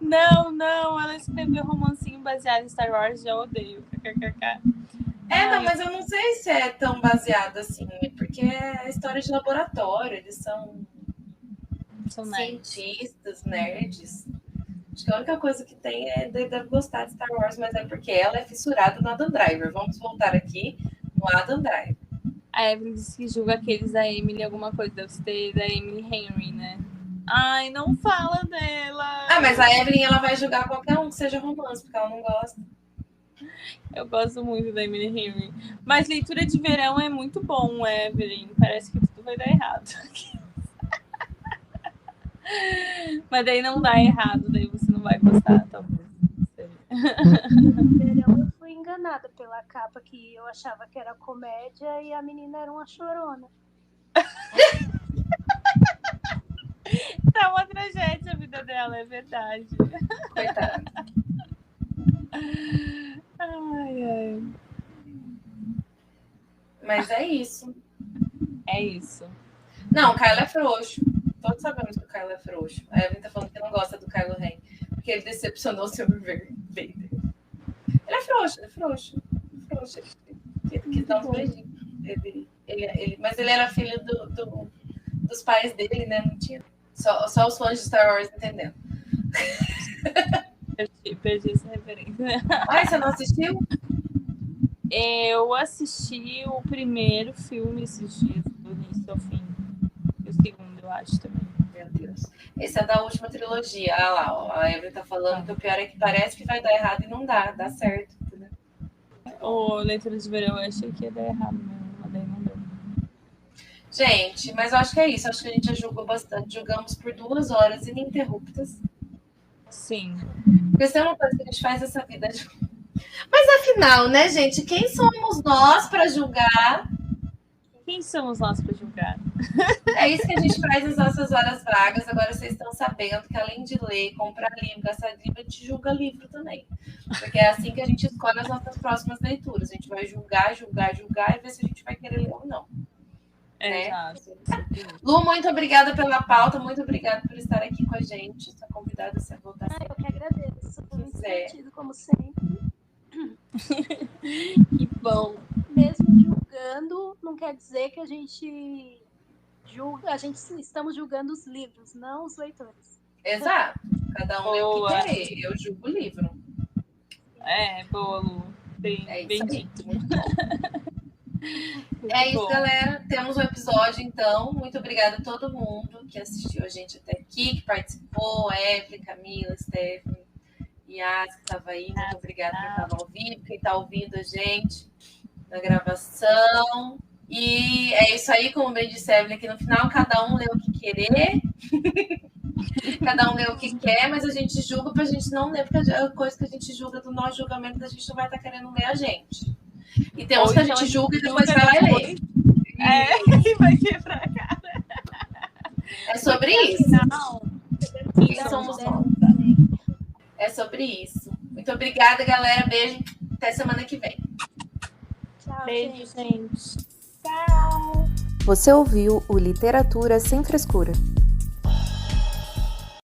Não, ela escreveu romancinho baseado em Star Wars, já odeio. Não, mas eu não sei se é tão baseado assim, porque é história de laboratório, eles são cientistas, nerds. Acho que a única coisa que tem é deve gostar de Star Wars, mas é porque ela é fissurada no Adam Driver. Vamos voltar aqui no Adam Driver. A Evelyn disse que julga aqueles da Emily alguma coisa. Deve ser da Emily Henry, né? Ai, não fala dela. Mas a Evelyn, ela vai julgar qualquer um que seja romance, porque ela não gosta. Eu gosto muito da Emily Henry. Mas leitura de verão é muito bom, Evelyn. Parece que tudo vai dar errado. Mas daí não dá errado, daí você não vai gostar, talvez. No verão eu fui enganada pela capa, que eu achava que era comédia e a menina era uma chorona. Tá uma tragédia a vida dela, é verdade. Coitada. Ai. Mas é isso. É isso. Não, o Kylo é frouxo. Todos sabemos que o Kylo é frouxo. A Evelyn tá falando que não gosta do Kylo Ren, porque ele decepcionou o Sr. Vader. Ele é frouxo. Ele quis dar uns beijinhos. Mas ele era filho dos pais dele, né? Não tinha. Só os fãs de Star Wars entendendo. Perdi essa referência. Você não assistiu? Eu assisti o primeiro filme esses dias, do início ao fim. E o segundo, eu acho, também. Meu Deus. Esse é da última trilogia. A Evelyn tá falando que o pior é que parece que vai dar errado e não dá certo. Entendeu? O Leitura de Verão, eu achei que ia dar errado mesmo, mas daí não deu. Gente, mas eu acho que é isso. Acho que a gente já julgou bastante. Julgamos por 2 horas ininterruptas. Sim. Porque se é uma coisa que a gente faz essa vida. Mas afinal, né, gente? Quem somos nós para julgar? Quem somos nós para julgar? É isso que a gente faz nas nossas horas vagas. Agora vocês estão sabendo que além de ler, comprar livro, gastar livro, a gente julga livro também. Porque é assim que a gente escolhe as nossas próximas leituras. A gente vai julgar e ver se a gente vai querer ler ou não. Exato. Lu, muito obrigada pela pauta, muito obrigada por estar aqui com a gente. Está convidada a voltar. Eu que agradeço. Foi muito divertido, como sempre. Que bom. Mesmo julgando, não quer dizer que a gente julga, estamos julgando os livros, não os leitores. Exato. Cada um lê o que quer. Eu julgo o livro. Boa, Lu. Bem dito. É isso, galera. Temos um episódio, então. Muito obrigada a todo mundo que assistiu a gente até aqui. aqui que participou, Evelyn, Camila, Stephanie, Yas, que estava aí. Muito obrigada por estar ao vivo, quem está ouvindo a gente na gravação. E é isso aí, como bem disse a Evelyn aqui no final, cada um lê o que querer. Cada um lê o que quer, mas a gente julga pra gente não ler, porque a coisa que a gente julga do nosso julgamento, a gente não vai estar querendo ler a gente. E tem uns que a gente julga e depois vai lá e lê. E vai quebrar a cara. É sobre isso. Não. Quem somos nós? É sobre isso. Muito obrigada, galera. Beijo. Até semana que vem. Tchau, Beijo, gente. Tchau. Você ouviu o Literatura Sem Frescura.